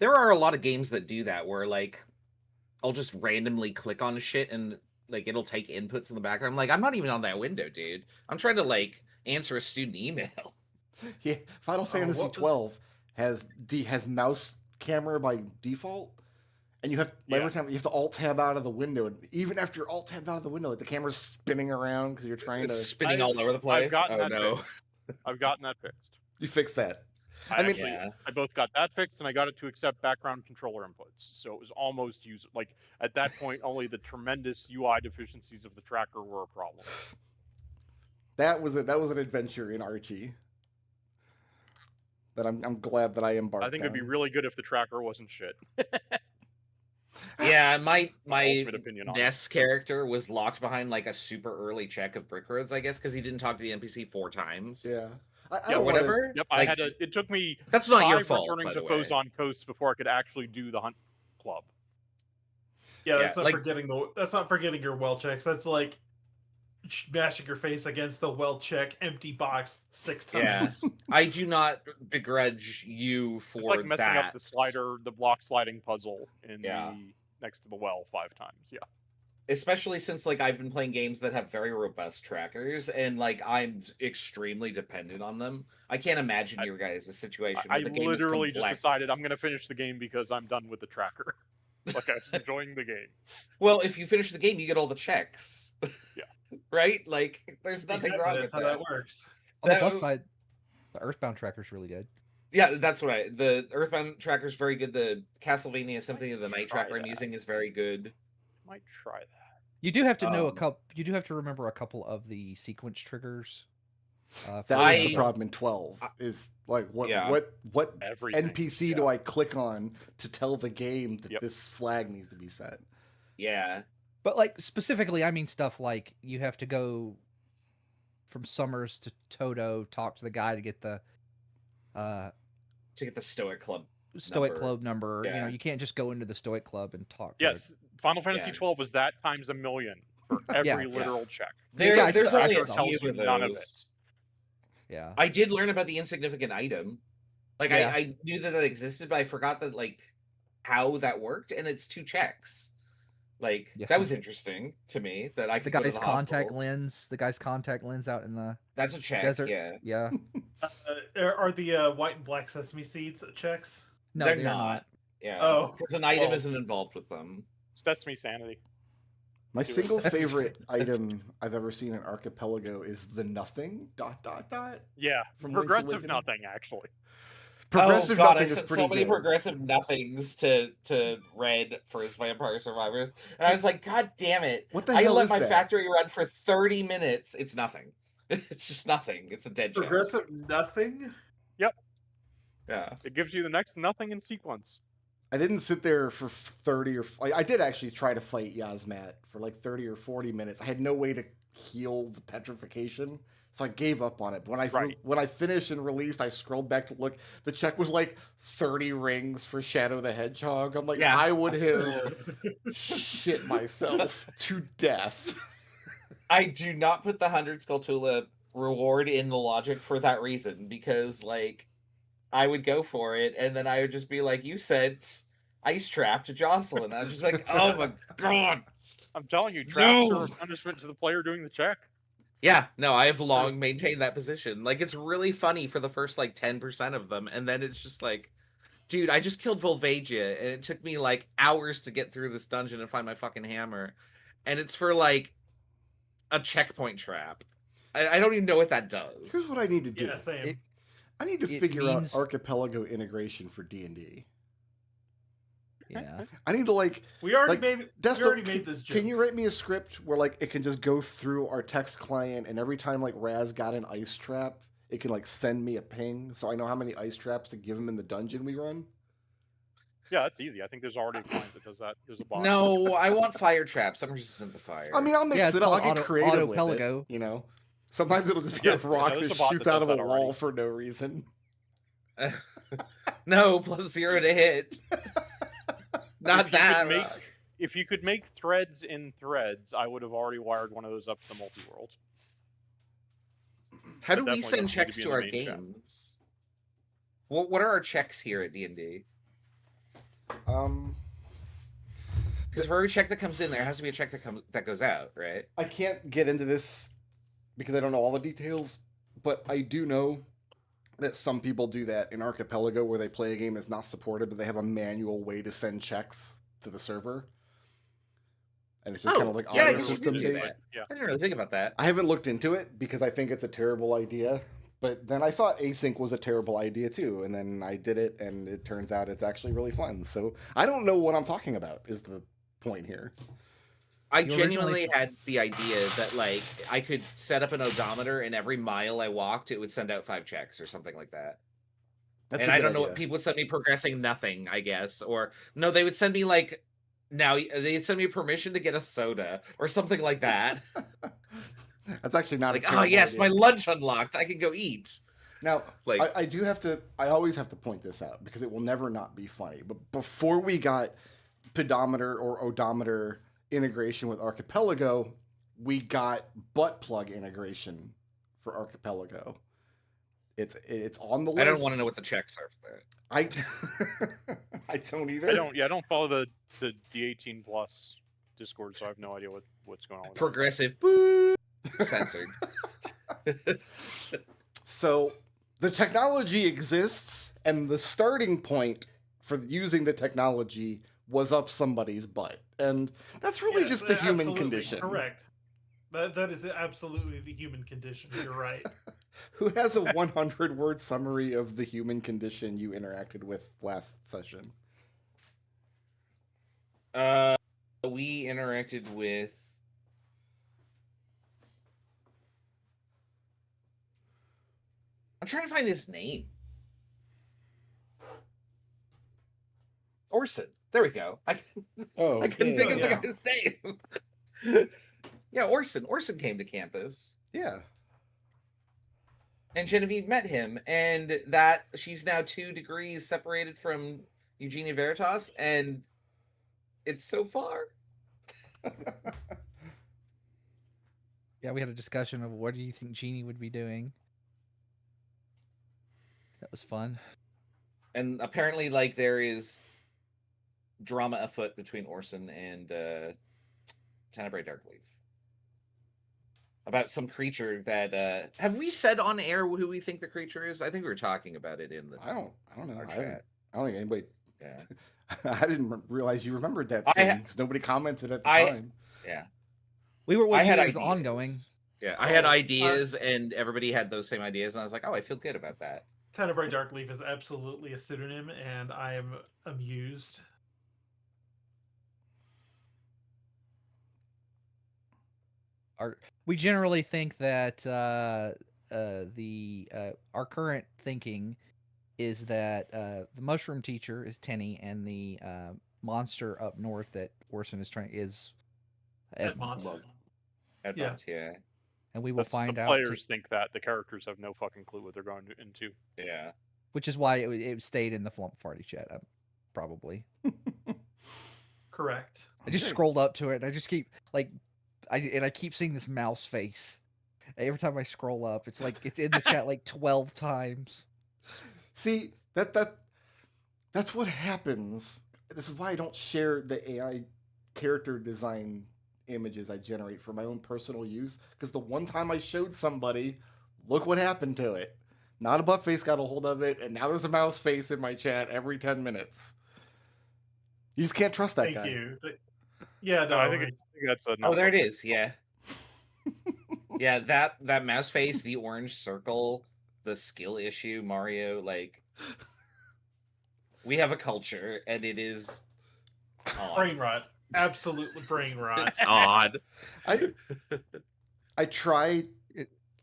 There are a lot of games that do that where like I'll just randomly click on shit and like it'll take inputs in the background. I'm like, I'm not even on that window, dude. I'm trying to like answer a student email. Yeah, Final Fantasy 12 has mouse camera by default, and you have every time you have to alt tab out of the window, and even after you're alt tabbed out of the window, like the camera's spinning around because you're trying It's to spinning all over the place. I've gotten Oh that no. fixed. I've gotten that fixed. You fix that. I both got that fixed and I got it to accept background controller inputs. So it was almost like at that point only the tremendous UI deficiencies of the tracker were a problem. That was an adventure in Archie that I'm glad that I embarked on. I think it'd be really good if the tracker wasn't shit. Yeah, my Ness character was locked behind like a super early check of brick roads, I guess, because he didn't talk to the NPC 4 times. Yeah. Yeah, whatever. Yep, like, I had to. It took me. That's not your fault. Returning to Fozon Coast before I could actually do the hunt club. Yeah, that's not forgetting that's not forgetting your well checks. That's like smashing your face against the well check empty box 6 times. Yeah. I do not begrudge you for it's like messing that. up the block sliding puzzle in the next to the well 5 times. Yeah. Especially since like I've been playing games that have very robust trackers and like I'm extremely dependent on them. I can't imagine your guys' situation. I literally just decided I'm going to finish the game because I'm done with the tracker. Like I was enjoying the game. Well, if you finish the game, you get all the checks. Yeah. Right? Like there's nothing wrong with that. That's how that works. On the plus side, the Earthbound tracker is really good. Yeah, that's what the Earthbound tracker is very good. The Castlevania Symphony of the Night tracker I'm using is very good. Might try that. You do have to know a couple. You do have to remember a couple of the sequence triggers. That is the problem in 12. Is like what Everything. NPC do I click on to tell the game that this flag needs to be set? Yeah, but like specifically, I mean stuff like you have to go from Summers to Toto, talk to the guy to get the Stoic Club number. Yeah. You know, you can't just go into the Stoic Club and talk. Yes, Final Fantasy 12 was that times a million for every literal check. There's only a few of none of it. Yeah, I did learn about the insignificant item. Like I knew that existed, but I forgot that like how that worked, and it's 2 checks. Like that was interesting to me. That I could the guy's contact lens. The guy's contact lens out in the that's a check. Desert. Yeah. Are the white and black sesame seeds checks? No, they're not. Yeah. Oh, because an item isn't involved with them. That's sanity. My single favorite item I've ever seen in Archipelago is the nothing ... Yeah, from progressive nothing actually. Progressive nothing is pretty so many good. progressive nothings to Red for his Vampire Survivors, and I was like, God damn it! What the hell let is my that? factory run for 30 minutes. It's nothing. It's just nothing. It's a dead check. Progressive nothing. Yep. Yeah. It gives you the next nothing in sequence. I didn't sit there for 30 or... I did actually try to fight Yasmat for like 30 or 40 minutes. I had no way to heal the petrification, so I gave up on it. But when I finished and released, I scrolled back to look. The check was like 30 rings for Shadow the Hedgehog. I'm like, I would have shit myself to death. I do not put the 100 Skulltula reward in the logic for that reason, because like I would go for it, and then I would just be like, you said ice trap to Jocelyn. I was just like, oh my god. I'm telling you, traps are a punishment to the player doing the check. Yeah, no, I have long maintained that position. Like, it's really funny for the first, like, 10% of them, and then it's just like, dude, I just killed Volvagia, and it took me, like, hours to get through this dungeon and find my fucking hammer. And it's for, like, a checkpoint trap. I don't even know what that does. Here's what I need to do. Yeah, same. I need to figure out Archipelago integration for D&D. Yeah. I need to we already made this joke. Can you write me a script where like it can just go through our text client, and every time like Raz got an ice trap, it can like send me a ping so I know how many ice traps to give him in the dungeon we run? Yeah, that's easy. I think there's already a client that does that. There's a bot. No, I want fire traps. I'm resistant to fire. I mean, I'll mix it up. I'll get creative with it, you know. Sometimes it'll just be a rock that shoots out of a wall for no reason. No, +0 to hit. Not that. If you could make threads in threads, I would have already wired one of those up to the multi-world. How do we send checks to our games? What are our checks here at D&D? Because for every check that comes in, there has to be a check that goes out, right? I can't get into this because I don't know all the details, but I do know that some people do that in Archipelago where they play a game that's not supported, but they have a manual way to send checks to the server. And it's just kind of like honor system based. Yeah. I didn't really think about that. I haven't looked into it because I think it's a terrible idea. But then I thought async was a terrible idea too. And then I did it, and it turns out it's actually really fun. So I don't know what I'm talking about is the point here. I genuinely had the idea that, like, I could set up an odometer, and every mile I walked, it would send out 5 checks or something like that. And I don't know what people would send me progressing nothing, I guess. Or, no, they would send me, like, now they'd send me permission to get a soda or something like that. That's actually not like, oh, yes, idea. My lunch unlocked. I can go eat. Now, like, I always have to point this out because it will never not be funny. But before we got pedometer or odometer integration with Archipelago, we got butt plug integration for Archipelago. It's on the list. I don't want to know what the checks are for that. I don't either. I don't follow the D18 plus Discord, so I have no idea what's going on with progressive boo censored. So the technology exists, and the starting point for using the technology was up somebody's butt, and that's really just the human condition. Correct. That is absolutely the human condition. You're right. Who has a 100-word summary of the human condition you interacted with last session? We interacted with... I'm trying to find his name. Orson. There we go. I couldn't think of the guy's name. Yeah, Orson. Orson came to campus. Yeah. And Genevieve met him, and that she's now 2 degrees separated from Eugenia Veritas, and it's so far. Yeah, we had a discussion of what do you think Genie would be doing. That was fun. And apparently, like, there is drama afoot between Orson and Tenebrae Darkleaf about some creature that have we said on air who we think the creature is? I think we were talking about it in the I don't know. I don't think anybody. Yeah. I didn't realize you remembered that scene because nobody commented at the time. Yeah. We were. I had ideas. Ongoing. Yeah, I had ideas, and everybody had those same ideas, and I was like, oh, I feel good about that. Tenebrae Darkleaf is absolutely a pseudonym, and I am amused. We generally think that our current thinking is that the mushroom teacher is Tenny, and the monster up north that Orson is trying is Edmont. Edmont, yeah. And we will find out. Players think that the characters have no fucking clue what they're going into. Yeah. Which is why it stayed in the Flumph party chat, probably. Correct. I just scrolled up to it, and I just keep I keep seeing this mouse face. Every time I scroll up, it's like it's in the chat like 12 times. See, that's what happens. This is why I don't share the AI character design images I generate for my own personal use, because the one time I showed somebody, look what happened to it. Not a butt face got a hold of it, and now there's a mouse face in my chat every 10 minutes. You just can't trust that guy. Thank you. Yeah, no, I think that's a... Oh, there it is, yeah. Yeah, that mouse face, the orange circle, the skill issue, Mario, like... We have a culture, and it is... odd. Brain rot. Absolutely brain rot. It's odd. I try...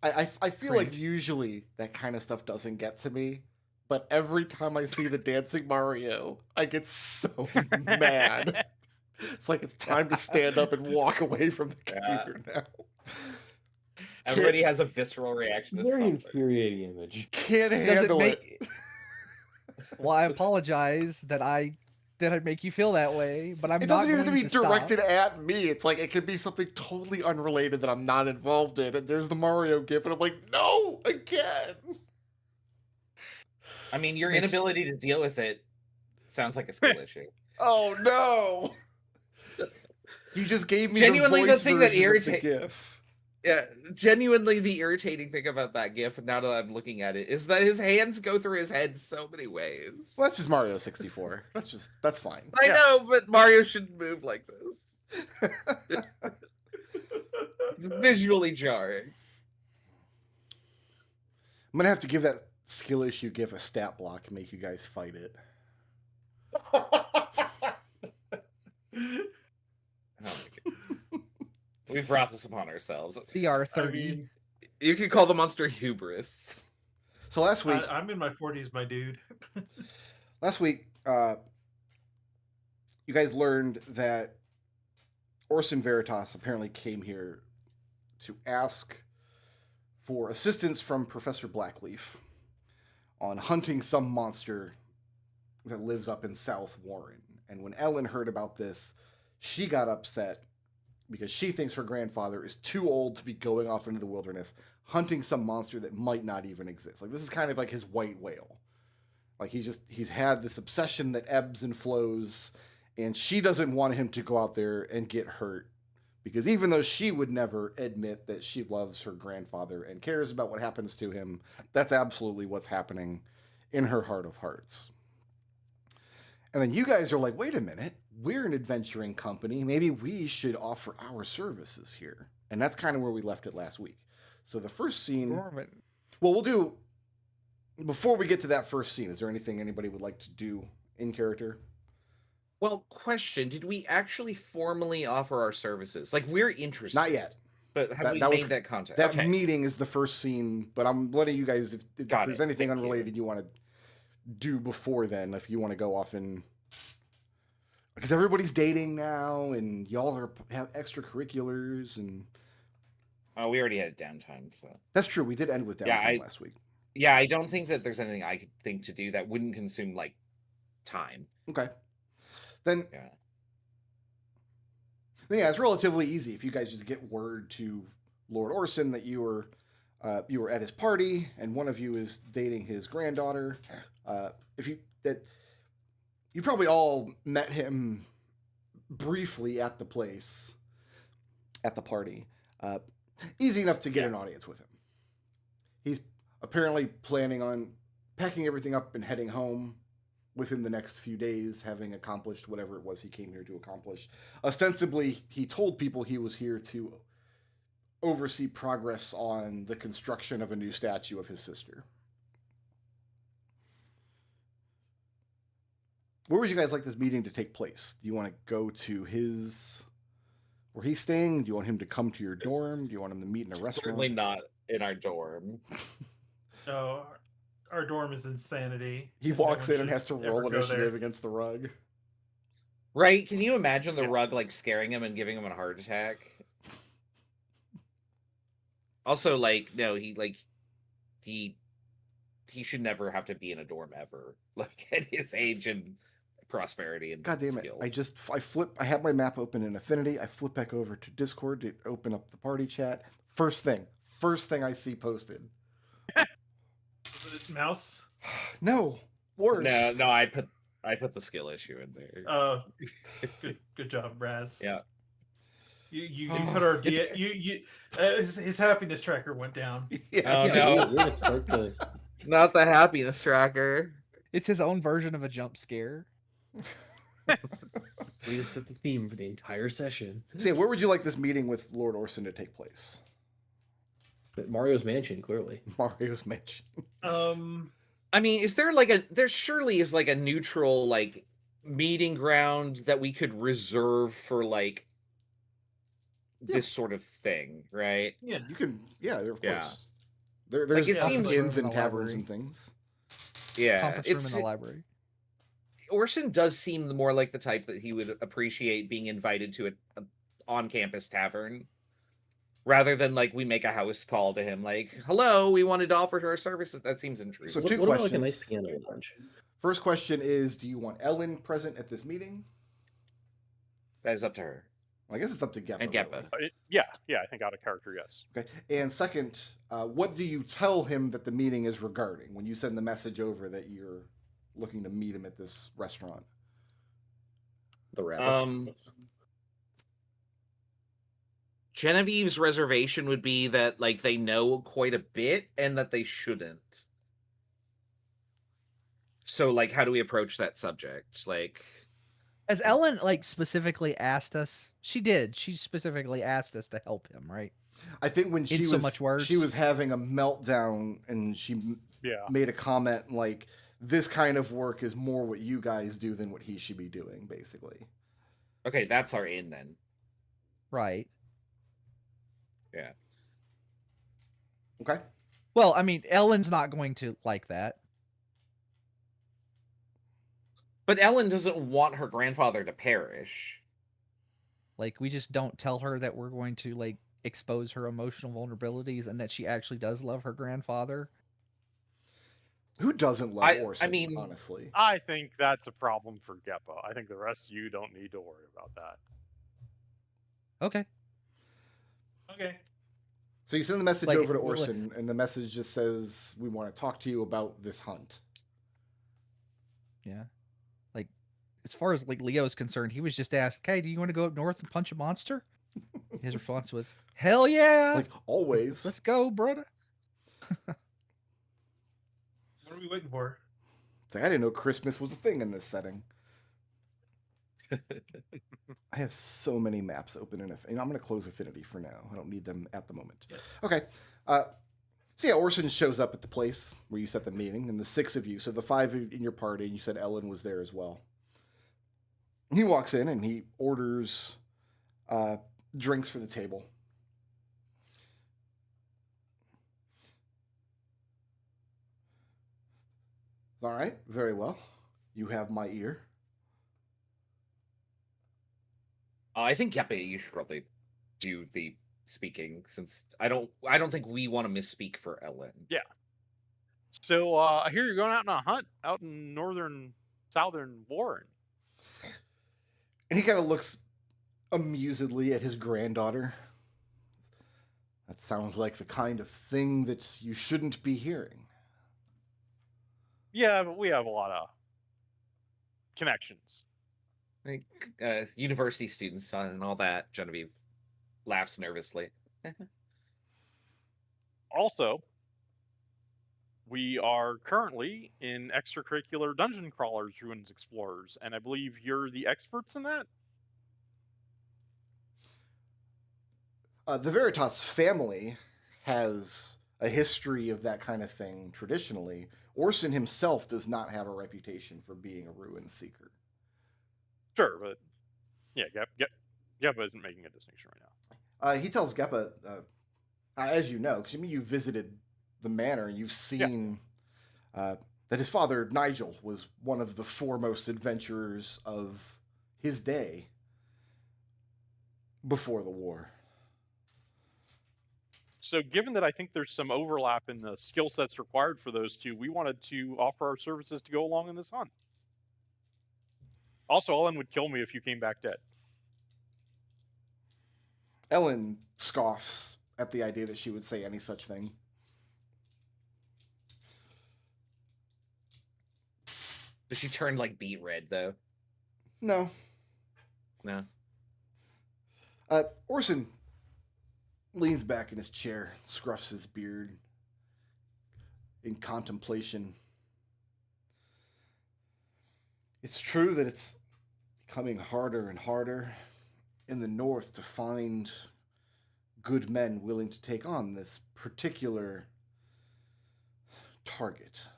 I feel like usually that kind of stuff doesn't get to me, but every time I see the dancing Mario, I get so mad. It's like it's time to stand up and walk away from the computer now. Everybody has a visceral reaction to Very something. infuriating image. Can't handle it. Well, I apologize that I make you feel that way, but I'm It not doesn't even have to going be to directed stop. at me. It's like it could be something totally unrelated that I'm not involved in. And there's the Mario gif, and I'm like, no, again. I mean, your inability to deal with it sounds like a skill issue. Oh no! You just gave me Genuinely, the voice thing that version of the irritates. GIF. Yeah, genuinely, the irritating thing about that GIF, now that I'm looking at it, is that his hands go through his head so many ways. Well, that's just Mario 64. That's fine. I know, but Mario shouldn't move like this. It's visually jarring. I'm gonna have to give that skill issue GIF a stat block and make you guys fight it. Oh my goodness. We've brought this upon ourselves. CR30. I mean, you could call the monster hubris. So last week, I'm in my 40s, my dude. last week, you guys learned that Orson Veritas apparently came here to ask for assistance from Professor Blackleaf on hunting some monster that lives up in South Warren. And when Ellen heard about this, she got upset because she thinks her grandfather is too old to be going off into the wilderness hunting some monster that might not even exist. Like, this is kind of like his white whale. Like, he's had this obsession that ebbs and flows, and she doesn't want him to go out there and get hurt, because even though she would never admit that she loves her grandfather and cares about what happens to him, that's absolutely what's happening in her heart of hearts. And then you guys are like, wait a minute, we're an adventuring company. Maybe we should offer our services here. And that's kind of where we left it last week. So the first scene, well, we'll do, before we get to that first scene, is there anything anybody would like to do in character? Well, question, did we actually formally offer our services? Like, we're interested. Not yet. But have we made that contact? That meeting is the first scene, but I'm letting you guys, if there's anything unrelated you want to do before then, if you want to go off and, because everybody's dating now and y'all have extracurriculars and we already had downtime, so that's true. We did end with downtime last week. Yeah, I don't think that there's anything I could think to do that wouldn't consume like time. Okay, then yeah, it's relatively easy if you guys just get word to Lord Orson that you were at his party and one of you is dating his granddaughter. You probably all met him briefly at the place, at the party. Easy enough to get an audience with him. He's apparently planning on packing everything up and heading home within the next few days, having accomplished whatever it was he came here to accomplish. Ostensibly, he told people he was here to oversee progress on the construction of a new statue of his sister. Where would you guys like this meeting to take place? Do you want to go to where he's staying? Do you want him to come to your dorm? Do you want him to meet in a restaurant? Certainly not in our dorm. No, our dorm is insanity. He walks in and has to roll initiative against the rug. Right? Can you imagine the rug like scaring him and giving him a heart attack? Also, like, no, he should never have to be in a dorm ever. Like, at his age and prosperity and God damn it. skill. I have my map open in Affinity. I flip back over to Discord to open up the party chat. First thing I see posted. Mouse? No. Worse. No, I put the skill issue in there. Good job, Raz. Yeah. You put our his happiness tracker went down. Yeah. Oh no. Not the happiness tracker. It's his own version of a jump scare. We just set the theme for the entire session. Sam, where would you like this meeting with Lord Orson to take place? At Mario's mansion, clearly. Mario's mansion. I mean, there surely is like a neutral like meeting ground that we could reserve for like this sort of thing, right? Yeah, you can. Yeah, of course. Yeah. There's it seems inns and taverns and things. Yeah, conference room in the library. Orson does seem more like the type that he would appreciate being invited to a on-campus tavern, rather than like we make a house call to him, like, "Hello, we wanted to offer our services." That seems intriguing. So two what questions. About like a nice piano lounge? First question is, do you want Ellen present at this meeting? That is up to her. Well, I guess it's up to Geppa. And Geppa. Really. Yeah, I think out of character, yes. Okay. And second, what do you tell him that the meeting is regarding when you send the message over that you're looking to meet him at this restaurant? The rabbit. Genevieve's reservation would be that like they know quite a bit and that they shouldn't. So like how do we approach that subject? Like Has Ellen like specifically asked us? She did. She specifically asked us to help him, right? I think when she so was much words. she was having a meltdown and she made a comment like, this kind of work is more what you guys do than what he should be doing, basically. Okay, that's our in then. Right. Yeah. Okay. Well, I mean, Ellen's not going to like that. But Ellen doesn't want her grandfather to perish. Like, we just don't tell her that we're going to, like, expose her emotional vulnerabilities and that she actually does love her grandfather. Who doesn't love Orson, I mean, honestly? I think that's a problem for Geppa. I think the rest of you don't need to worry about that. Okay. Okay. So you send the message over to Orson, and the message just says, we want to talk to you about this hunt. Yeah. Like, as far as, like, Leo's concerned, he was just asked, hey, do you want to go up north and punch a monster? His response was, hell yeah! Like, always. Let's go, brother. What are we waiting for? It's like, I didn't know Christmas was a thing in this setting. I have so many maps open, and I'm going to close Affinity for now. I don't need them at the moment. Yeah. Okay. So yeah, Orson shows up at the place where you set the meeting, and the 6 of you, so the 5 in your party, and you said Ellen was there as well. He walks in, and he orders drinks for the table. All right, very well. You have my ear. I think Geppa, you should probably do the speaking, since I don't think we want to misspeak for Ellen. Yeah. So I hear you're going out on a hunt out in southern Warren. And he kind of looks amusedly at his granddaughter. That sounds like the kind of thing that you shouldn't be hearing. Yeah, but we have a lot of connections. Like university students and all that. Genevieve laughs nervously. Also, we are currently in extracurricular Dungeon Crawlers, Ruins Explorers, and I believe you're the experts in that? The Veritas family has a history of that kind of thing traditionally. Orson himself does not have a reputation for being a ruin seeker. Sure, but yeah, Geppa isn't making a distinction right now. He tells Geppa, as you know, because you visited the manor and you've seen that his father, Nigel, was one of the foremost adventurers of his day before the war. So given that I think there's some overlap in the skill sets required for those two, we wanted to offer our services to go along in this hunt. Also, Ellen would kill me if you came back dead. Ellen scoffs at the idea that she would say any such thing. Does she turn like beet red though? No. No. Orson leans back in his chair, scruffs his beard in contemplation. It's true that it's becoming harder and harder in the north to find good men willing to take on this particular target.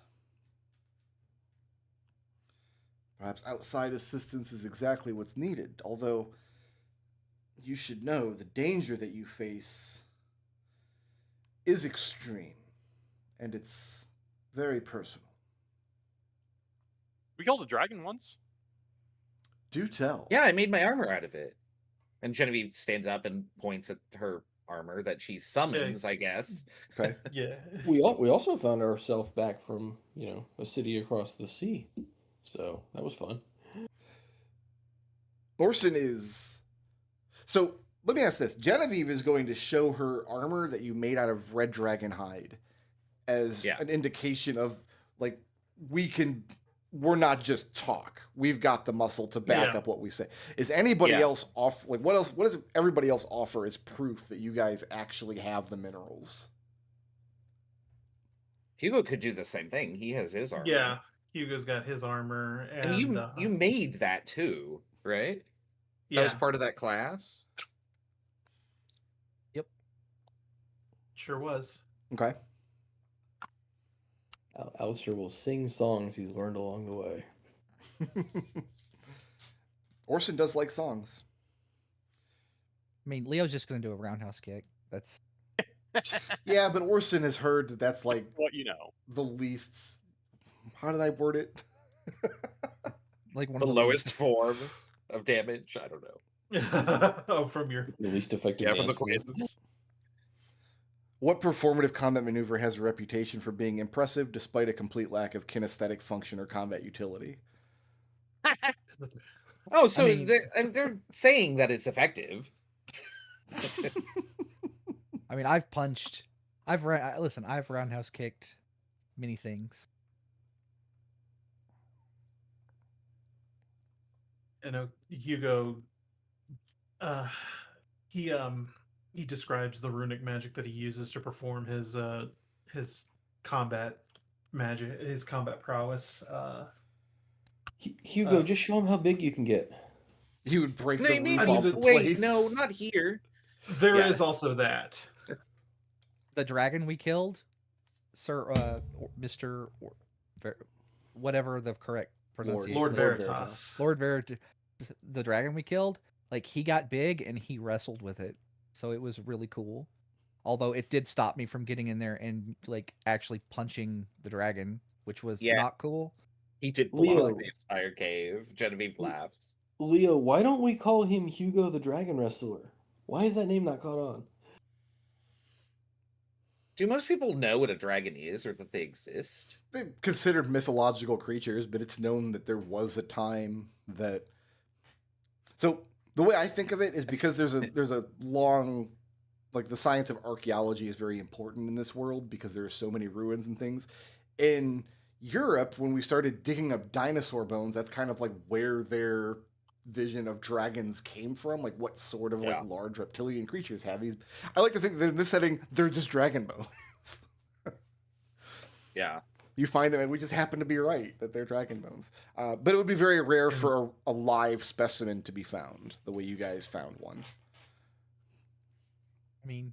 Perhaps outside assistance is exactly what's needed, although you should know the danger that you face is extreme, and it's very personal. We killed a dragon once. Do tell. Yeah, I made my armor out of it. And Genevieve stands up and points at her armor that she summons, I guess. Okay. Yeah. We also found ourselves back from, a city across the sea. So that was fun. Orson is... So, let me ask this. Genevieve is going to show her armor that you made out of red dragon hide as an indication of, like, we can we're not just talk. We've got the muscle to back up what we say. Is anybody else off? Like, what else? What does everybody else offer as proof that you guys actually have the minerals? Hugo could do the same thing. He has his armor. Yeah, Hugo's got his armor, and you made that too, right? Yeah, that was part of that class. Yep, sure was. Okay. Alistair will sing songs he's learned along the way. Orson does like songs. I mean, Leo's just going to do a roundhouse kick. That's yeah, but Orson has heard that that's like what you know. The least. How did I word it? like one the of the lowest form of damage. I don't know. Oh, from your the least effective. Yeah, from the quiz. What performative combat maneuver has a reputation for being impressive despite a complete lack of kinesthetic function or combat utility? Oh, so I mean, they're saying that it's effective. I mean, I've punched. I've roundhouse kicked many things. You know, Hugo. He describes the runic magic that he uses to perform his combat magic, his combat prowess. Hugo, just show him how big you can get. He would break the roof off the place. No, not here. There is also that. The dragon we killed, Sir, Mr. Whatever the correct pronunciation. Lord Veritas. Lord Veritas. The dragon we killed, like, he got big and he wrestled with it. So it was really cool. Although it did stop me from getting in there and, like, actually punching the dragon, which was not cool. He did block the entire cave. Genevieve laughs. Leo, why don't we call him Hugo the Dragon Wrestler? Why is that name not caught on? Do most people know what a dragon is or that they exist? They're considered mythological creatures, but it's known that there was a time that... So the way I think of it is because there's a long... Like, the science of archaeology is very important in this world because there are so many ruins and things. In Europe, when we started digging up dinosaur bones, that's kind of like where their vision of dragons came from, like what sort of like large reptilian creatures have these. I like to think that in this setting they're just dragon bones. Yeah, you find them and we just happen to be right that they're dragon bones, but it would be very rare for a live specimen to be found the way you guys found one. I mean,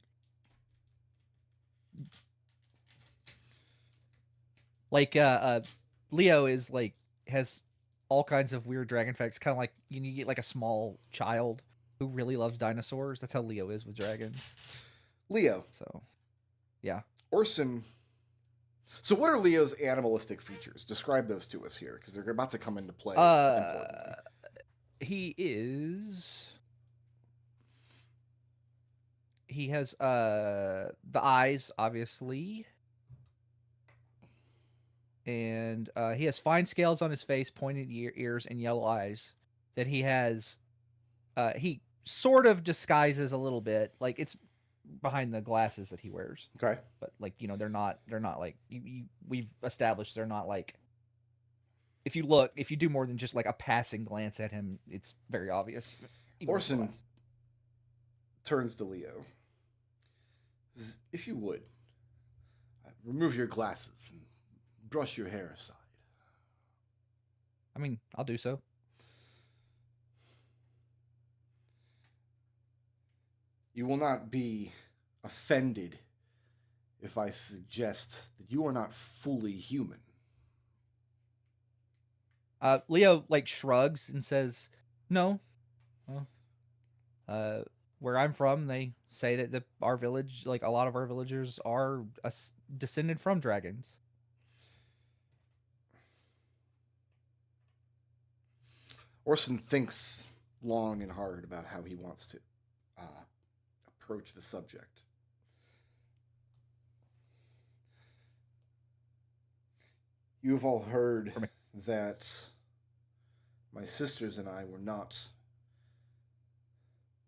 like Leo is like has all kinds of weird dragon facts, kind of like you get like a small child who really loves dinosaurs. That's how Leo is with dragons. Leo. So, yeah. Orson. So what are Leo's animalistic features? Describe those to us here, because they're about to come into play. He has the eyes, obviously. And he has fine scales on his face, pointed ears, and yellow eyes that he has. He sort of disguises a little bit, like it's behind the glasses that he wears. Okay, but like they're not like we've established they're not like. If you do more than just like a passing glance at him, it's very obvious. Orson turns to Leo. If you would, remove your glasses and brush your hair aside. I mean, I'll do so. You will not be offended if I suggest that you are not fully human. Leo like shrugs and says, "No. Well, where I'm from, they say that our village, like a lot of our villagers, are descended from dragons." Orson thinks long and hard about how he wants to approach the subject. You've all heard that my sisters and I were not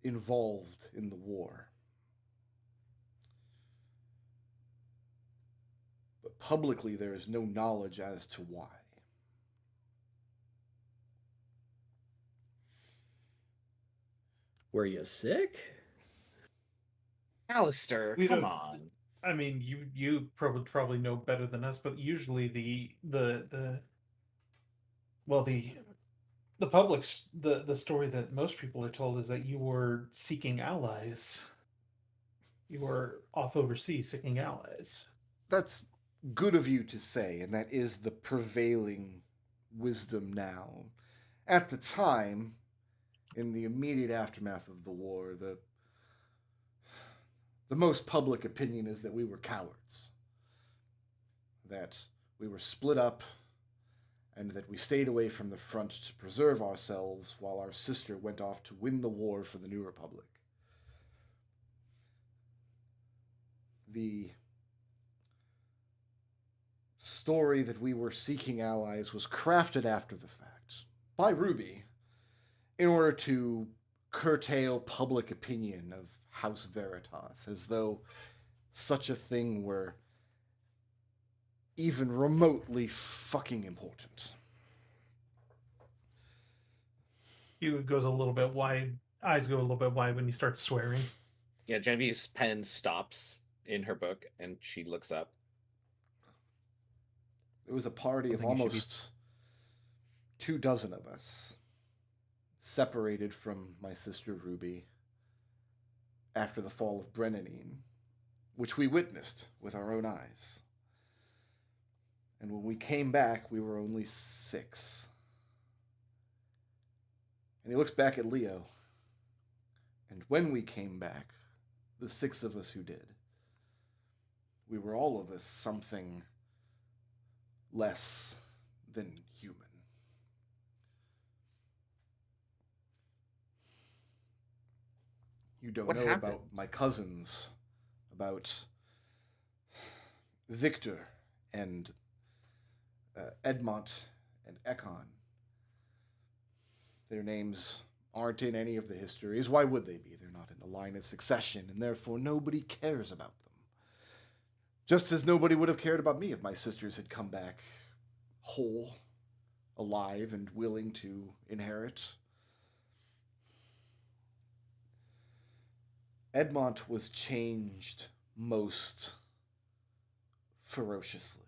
involved in the war. But publicly there is no knowledge as to why. Were you sick? Alistair, come on. I mean, you probably know better than us, but usually the public's the story that most people are told is that you were seeking allies. You were off overseas seeking allies. That's good of you to say, and that is the prevailing wisdom now. At the time, in the immediate aftermath of the war, the most public opinion is that we were cowards. That we were split up, and that we stayed away from the front to preserve ourselves while our sister went off to win the war for the New Republic. The story that we were seeking allies was crafted after the fact by Ruby in order to curtail public opinion of House Veritas, as though such a thing were even remotely fucking important. He goes a little bit wide. Eyes go a little bit wide when he starts swearing. Yeah, Genevieve's pen stops in her book, and she looks up. It was a party of almost 24 of us, separated from my sister Ruby after the fall of Brennanine, which we witnessed with our own eyes. And when we came back, we were only 6. And he looks back at Leo. And when we came back, the 6 of us who did, we were all of us something less than human. You don't know about my cousins, about Victor and Edmont and Ekon. Their names aren't in any of the histories. Why would they be? They're not in the line of succession, and therefore nobody cares about them. Just as nobody would have cared about me if my sisters had come back whole, alive, and willing to inherit. Edmont was changed most ferociously.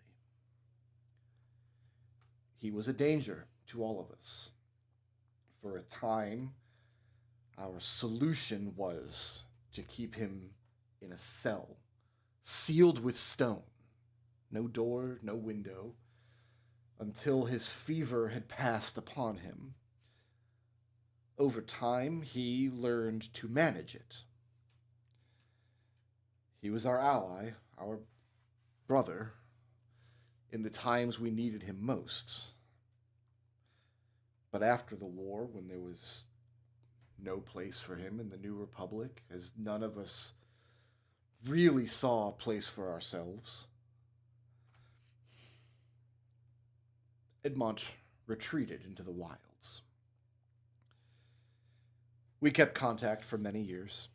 He was a danger to all of us. For a time, our solution was to keep him in a cell, sealed with stone. No door, no window, until his fever had passed upon him. Over time, he learned to manage it. He was our ally, our brother, in the times we needed him most. But after the war, when there was no place for him in the New Republic, as none of us really saw a place for ourselves, Edmont retreated into the wilds. We kept contact for many years,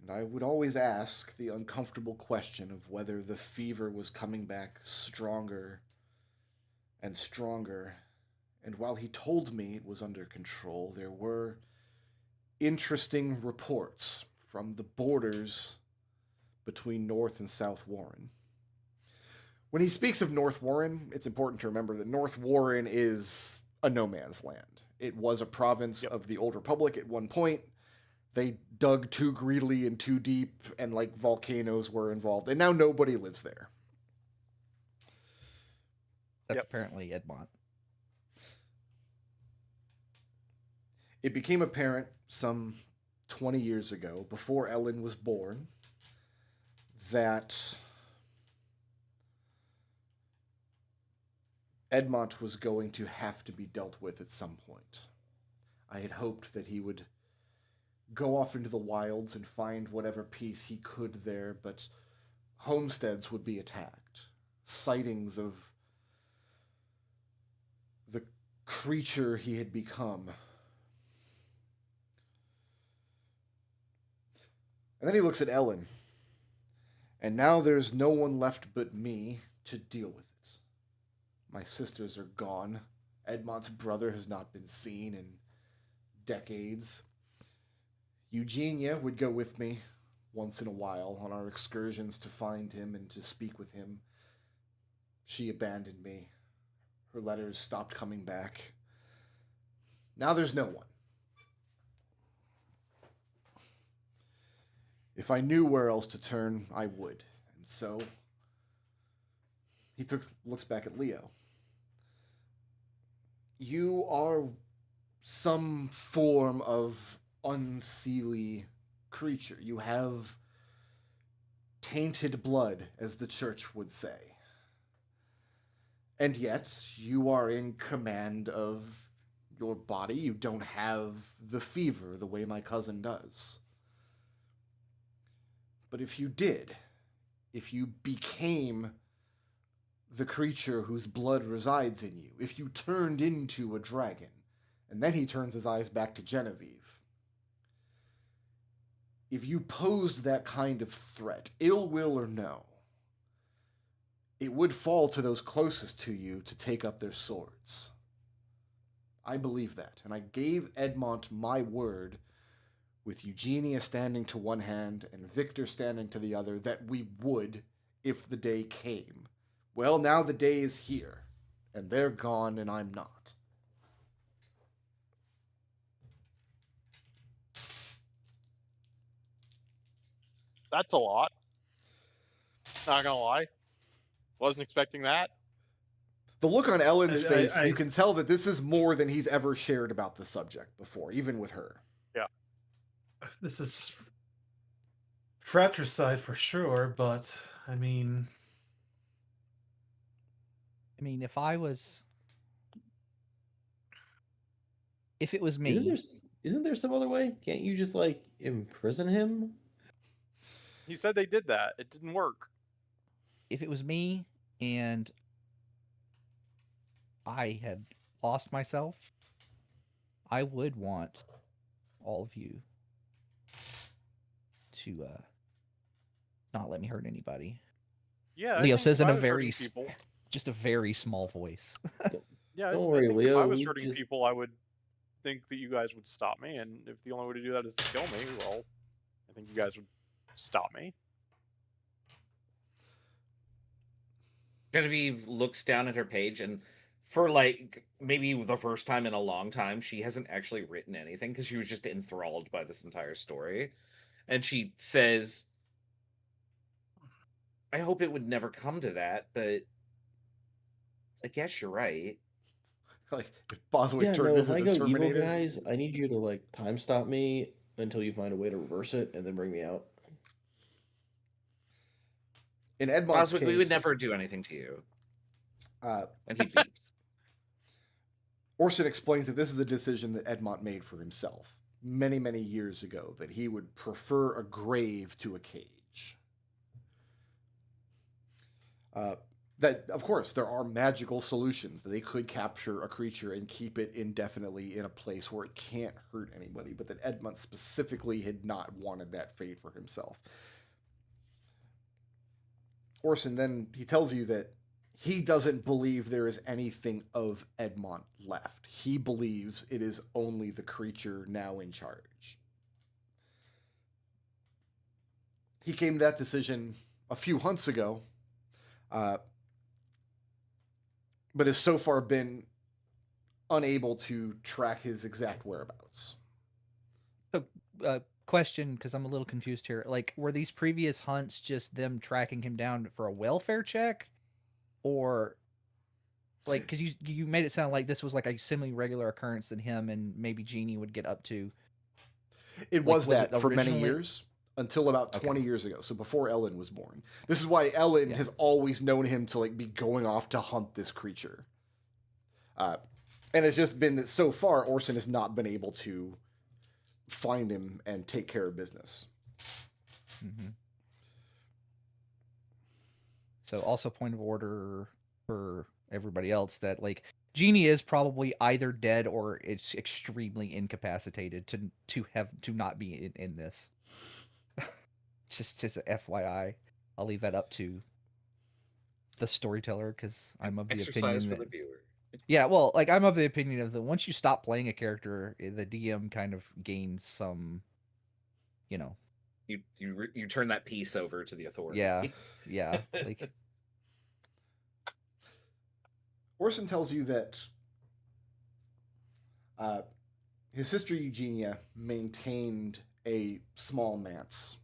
and I would always ask the uncomfortable question of whether the fever was coming back stronger and stronger. And while he told me it was under control, there were interesting reports from the borders between North and South Warren. When he speaks of North Warren, it's important to remember that North Warren is a no man's land. It was a province of the Old Republic at one point. They dug too greedily and too deep, and like volcanoes were involved, and now nobody lives there. That's apparently Edmont. It became apparent some 20 years ago, before Ellen was born, that Edmont was going to have to be dealt with at some point. I had hoped that he would go off into the wilds and find whatever peace he could there, but homesteads would be attacked. Sightings of the creature he had become. And then he looks at Ellen. And now there's no one left but me to deal with it. My sisters are gone. Edmont's brother has not been seen in decades. Eugenia would go with me once in a while on our excursions to find him and to speak with him. She abandoned me. Her letters stopped coming back. Now there's no one. If I knew where else to turn, I would. And so he looks back at Leo. You are some form of unseelie creature. You have tainted blood, as the church would say. And yet, you are in command of your body. You don't have the fever the way my cousin does. But if you did, if you became the creature whose blood resides in you, if you turned into a dragon, and then he turns his eyes back to Genevieve, if you posed that kind of threat, ill will or no, it would fall to those closest to you to take up their swords. I believe that, and I gave Edmont my word, with Eugenia standing to one hand and Victor standing to the other, that we would if the day came. Well, now the day is here, and they're gone and I'm not. That's a lot. Not gonna lie. Wasn't expecting that. The look on Ellen's face, you can tell that this is more than he's ever shared about the subject before, even with her. Yeah. This is fratricide for sure, but I mean, if it was me, isn't there some other way? Can't you just like imprison him? He said they did that. It didn't work. If it was me and I had lost myself, I would want all of you to not let me hurt anybody. Yeah. Leo says in a very small voice. Yeah. Don't worry, Leo. If I was hurting people, I would think that you guys would stop me, and if the only way to do that is to kill me, well, I think you guys would stop me. Genevieve looks down at her page, and for like maybe the first time in a long time, she hasn't actually written anything because she was just enthralled by this entire story. And she says, I hope it would never come to that, but I guess you're right. Like, if Boswick turned into the Terminator. Evil, guys, I need you to like time stop me until you find a way to reverse it and then bring me out. In Edmont's case, we would never do anything to you. And he beeps. Orson explains that this is a decision that Edmont made for himself many, many years ago, that he would prefer a grave to a cage. That, of course, there are magical solutions that they could capture a creature and keep it indefinitely in a place where it can't hurt anybody, but that Edmont specifically had not wanted that fate for himself. Orson then, he tells you that he doesn't believe there is anything of Edmont left. He believes it is only the creature now in charge. He came to that decision a few hunts ago, but has so far been unable to track his exact whereabouts. So, question, because I'm a little confused here. Like, were these previous hunts just them tracking him down for a welfare check? Or, like, because you made it sound like this was like a semi-regular occurrence that him and maybe Genie would get up to. It was that for many years, until about 20 years ago, so before Ellen was born. This is why Ellen has always known him to like be going off to hunt this creature. And it's just been that so far, Orson has not been able to find him and take care of business. Mm-hmm. So also point of order for everybody else that like Genie is probably either dead or it's extremely incapacitated to not be in this. Just as a FYI, I'll leave that up to the storyteller because I'm of the opinion for that the viewer. Yeah, well, like I'm of the opinion of once you stop playing a character, the DM kind of gains some, you know. You turn that piece over to the authority. Yeah. Like Orson tells you that his sister Eugenia maintained a small manse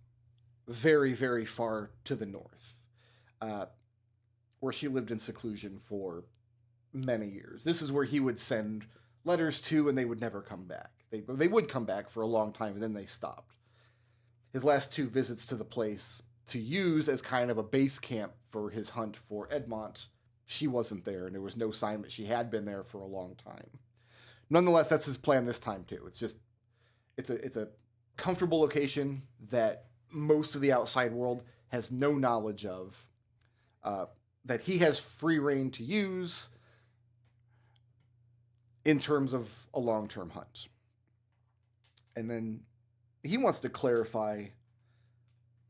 very, very far to the north, where she lived in seclusion for many years. This is where he would send letters to, and they would never come back. They would come back for a long time, and then they stopped. His last 2 visits to the place to use as kind of a base camp for his hunt for Edmont, she wasn't there, and there was no sign that she had been there for a long time. Nonetheless, that's his plan this time too. It's a comfortable location that most of the outside world has no knowledge of, that he has free reign to use in terms of a long-term hunt. And then he wants to clarify,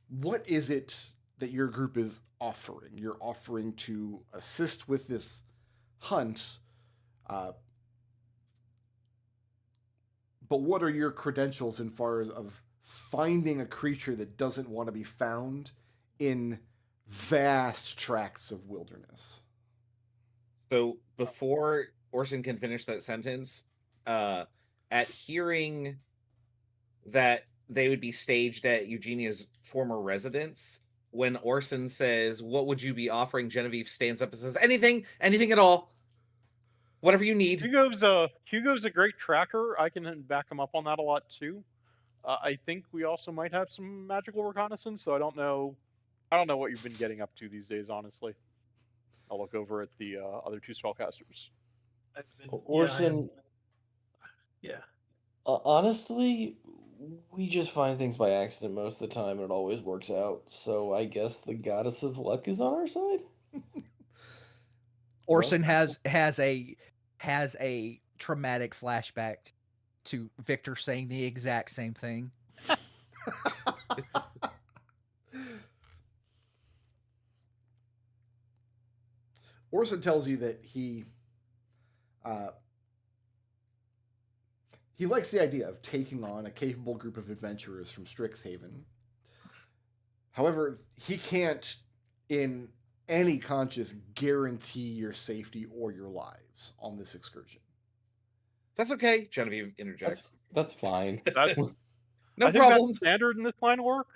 what is it that your group is offering? You're offering to assist with this hunt, but what are your credentials in far as of finding a creature that doesn't want to be found in vast tracts of wilderness? So before Orson can finish that sentence, at hearing that they would be staged at Eugenia's former residence, when Orson says, "What would you be offering?" Genevieve stands up and says, anything at all. Whatever you need. Hugo's a great tracker. I can back him up on that a lot too. I think we also might have some magical reconnaissance, so I don't know what you've been getting up to these days, honestly. I'll look over at the other 2 spellcasters. Orson. Yeah. Honestly, we just find things by accident most of the time, and it always works out. So I guess the goddess of luck is on our side. Orson has a traumatic flashback to Victor saying the exact same thing. Orson tells you that he likes the idea of taking on a capable group of adventurers from Strixhaven. However, he can't, in any conscious, guarantee your safety or your lives on this excursion. That's okay, Genevieve interjects. That's fine. That's no problem. That's standard in this line of work.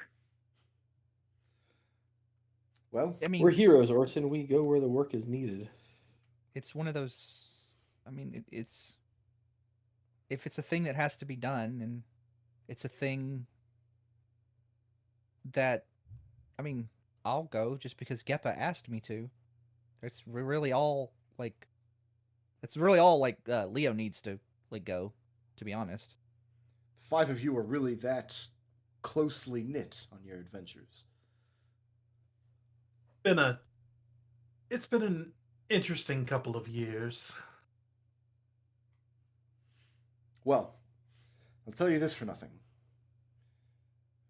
Well, I mean, we're heroes, Orson. We go where the work is needed. It's one of those. I mean, it's if it's a thing that has to be done, and it's a thing that, I mean, I'll go just because Geppa asked me to. It's really all like. It's really all like Leo needs to go. To be honest, 5 of you are really that closely knit on your adventures. It's been an interesting couple of years. Well, I'll tell you this for nothing.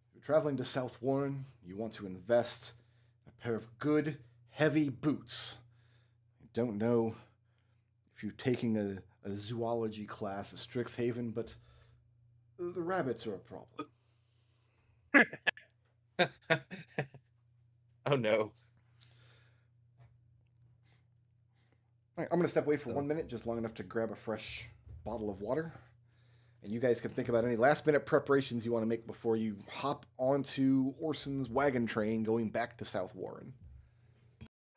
If you're traveling to South Warren, you want to invest in a pair of good, heavy boots. I don't know if you're taking a zoology class at Strixhaven, but the rabbits are a problem. Oh no. Right, I'm going to step away for 1 minute, just long enough to grab a fresh bottle of water. And you guys can think about any last-minute preparations you want to make before you hop onto Orson's wagon train going back to South Warren.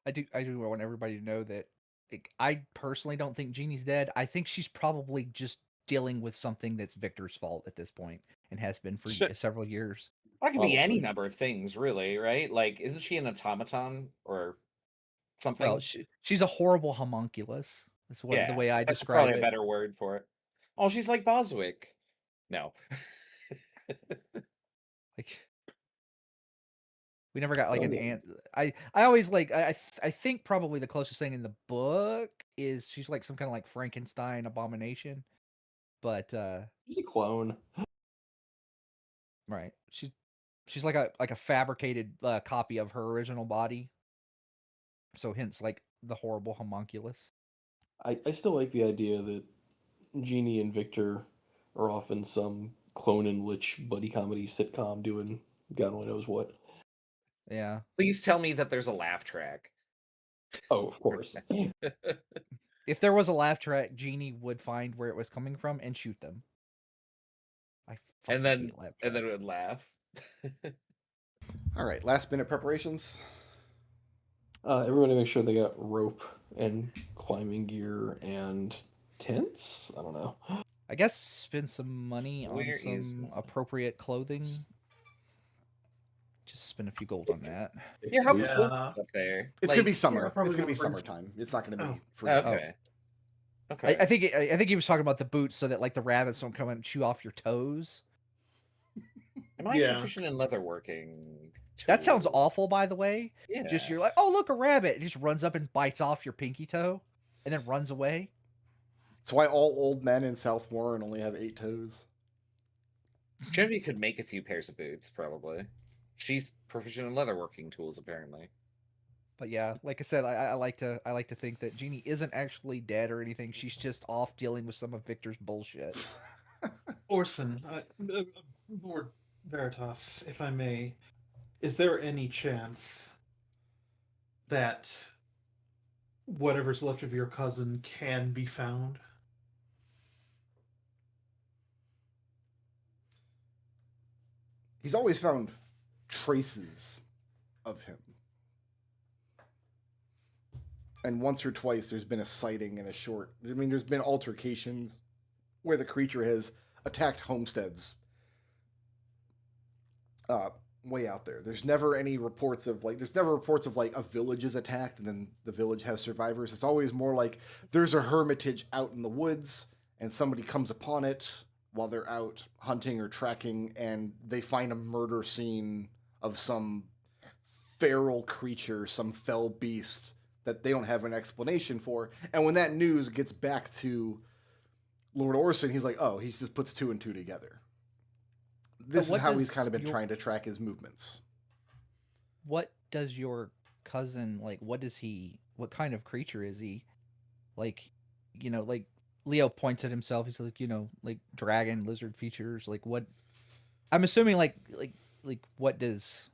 I do want everybody to know that I personally don't think Genie's dead. I think she's probably just dealing with something that's Victor's fault at this point and has been for several years. That could be any number of things, really, right? Like, isn't she an automaton or something? Well, she's a horrible homunculus. That's the way I that's describe it. Probably a better word for it. Oh, she's like Boswick. No. Like, we never got like an ant. I always like I think probably the closest thing in the book is she's like some kind of like Frankenstein abomination, but she's a clone. Right. She's like a fabricated copy of her original body. So hence like the horrible homunculus. I still like the idea that Genie and Victor are often some clone and lich buddy comedy sitcom doing God only knows what. Yeah. Please tell me that there's a laugh track. Oh, of course. If there was a laugh track, Genie would find where it was coming from and shoot them. And then it would laugh. All right, last minute preparations. Everybody make sure they got rope and climbing gear and tents. I don't know. I guess spend some money on some appropriate clothing. Just spend a few gold on that. Yeah, how up there? It's gonna be summer. It's gonna be summertime. It's not gonna be free. Okay. Okay. I think he was talking about the boots so that like the rabbits don't come and chew off your toes. Am I proficient in leatherworking? That sounds awful, by the way. Yeah. Just you're like, oh look, a rabbit. It just runs up and bites off your pinky toe, and then runs away. That's why all old men in South Warren only have 8 toes. Genevieve could make a few pairs of boots, probably. She's proficient in leatherworking tools, apparently. But yeah, like I said, I like to think that Genie isn't actually dead or anything. She's just off dealing with some of Victor's bullshit. Orson, Lord Veritas, if I may, is there any chance that whatever's left of your cousin can be found? He's always found traces of him. And once or twice there's been a sighting in a short... I mean, there's been altercations where the creature has attacked homesteads way out there. There's never any reports of, like... There's never reports of, like, a village is attacked and then the village has survivors. It's always more like there's a hermitage out in the woods and somebody comes upon it while they're out hunting or tracking, and they find a murder scene of some feral creature, some fell beast that they don't have an explanation for. And when that news gets back to Lord Orson, he's like, oh, he just puts 2 and 2 together. This is how he's kind of been trying to track his movements. What does your cousin, like, what kind of creature is he? Like, you know, like, Leo points at himself. He's like, you know, like dragon, lizard features. Like what? I'm assuming like what does?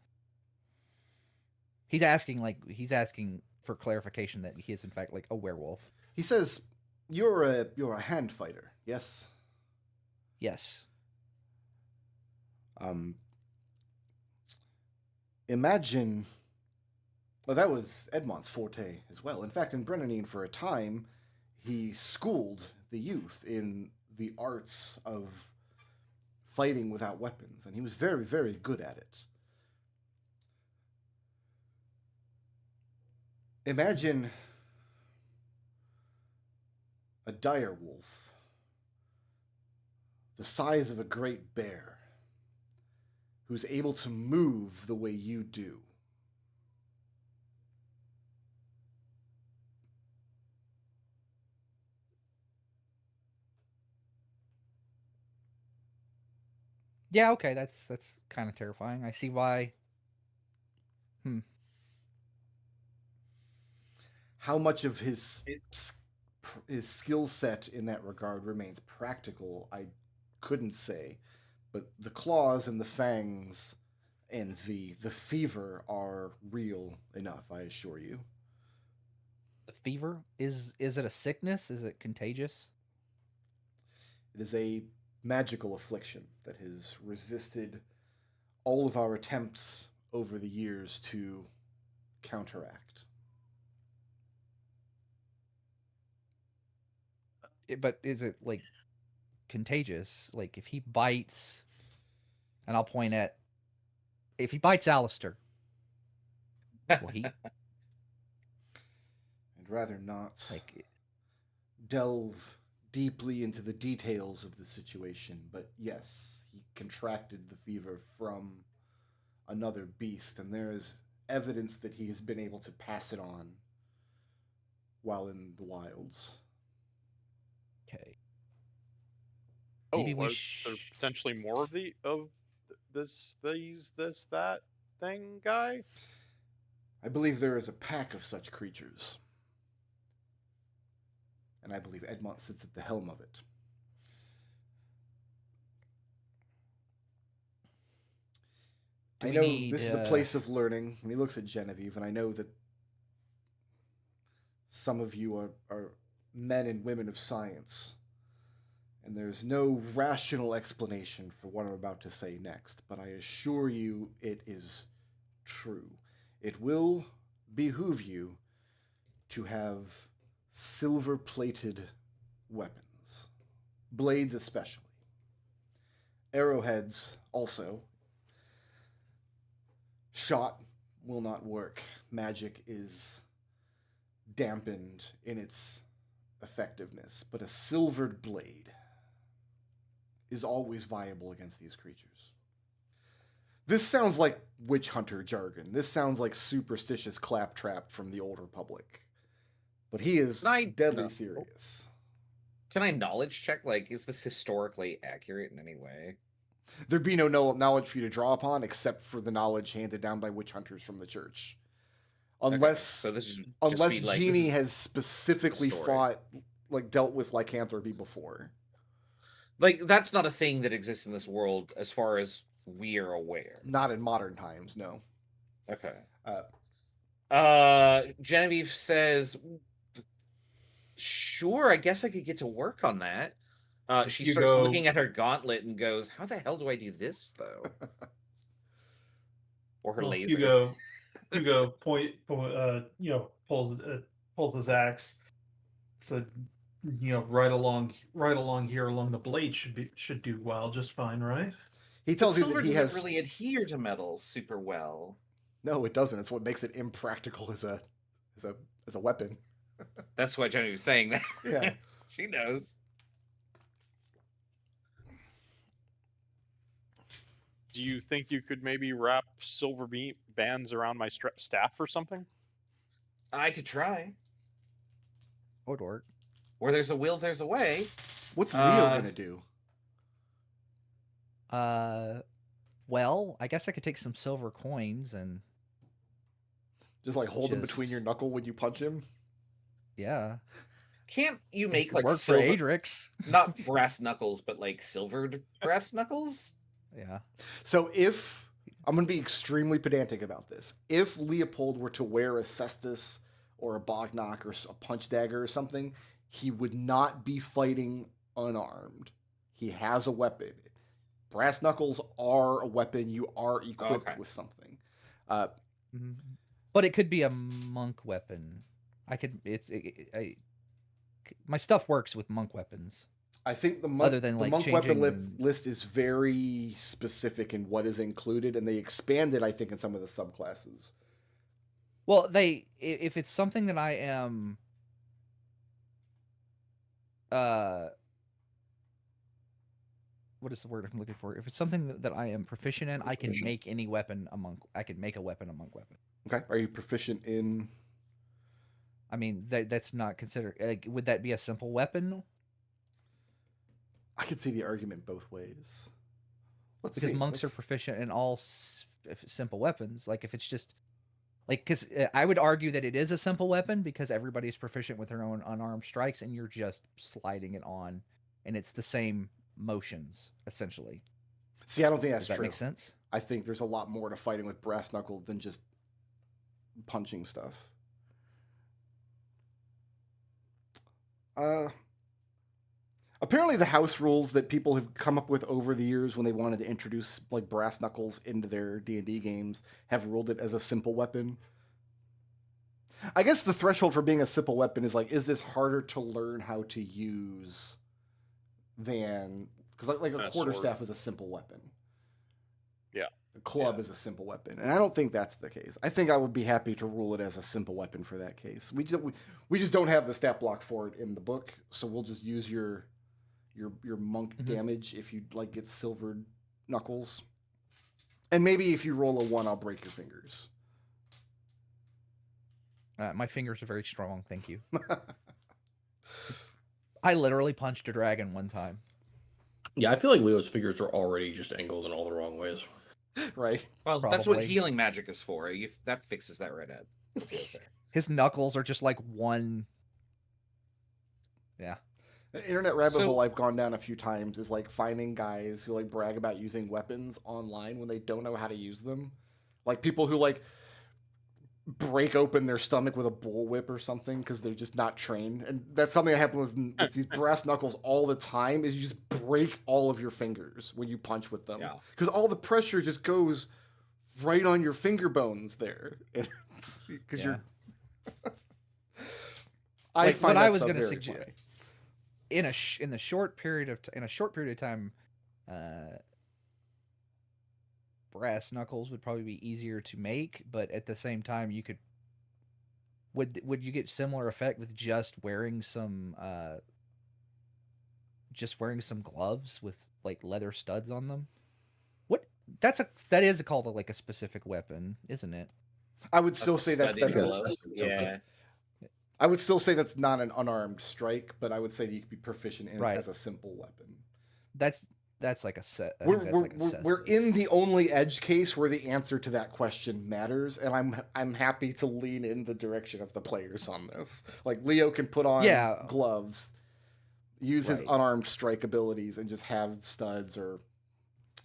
He's asking for clarification that he is in fact like a werewolf. He says, "You're a hand fighter, yes." Yes. Imagine. Well, that was Edmont's forte as well. In fact, in Brennanine, for a time, he schooled the youth in the arts of fighting without weapons, and he was very, very good at it. Imagine a dire wolf, the size of a great bear, who's able to move the way you do. Yeah, okay, that's kind of terrifying. I see why. How much of his skill set in that regard remains practical, I couldn't say. But the claws and the fangs and the fever are real enough, I assure you. The fever? Is it a sickness? Is it contagious? It is a magical affliction that has resisted all of our attempts over the years to counteract. But is it like contagious? Like if he bites, and I'll point at, if he bites Alistair, will he? I'd rather not delve deeply into the details of the situation, but yes, he contracted the fever from another beast, and there is evidence that he has been able to pass it on while in the wilds. Okay. Maybe there's potentially more of that thing guy? I believe there is a pack of such creatures. and I believe Edmont sits at the helm of it. I know this is a place of learning, and he looks at Genevieve, and I know that some of you are men and women of science, and there's no rational explanation for what I'm about to say next, but I assure you it is true. It will behoove you to have silver-plated weapons, blades especially. Arrowheads also. Shot will not work. Magic is dampened in its effectiveness, but a silvered blade is always viable against these creatures. This sounds like witch hunter jargon. This sounds like superstitious claptrap from the Old Republic. But he is deadly serious. Can I knowledge check? Like, is this historically accurate in any way? There'd be no knowledge for you to draw upon except for the knowledge handed down by witch hunters from the church. Unless, okay, so unless Genie has specifically dealt with lycanthropy before. Like, that's not a thing that exists in this world as far as we are aware. Not in modern times, no. Okay. Genevieve says, sure, I guess I could get to work on that. She starts looking at her gauntlet and goes, how the hell do I do this, though? Or her laser. Hugo pulls his axe. So, right along here along the blade should do well, just fine, right? He tells you silver that he doesn't has really adhere to metal super well. No, it doesn't. It's what makes it impractical as a weapon. That's why Jenny was saying that. Yeah. She knows. Do you think you could maybe wrap silver bands around my staff or something? I could try. Would work. Where there's a will, there's a way. What's Leo gonna do? Well, I guess I could take some silver coins and just like hold them between your knuckle when you punch him. Yeah. Can't you make like work for Adrix? Not brass knuckles, but like silvered brass knuckles? Yeah. So if I'm going to be extremely pedantic about this, if Leopold were to wear a cestus or a bognock or a punch dagger or something, he would not be fighting unarmed. He has a weapon. Brass knuckles are a weapon. You are equipped with something. But it could be a monk weapon. My stuff works with monk weapons. I think the monk weapon list is very specific in what is included, and they expanded, I think, in some of the subclasses. Well, if it's something that I am, what is the word I'm looking for? If it's something that I am proficient in, I can make any weapon a monk. I can make a weapon a monk weapon. Okay. Are you proficient in? I mean, that's not considered. Like, would that be a simple weapon? I could see the argument both ways. Because monks are proficient in all simple weapons. Like, if it's just like, because I would argue that it is a simple weapon because everybody's proficient with their own unarmed strikes, and you're just sliding it on, and it's the same motions essentially. See, I don't think that's true. Does that make sense? I think there's a lot more to fighting with brass knuckle than just punching stuff. Apparently the house rules that people have come up with over the years when they wanted to introduce like brass knuckles into their D&D games have ruled it as a simple weapon. I guess the threshold for being a simple weapon is like, is this harder to learn how to use than, because like a quarterstaff is a simple weapon. Yeah. A club is a simple weapon, and I don't think that's the case. I think I would be happy to rule it as a simple weapon for that case. We just don't have the stat block for it in the book, so we'll just use your monk damage if you like get silvered knuckles, and maybe if you roll a 1, I'll break your fingers. My fingers are very strong, thank you. I literally punched a dragon one time. Yeah, I feel like Leo's fingers are already just angled in all the wrong ways. Right. Well, that's what healing magic is for. That fixes that right, Ed. His knuckles are just like one. Yeah. The internet rabbit hole I've gone down a few times is like finding guys who like brag about using weapons online when they don't know how to use them. Like people who like break open their stomach with a bullwhip or something because they're just not trained. And that's something that happens with these brass knuckles all the time is you just break all of your fingers when you punch with them. Because all the pressure just goes right on your finger bones there. Because you're... I like, find what that I was stuff going to very suggest funny. in a short period of time, brass knuckles would probably be easier to make, but at the same time, you could would you get similar effect with just wearing some gloves with like leather studs on them? What that is called like a specific weapon, isn't it? I would still say that's yeah. I would still say that's not an unarmed strike, but I would say you could be proficient in it as a simple weapon. That's like a set. We're in the only edge case where the answer to that question matters, and I'm happy to lean in the direction of the players on this. Like Leo can put on gloves, use his unarmed strike abilities, and just have studs or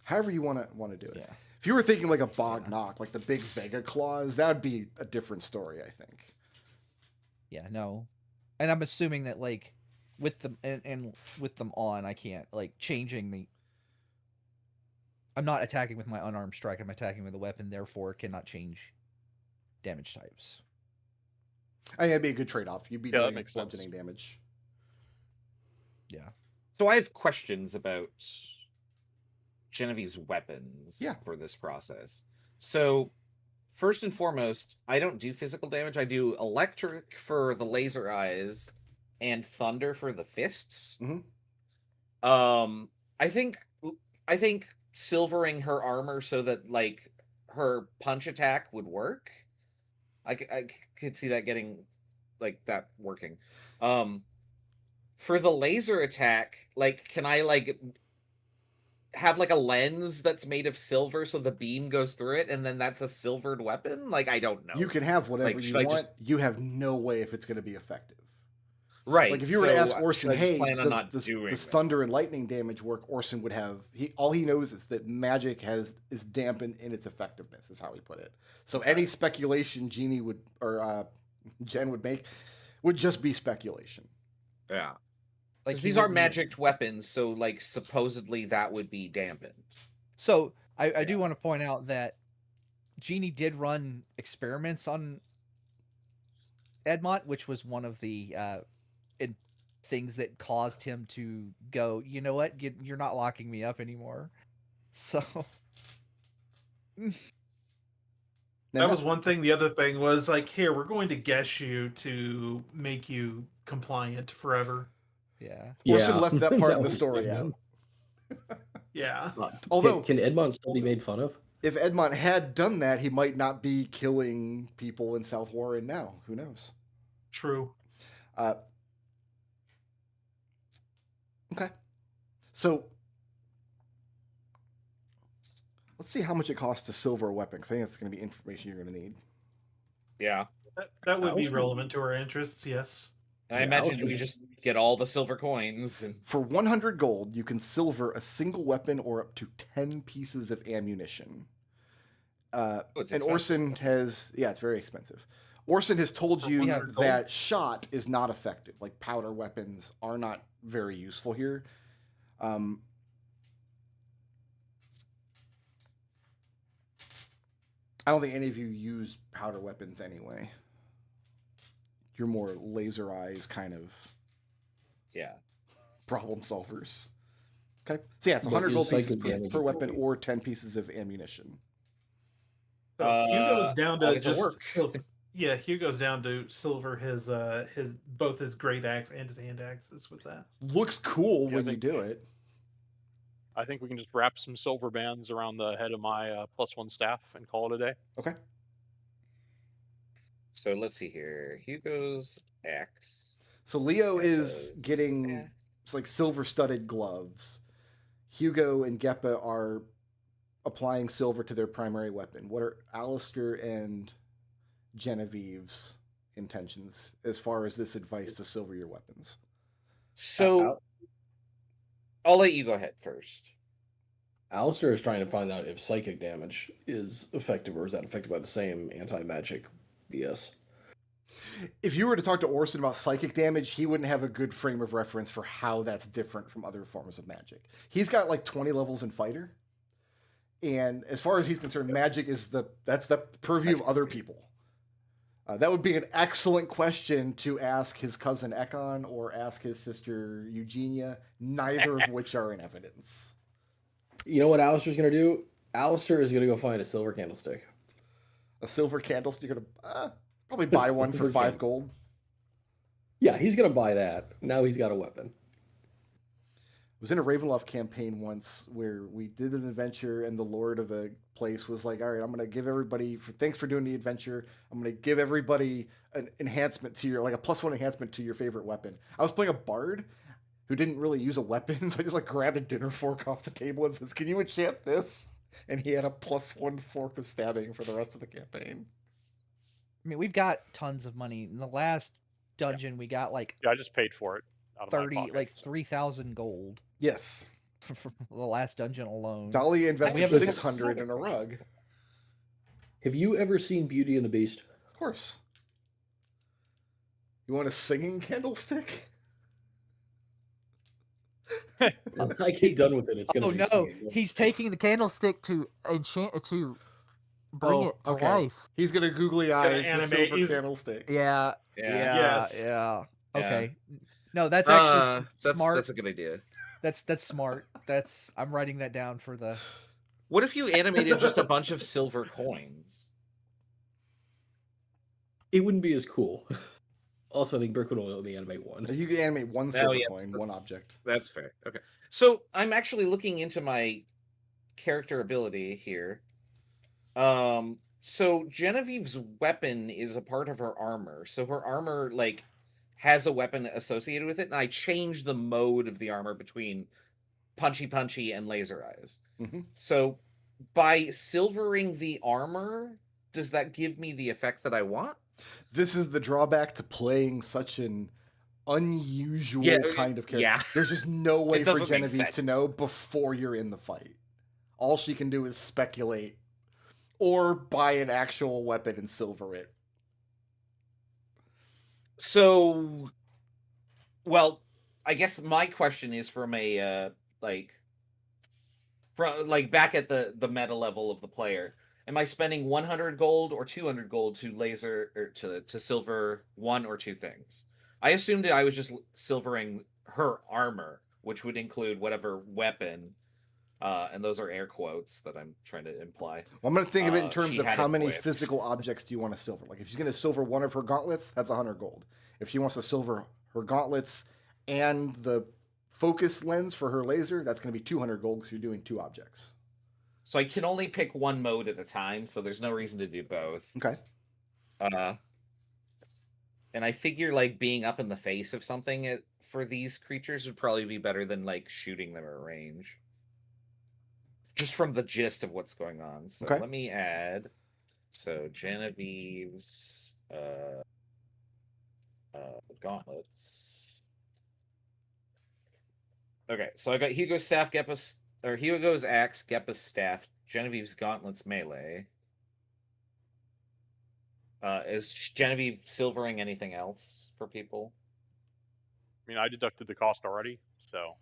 however you want to do it. Yeah. If you were thinking like a bog knock, like the big Vega claws, that would be a different story, I think. Yeah, no, and I'm assuming that like with them and with them on, I can't like changing the. I'm not attacking with my unarmed strike. I'm attacking with a weapon, therefore cannot change damage types. I think that'd be a good trade-off. You'd be doing bludgeoning damage. Yeah. So I have questions about Genevieve's weapons for this process. So first and foremost, I don't do physical damage. I do electric for the laser eyes and thunder for the fists. Mm-hmm. I think silvering her armor so that like her punch attack would work. I could see that getting like that working. For the laser attack, like can I like have like a lens that's made of silver so the beam goes through it and then that's a silvered weapon? Like I don't know. You can have whatever you want. You have no way if it's going to be effective. Right. Like if you were to ask Orson, hey, does thunder and lightning damage work? Orson would have all he knows is that magic is dampened in its effectiveness, is how he put it. So any speculation Genie would or Jen would make would just be speculation. Yeah. Like these are magicked weapons, so like supposedly that would be dampened. So I do want to point out that Genie did run experiments on Edmont, which was one of the things that caused him to go, you know what, you're not locking me up anymore. So that was one thing. The other thing was like, here, we're going to guess you to make you compliant forever. Yeah. Orson left that part of the story out. Yeah. Although, can Edmont still be made fun of? If Edmont had done that, he might not be killing people in South Warren now. Who knows? True. Okay. So let's see how much it costs to silver a weapon. I think that's going to be information you're going to need. Yeah. That would be relevant to our interests, yes. I imagine we just get all the silver coins. And... For 100 gold, you can silver a single weapon or up to 10 pieces of ammunition. And Orson has... Yeah, it's very expensive. Orson has told you that shot is not effective. Like, powder weapons are not very useful here. I don't think any of you use powder weapons anyway. You're more laser eyes kind of problem solvers. Okay. So yeah, it's 100 gold pieces per weapon or 10 pieces of ammunition. Hugo's down to Hugo's down to silver his both his great axe and his hand axes with that. Looks cool when you do it. I think we can just wrap some silver bands around the head of my +1 staff and call it a day. Okay. So let's see here. Hugo's axe. So Leo is getting like silver studded gloves. Hugo and Geppa are applying silver to their primary weapon. What are Alistair and Genevieve's intentions as far as this advice to silver your weapons? So I'll let you go ahead first. Alistair is trying to find out if psychic damage is effective, or is that affected by the same anti-magic BS? If you were to talk to Orson about psychic damage, he wouldn't have a good frame of reference for how that's different from other forms of magic. He's got like 20 levels in fighter. And as far as he's concerned, magic is that's the purview of other people. That would be an excellent question to ask his cousin Ekon or ask his sister Eugenia, neither of which are in evidence. You know what Alistair's going to do? Alistair is going to go find a silver candlestick. A silver candlestick? You're going to probably buy one for 5 gold. Yeah, he's going to buy that. Now he's got a weapon. I was in a Ravenloft campaign once where we did an adventure and the lord of the place was like, all right, I'm going to give everybody, thanks for doing the adventure, I'm going to give everybody an enhancement to your, like a +1 enhancement to your favorite weapon. I was playing a bard who didn't really use a weapon, so I just like grabbed a dinner fork off the table and says, can you enchant this? And he had a +1 fork of stabbing for the rest of the campaign. I mean, we've got tons of money. In the last dungeon, we got like... Yeah, I just paid for it. 3,000 gold. Yes. For the last dungeon alone. Dolly invested 600 in a rug. Have you ever seen Beauty and the Beast? Of course. You want a singing candlestick? I get done with it. It's gonna be singing. He's taking the candlestick to enchant to bring it to life. He's gonna googly eyes the silver candlestick. Yeah. Yes. Yeah. Okay. No, that's actually smart. That's a good idea. That's smart. I'm writing that down for the... What if you animated just a bunch of silver coins? It wouldn't be as cool. Also, I think Brick would only animate one. You can animate one silver coin, one object. That's fair. Okay. So I'm actually looking into my character ability here. So Genevieve's weapon is a part of her armor. So her armor, like, has a weapon associated with it, and I changed the mode of the armor between punchy and laser eyes. Mm-hmm. So by silvering the armor, does that give me the effect that I want? This is the drawback to playing such an unusual kind of character. Yeah. There's just no way for Genevieve to know before you're in the fight. All she can do is speculate or buy an actual weapon and silver it. So, well, I guess my question is from a back at the meta level of the player. Am I spending 100 gold or 200 gold to laser or to silver one or two things? I assumed that I was just silvering her armor, which would include whatever weapon, and those are air quotes that I'm trying to imply. Well, I'm going to think of it in terms of how many physical objects do you want to silver. Like, if she's going to silver one of her gauntlets, that's 100 gold. If she wants to silver her gauntlets and the focus lens for her laser, that's going to be 200 gold because you're doing 2 objects. So I can only pick one mode at a time, so there's no reason to do both. Okay. And I figure, like, being up in the face of something for these creatures would probably be better than, like, shooting them at range. Just from the gist of what's going on. So let me add... So, Genevieve's... gauntlets. Okay, so I got Hugo's staff, Hugo's axe, Geppa's staff, Genevieve's gauntlets melee. Is Genevieve silvering anything else for people? I mean, I deducted the cost already, so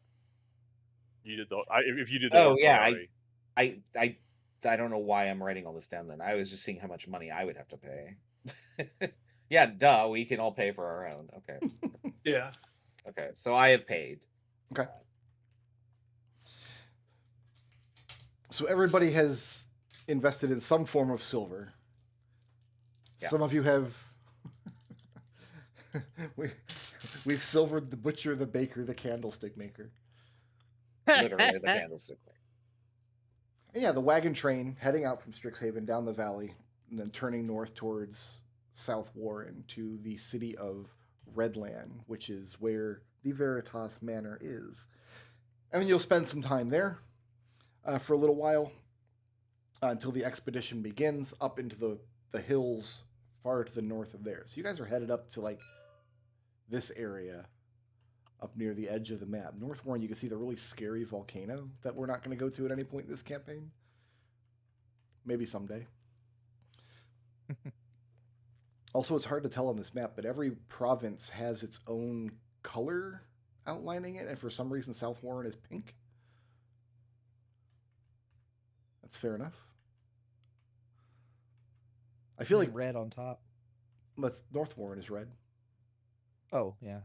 you did the. If you did the already. I don't know why I'm writing all this down. Then I was just seeing how much money I would have to pay. Yeah, duh. We can all pay for our own. Okay. Yeah. Okay, so I have paid. Okay. So everybody has invested in some form of silver. Yeah. Some of you have... We've silvered the butcher, the baker, the candlestick maker. Literally the candlestick maker. And yeah, the wagon train heading out from Strixhaven down the valley and then turning north towards South Warren to the city of Redland, which is where the Veritas Manor is. And then you'll spend some time there for a little while until the expedition begins up into the hills far to the north of there. So you guys are headed up to like this area up near the edge of the map. North Warren, you can see the really scary volcano that we're not going to go to at any point in this campaign. Maybe someday. Also, it's hard to tell on this map, but every province has its own color outlining it, and for some reason South Warren is pink. That's fair enough. I feel like red on top. North Warren is red. Oh, yeah.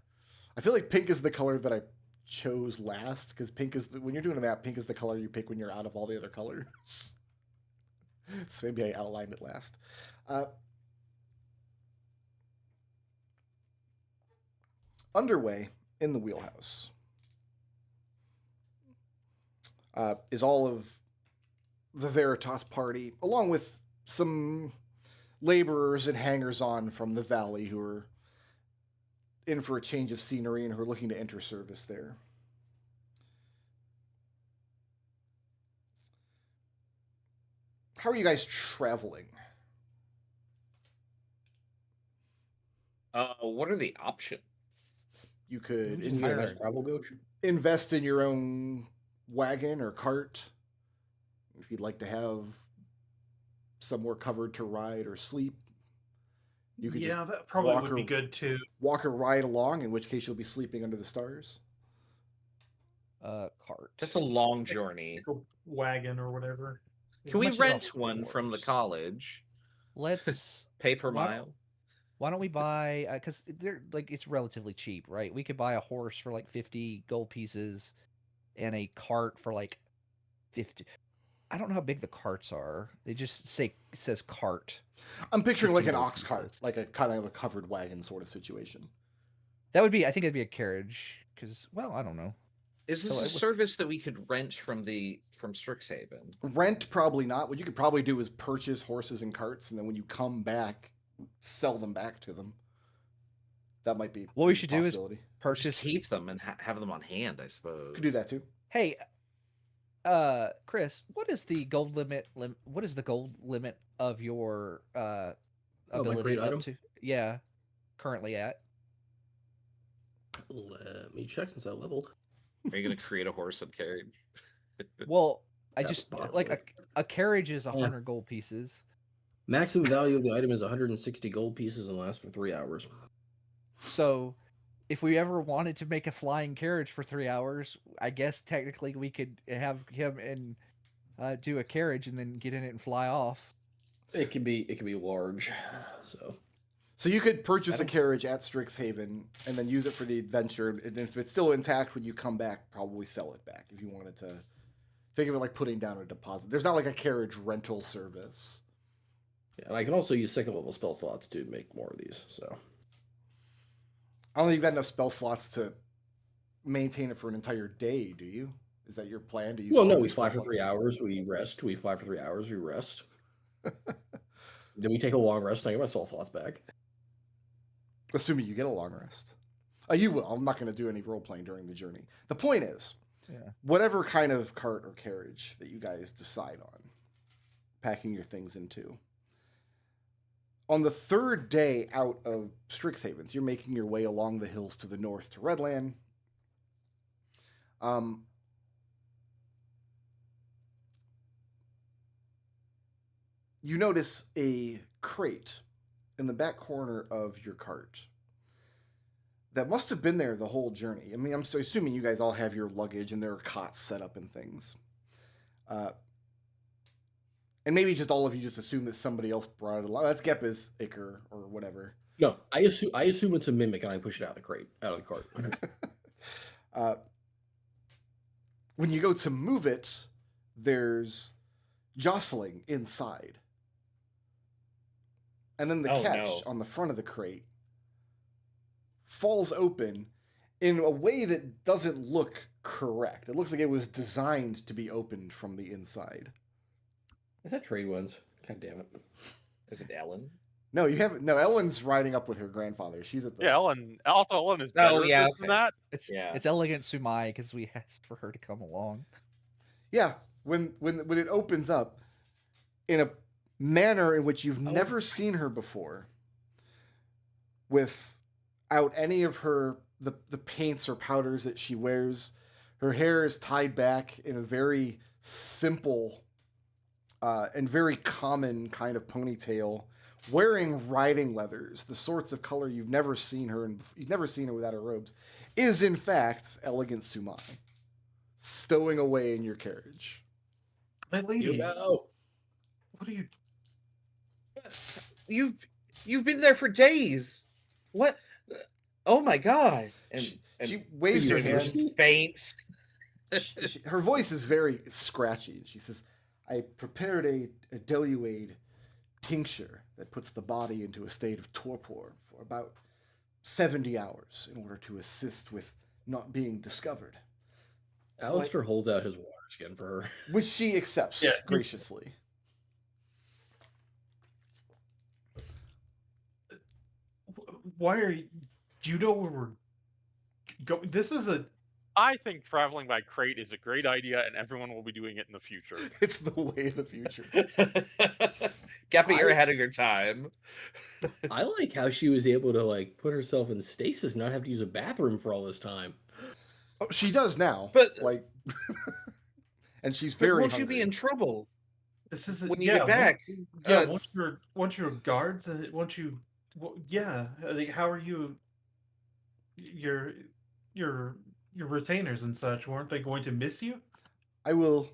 I feel like pink is the color that I chose last, because pink is when you're doing a map, pink is the color you pick when you're out of all the other colors. So maybe I outlined it last. Underway in the wheelhouse is all of the Veritas party, along with some laborers and hangers-on from the valley who are in for a change of scenery and who are looking to enter service there. How are you guys traveling? What are the options? You could invest in your own wagon or cart if you'd like to have somewhere covered to ride or sleep. You could that probably would be good too. Walk or ride along, in which case you'll be sleeping under the stars. Cart. That's a long journey. Like a wagon or whatever. Can we rent one from the college? Let's pay per mile. Why don't we buy? Because they're like it's relatively cheap, right? We could buy a horse for like 50 gold pieces, and a cart for like 50. I don't know how big the carts are. They just says cart. I'm picturing like an ox cart, like a kind of a covered wagon sort of situation. That would be. I think it'd be a carriage. Because I don't know. Is this a service that we could rent from Strixhaven? Rent, probably not. What you could probably do is purchase horses and carts, and then when you come back, sell them back to them. That might be what we should do is purchase, just keep them and have them on hand. I suppose could do that too. Hey, Chris, what is the gold limit? What is the gold limit of your ability up to? Yeah, currently at. Let me check since I leveled. Are you going to create a horse and carriage? Well, I just like a carriage is 100 gold pieces. Maximum value of the item is 160 gold pieces and lasts for 3 hours. So, if we ever wanted to make a flying carriage for 3 hours, I guess technically we could have him and do a carriage and then get in it and fly off. It could be large, So you could purchase a carriage at Strixhaven and then use it for the adventure, and if it's still intact when you come back, probably sell it back if you wanted to. Think of it like putting down a deposit. There's not like a carriage rental service. Yeah, and I can also use second level spell slots to make more of these. So I don't think you've got enough spell slots to maintain it for an entire day, do you? Is that your plan to use? Well, no, we fly for 3 hours, we rest. We fly for 3 hours, we rest. Then we take a long rest and I get my spell slots back. Assuming you get a long rest. You will. I'm not going to do any role playing during the journey. The point is, whatever kind of cart or carriage that you guys decide on, packing your things into. On the third day out of Strixhaven, so you're making your way along the hills to the north to Redland. You notice a crate in the back corner of your cart that must have been there the whole journey. I mean, I'm so assuming you guys all have your luggage and there are cots set up and things. And maybe just all of you just assume that somebody else brought it along. That's Geppa's Iker or whatever. No, I assume it's a mimic and I push it out of the cart. When you go to move it, there's jostling inside. And then the catch on the front of the crate falls open in a way that doesn't look correct. It looks like it was designed to be opened from the inside. Is that trade winds? God damn it. Is it Ellen? No, you haven't. No, Ellen's riding up with her grandfather. She's at the. Yeah, Ellen. Also, Ellen is better than that. It's Elegant Sumai because we asked for her to come along. Yeah, when it opens up in a manner in which you've never seen her before, without any of her the paints or powders that she wears. Her hair is tied back in a very simple and very common kind of ponytail, wearing riding leathers, the sorts of color you've never seen her without her robes, is in fact Elegant Sumai, stowing away in your carriage. My lady, what are you? You've been there for days. What? Oh my god! And she waves her hand. She faints. Her voice is very scratchy. She says, "I prepared a diluide tincture that puts the body into a state of torpor for about 70 hours in order to assist with not being discovered." Alistair holds out his water skin for her, which she accepts graciously. Why are you? Do you know where we're going? This is a. I think traveling by crate is a great idea, and everyone will be doing it in the future. It's the way of the future. Gappy, you're ahead of your time. I like how she was able to like put herself in stasis, not have to use a bathroom for all this time. Oh, she does now, but like, and she's very. Won't hungry. you be in trouble? This is when you get back. Once your guards, once you, like, how are you? Your retainers and such, weren't they going to miss you? I will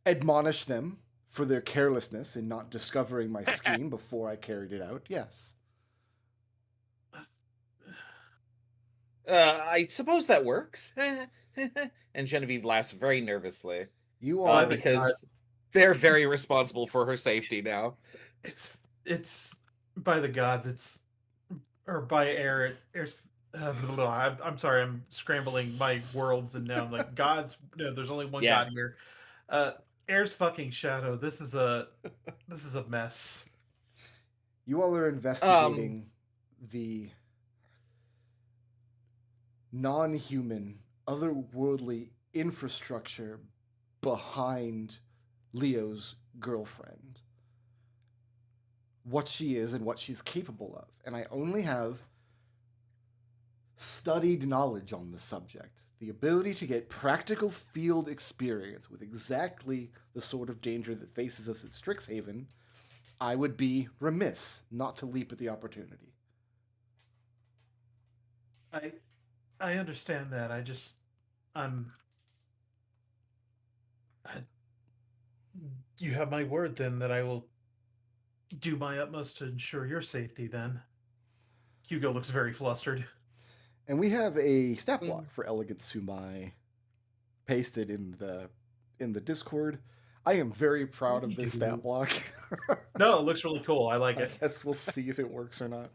admonish them for their carelessness in not discovering my scheme before I carried it out. Yes. I suppose that works. And Genevieve laughs very nervously. You are because they're very responsible for her safety now. It's by the gods. Or by air. I'm sorry, I'm scrambling my worlds, and now I'm like, gods. No, there's only one god here. Air's fucking shadow. This is a mess. You all are investigating the non-human, otherworldly infrastructure behind Leo's girlfriend. What she is and what she's capable of. And I only have studied knowledge on the subject. The ability to get practical field experience with exactly the sort of danger that faces us at Strixhaven. I would be remiss not to leap at the opportunity. I understand that. You have my word then that I will do my utmost to ensure your safety then. Hugo looks very flustered. And we have a stat block for Elegant Sumai pasted in the Discord. I am very proud of this stat block. No, it looks really cool. I like it. I guess we'll see if it works or not.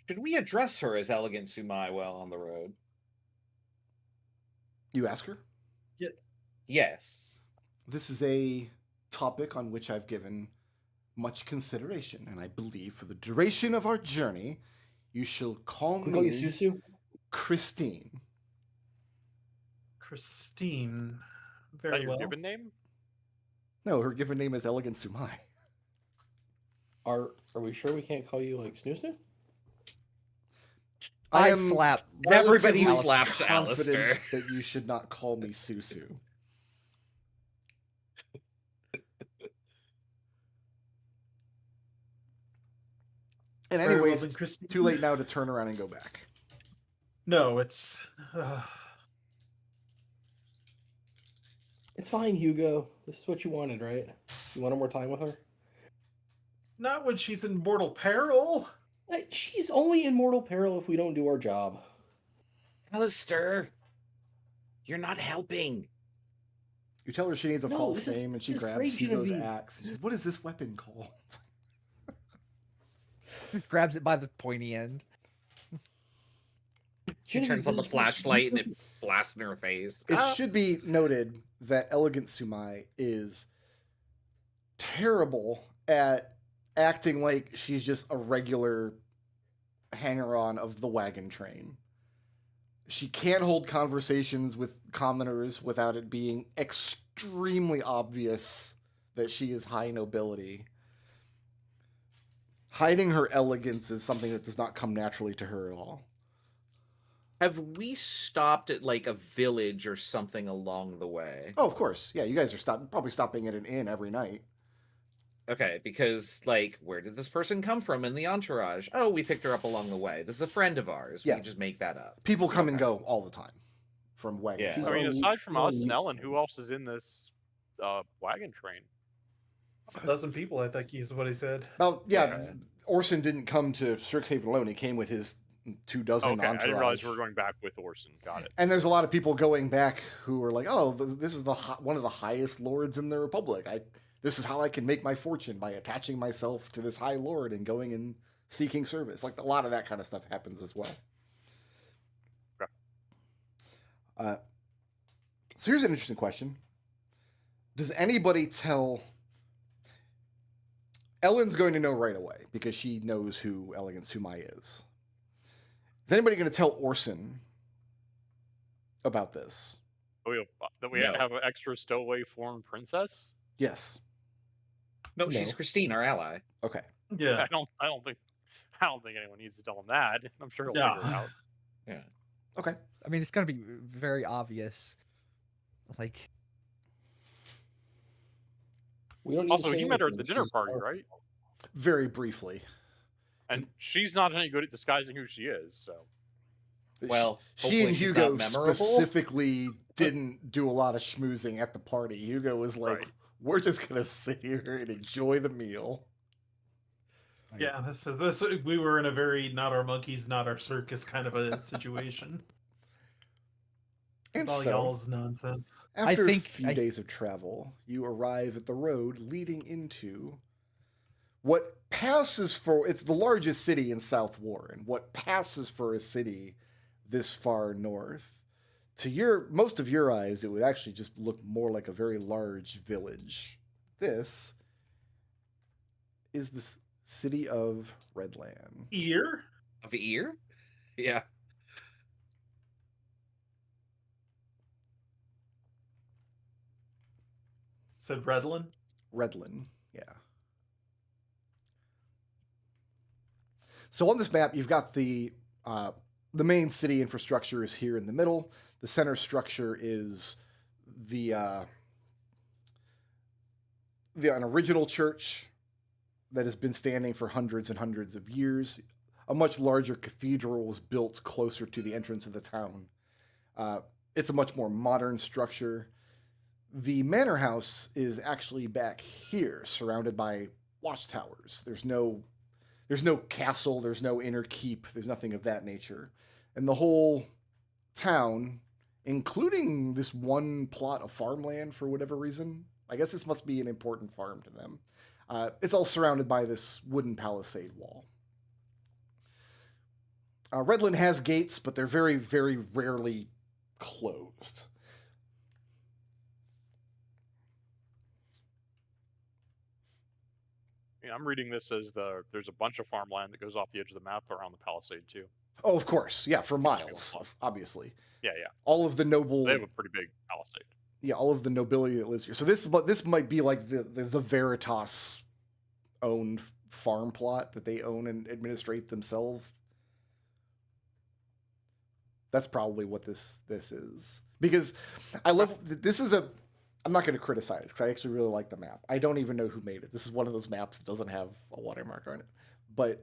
Should we address her as Elegant Sumai while on the road? You ask her? Yeah. Yes. This is a topic on which I've given much consideration, and I believe for the duration of our journey, you shall call me Susu? Christine. Christine. Very well. Is that your given name? No, her given name is Elegant Sumai. Are we sure we can't call you like Snoo Snoo? I am slap. Everybody slaps Alistair. That you should not call me Susu. And anyway, it's too late now to turn around and go back. No, it's... It's fine, Hugo. This is what you wanted, right? You wanted more time with her? Not when she's in mortal peril. She's only in mortal peril if we don't do our job. Alistair, you're not helping. You tell her she needs a false name, and she grabs Hugo's axe. She says, "What is this weapon called?" Grabs it by the pointy end. She turns on the flashlight and it blasts in her face. It should be noted that Elegant Sumai is terrible at acting like she's just a regular hanger-on of the wagon train. She can't hold conversations with commoners without it being extremely obvious that she is high nobility. Hiding her elegance is something that does not come naturally to her at all. Have we stopped at like a village or something along the way? Oh, of course. Yeah, you guys are probably stopping at an inn every night. Okay, because like, where did this person come from in the entourage? Oh, we picked her up along the way. This is a friend of ours. Yeah. We can just make that up. People come and go all the time from wagon. Yeah. I mean, aside from us and Ellen, who else is in this wagon train? A dozen people, I think is what he said. Well, yeah, Orson didn't come to Strixhaven alone. He came with his 24 Okay, entourage. I didn't realize we were going back with Orson. Got it. And there's a lot of people going back who are like, "Oh, this is one of the highest lords in the Republic. This is how I can make my fortune, by attaching myself to this high lord and going and seeking service." Like, a lot of that kind of stuff happens as well. Okay. So here's an interesting question. Does anybody tell... Ellen's going to know right away because she knows who Elegant Sumai is. Is anybody going to tell Orson about this? That we have an extra stowaway foreign princess? Yes. No, she's Christine, our ally. Okay. Yeah. I don't think anyone needs to tell him that. I'm sure he'll figure it out. Yeah. Okay. I mean, it's going to be very obvious. Like, we don't need also, to say you met her at the anything. dinner She's party, powerful. right? Very briefly. And she's not any good at disguising who she is, so. Well, she and hopefully she's Hugo not memorable. specifically didn't do a lot of schmoozing at the party. Hugo was like, Right. "We're just gonna sit here and enjoy the meal." Yeah, this we were in a very not our monkeys, not our circus kind of a situation. And All so, y'all's nonsense. after think a few days of travel, you arrive at the road leading into what passes for... It's the largest city in South Warren. What passes for a city this far north. To most of your eyes, it would actually just look more like a very large village. This is the city of Redland. Ear? Of ear? Yeah. Said Redland? Redland, yeah. So on this map, you've got the main city infrastructure is here in the middle. The center structure is an original church that has been standing for hundreds and hundreds of years. A much larger cathedral was built closer to the entrance of the town. It's a much more modern structure. The manor house is actually back here, surrounded by watchtowers. There's no castle, there's no inner keep, there's nothing of that nature. And the whole town, including this one plot of farmland for whatever reason, I guess this must be an important farm to them, it's all surrounded by this wooden palisade wall. Redland has gates, but they're very, very rarely closed. Yeah, I'm reading this as there's a bunch of farmland that goes off the edge of the map around the palisade too. Oh, of course. Yeah, for miles, obviously. Yeah. All of the noble... They have a pretty big palisade. Yeah, all of the nobility that lives here. So this might be like the Veritas owned farm plot that they own and administrate themselves. That's probably what this is. Because I love... This is a... I'm not going to criticize because I actually really like the map. I don't even know who made it. This is one of those maps that doesn't have a watermark on it. But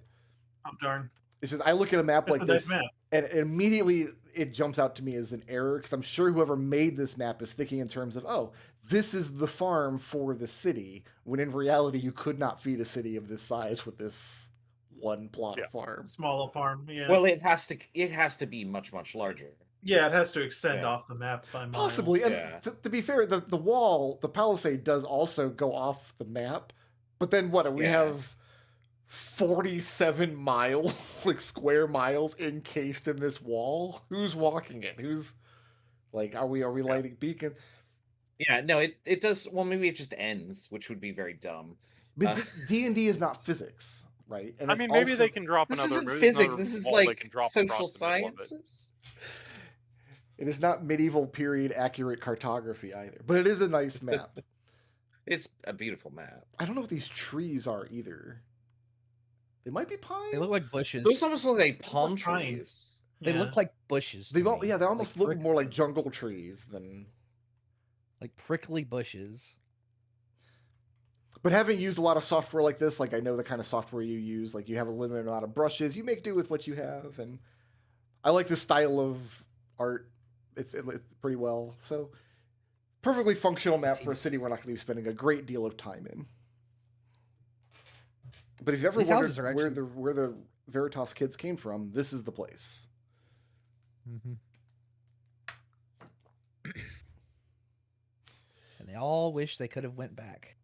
Oh, darn. it's just, I look at a map It's like a this, nice map. and immediately it jumps out to me as an error because I'm sure whoever made this map is thinking in terms of, oh, this is the farm for the city, when in reality you could not feed a city of this size with this one plot of farm. Smaller farm, yeah. Well, it has to be much, much larger. Yeah, it has to extend off the map by miles. Possibly, and Yeah. to be fair, the wall, the palisade does also go off the map, but then what, we have 47 square miles encased in this wall? Who's walking it? Who's, like, are we lighting beacon? Yeah, no, it does. Well, maybe it just ends, which would be very dumb. But D&D is not physics, right? And I it's mean, maybe also... they can drop This another. isn't physics. another This is wall they like can drop social across the middle of it. sciences. It is not medieval period accurate cartography either, but it is a nice map. It's a beautiful map. I don't know what these trees are either. They might be pines. They look like bushes. Those almost look like palm pines. trees. They look like bushes. They to all, me. yeah, they almost Like look more like jungle trees than like prickly bushes. But having used a lot of software like this, like I know the kind of software you use, like you have a limited amount of brushes, you make do with what you have, and I like this style of art. It's pretty well. So perfectly functional map for a city we're not going to be spending a great deal of time in. But if you ever wondered where the Veritas kids came from, this is the place. Mm-hmm. And they all wish they could have went back.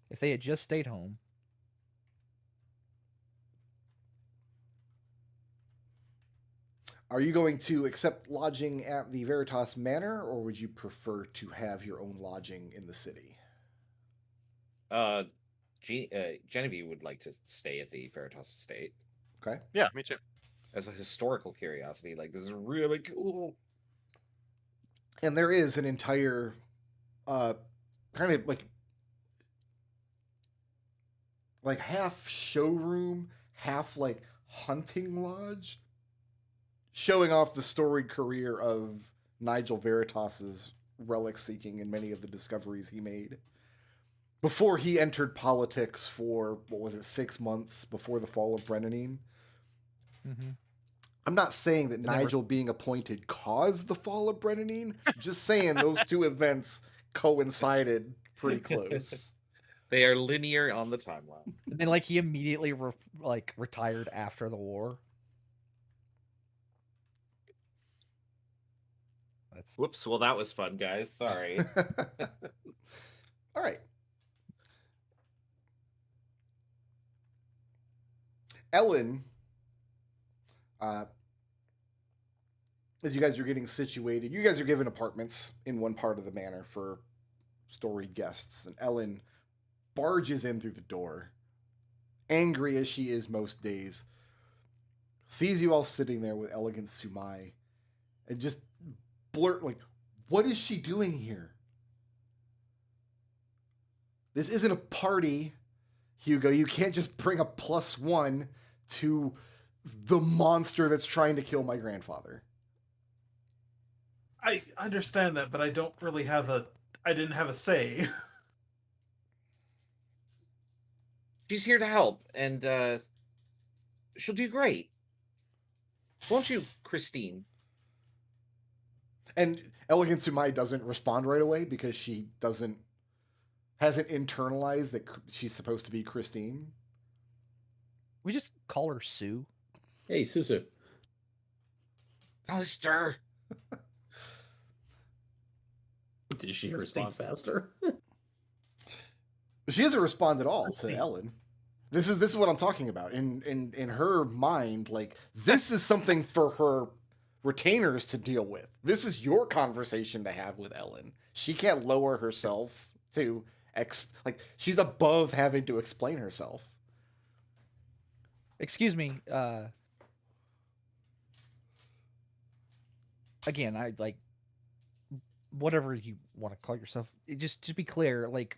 If they had just stayed home. Are you going to accept lodging at the Veritas Manor, or would you prefer to have your own lodging in the city? Genevieve would like to stay at the Veritas estate. Okay. Yeah, me too. As a historical curiosity, like, this is really cool. And there is an entire kind of like half showroom, half like hunting lodge, showing off the storied career of Nigel Veritas's relic seeking and many of the discoveries he made before he entered politics for, 6 months before the fall of Brennan. Mm-hmm. I'm not saying that Nigel being appointed caused the fall of Brennan. Just saying those two events coincided pretty close. They are linear on the timeline. And then, like, he immediately retired after the war. Whoops. Well, that was fun, guys. Sorry. All right. Ellen, as you guys are getting situated, you guys are given apartments in one part of the manor for storied guests, and Ellen barges in through the door, angry as she is most days, sees you all sitting there with elegant Sumai, and just blurt, like, what is she doing here? This isn't a party, Hugo. You can't just bring a +1 to the monster that's trying to kill my grandfather. I understand that, but I don't really have I didn't have a say. She's here to help, and she'll do great. Won't you, Christine? And Elegant Sumai doesn't respond right away because she hasn't internalized that she's supposed to be Christine. We just call her Sue. Hey, Susu. Alistair. Did she respond faster? She doesn't respond at all to Ellen. This is what I'm talking about. In her mind, like, this is something for her retainers to deal with. This is your conversation to have with Ellen. She can't lower herself to she's above having to explain herself. Excuse me. Again, I like whatever you want to call yourself. Just be clear. Like,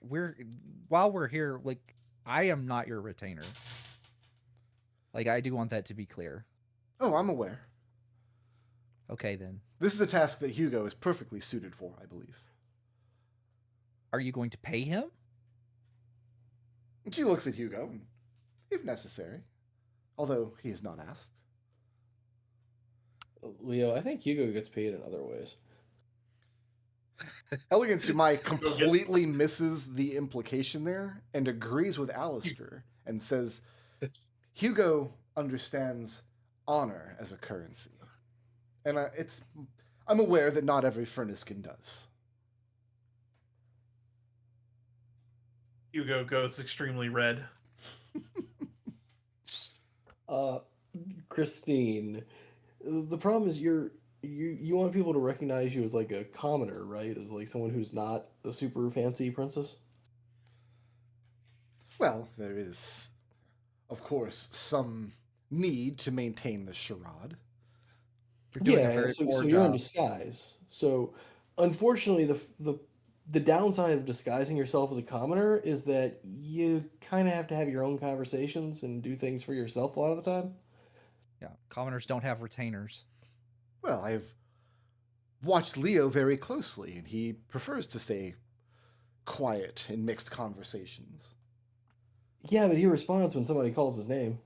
while we're here, like, I am not your retainer. Like, I do want that to be clear. Oh, I'm aware. Okay, then. This is a task that Hugo is perfectly suited for, I believe. Are you going to pay him? And she looks at Hugo, if necessary, although he has not asked. Leo, I think Hugo gets paid in other ways. Elegant Sumai completely misses the implication there and agrees with Alistair and says, Hugo understands honor as a currency. And I'm aware that not every Furniskin does. Hugo goes extremely red. Christine, the problem is you want people to recognize you as like a commoner, right? As like someone who's not a super fancy princess? Well, there is, of course, some need to maintain the charade. Yeah, so you're in disguise. So, unfortunately, the the downside of disguising yourself as a commoner is that you kind of have to have your own conversations and do things for yourself a lot of the time. Yeah, commoners don't have retainers. Well, I've watched Leo very closely, and he prefers to stay quiet in mixed conversations. Yeah, but he responds when somebody calls his name.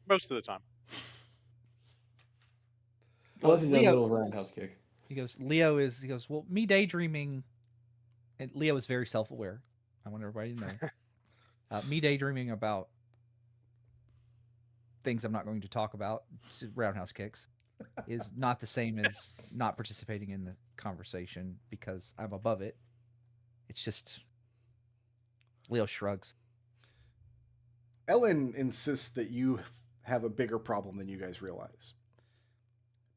Most of the time. Unless he's in the Leo- middle of a roundhouse kick. He goes, well, me daydreaming, and Leo is very self-aware. I want everybody to know. Me daydreaming about things I'm not going to talk about, roundhouse kicks, is not the same as not participating in the conversation because I'm above it. It's just Leo shrugs. Ellen insists that you have a bigger problem than you guys realize.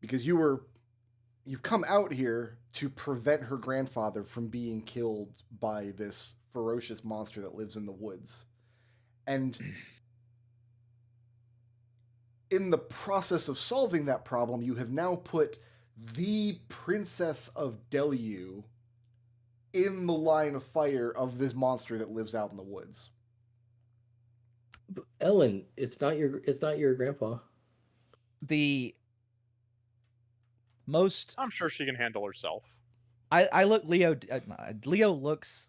Because you've come out here to prevent her grandfather from being killed by this ferocious monster that lives in the woods. And in the process of solving that problem, you have now put the Princess of Delu in the line of fire of this monster that lives out in the woods. But Ellen, it's not your grandpa. The most I'm sure she can handle herself. I look Leo looks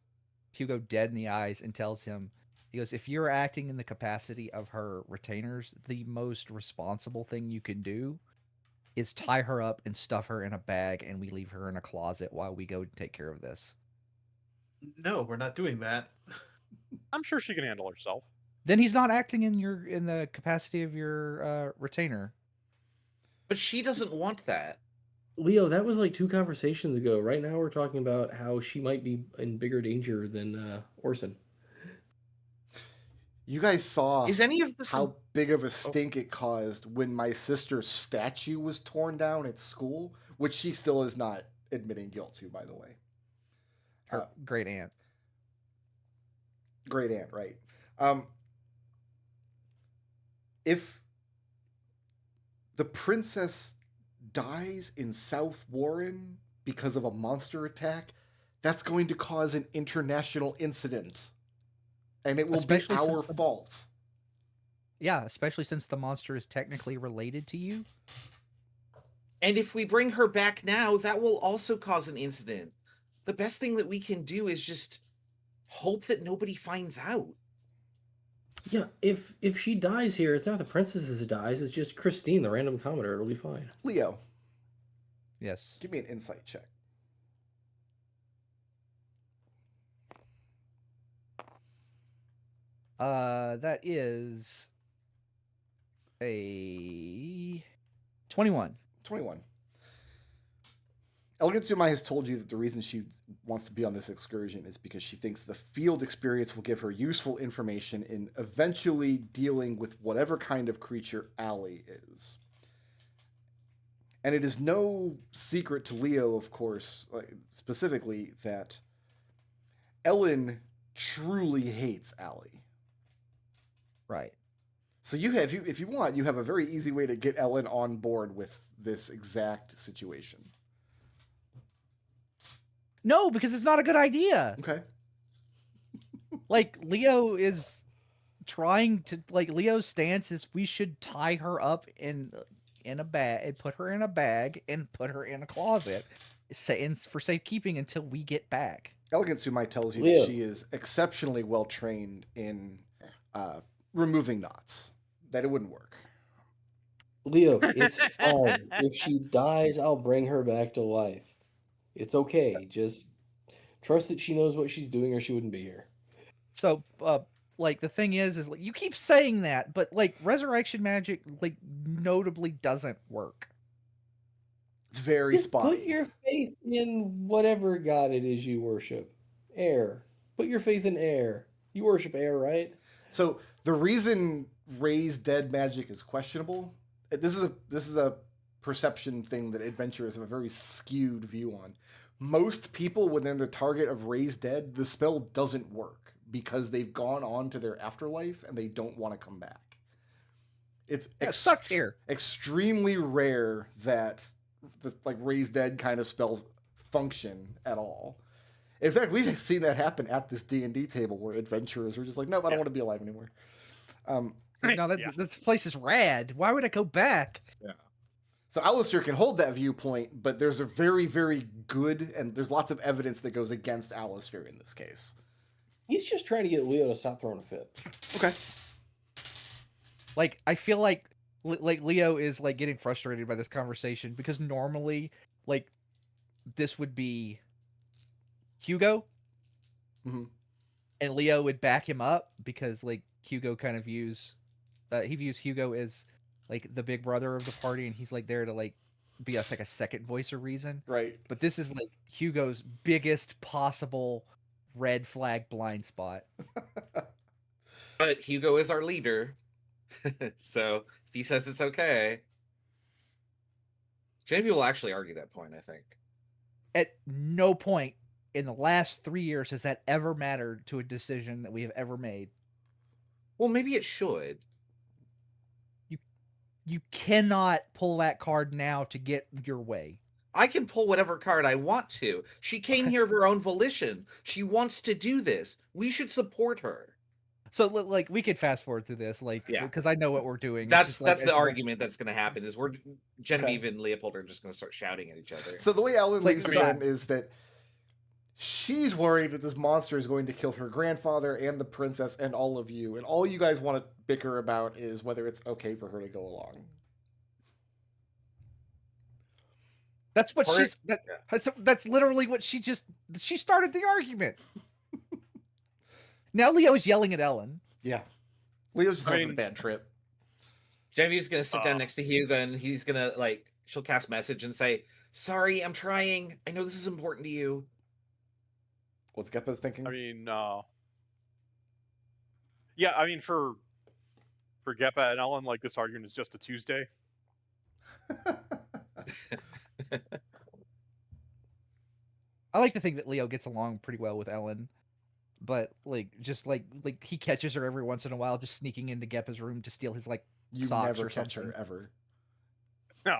Hugo dead in the eyes and tells him, he goes, if you're acting in the capacity of her retainers, the most responsible thing you can do is tie her up and stuff her in a bag, and we leave her in a closet while we go take care of this. No, we're not doing that. I'm sure she can handle herself. Then he's not acting in the capacity of your retainer. But she doesn't want that. Leo, that was like 2 conversations ago. Right now we're talking about how she might be in bigger danger than Orson. You guys saw Is any of this how big of a stink it caused when my sister's statue was torn down at school, which she still is not admitting guilt to, by the way. Her great aunt. Great aunt, right. If the princess dies in South Warren because of a monster attack, that's going to cause an international incident. And it will Especially be our since fault. Yeah, especially since the monster is technically related to you. And if we bring her back now, that will also cause an incident. The best thing that we can do is just hope that nobody finds out. Yeah, if she dies here, it's not the princess that dies, it's just Christine, the random commoner. It'll be fine. Leo. Yes. Give me an insight check. That is a 21. 21. Elegant Sumai has told you that the reason she wants to be on this excursion is because she thinks the field experience will give her useful information in eventually dealing with whatever kind of creature Allie is. And it is no secret to Leo, of course, specifically, that Ellen truly hates Allie. Right. So you have, if you want, you have a very easy way to get Ellen on board with this exact situation. No, because it's not a good idea. Okay. Like, Leo is trying to, like, Leo's stance is we should tie her up in a bag and put her in a bag and put her in a closet for safekeeping until we get back. Elegant Sumai tells you Leo. that she is exceptionally well trained in removing knots. That it wouldn't work. Leo, it's fine. If she dies, I'll bring her back to life. It's okay. Just trust that she knows what she's doing or she wouldn't be here. So, like, the thing is like, you keep saying that, but, like, resurrection magic, like, notably doesn't work. It's very Just spotty. put your faith in whatever god it is you worship. Air. Put your faith in air. You worship air, right? So the reason raised dead magic is questionable. This is a perception thing that adventurers have a very skewed view on. Most people within the target of raised dead, the spell doesn't work because they've gone on to their afterlife and they don't want to come back. It sucks here. Extremely rare that the, like, raised dead kind of spells function at all. In fact, we've seen that happen at this D&D table where adventurers were just like, nope, I don't want to be alive anymore. No, this place is rad. Why would I go back? Yeah. So Alistair can hold that viewpoint, but there's a very, very good, and there's lots of evidence that goes against Alistair in this case. He's just trying to get Leo to stop throwing a fit. Okay. Like, I feel like Leo is like getting frustrated by this conversation because normally, like, this would be Hugo, and Leo would back him up because like Hugo kind of views Hugo as like the big brother of the party, and he's like there to like be like a second voice or reason. Right. But this is like Hugo's biggest possible red flag blind spot. But Hugo is our leader. So if he says it's okay, JV will actually argue that point, I think. At no point in the last 3 years has that ever mattered to a decision that we have ever made. Well, maybe it should. You cannot pull that card now to get your way. I can pull whatever card I want to. She came here of her own volition. She wants to do this. We should support her. So, like, we could fast forward through this, like, because I know what we're doing. That's the argument that's going to happen. Is Genevieve and Leopold are just going to start shouting at each other. So the way Ellen leaves it is that she's worried that this monster is going to kill her grandfather and the princess and all of you, and all you guys want to bicker about is whether it's okay for her to go along. That's what that's literally what she started the argument. Now Leo's yelling at Ellen. Yeah. Leo's just having a bad trip. Genevieve's going to sit down next to Hugo, and he's going to, like, she'll cast message and say, sorry, I'm trying. I know this is important to you. What's Geppa thinking? I mean, yeah, I mean, for Geppa and Ellen, like, this argument is just a Tuesday. I like to think that Leo gets along pretty well with Ellen, but like he catches her every once in a while, just sneaking into Geppa's room to steal his you socks never or catch something. her ever. No.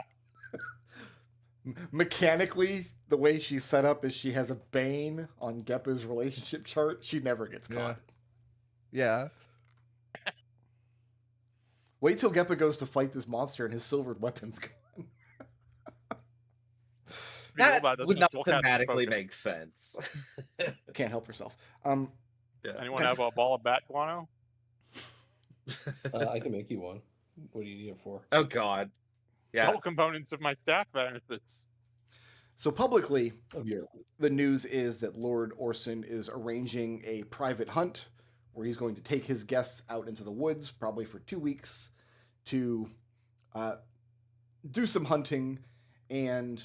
Mechanically, the way she's set up is she has a Bane on Geppa's relationship chart. She never gets caught. Yeah. Wait till Geppa goes to fight this monster and his silvered weapon's gone. That would not thematically make sense. Can't help herself. Anyone have a ball of bat guano? I can make you one. What do you need it for? Oh God. Yeah. All components of my staff benefits. So publicly, the news is that Lord Orson is arranging a private hunt where he's going to take his guests out into the woods, probably for 2 weeks, to do some hunting. And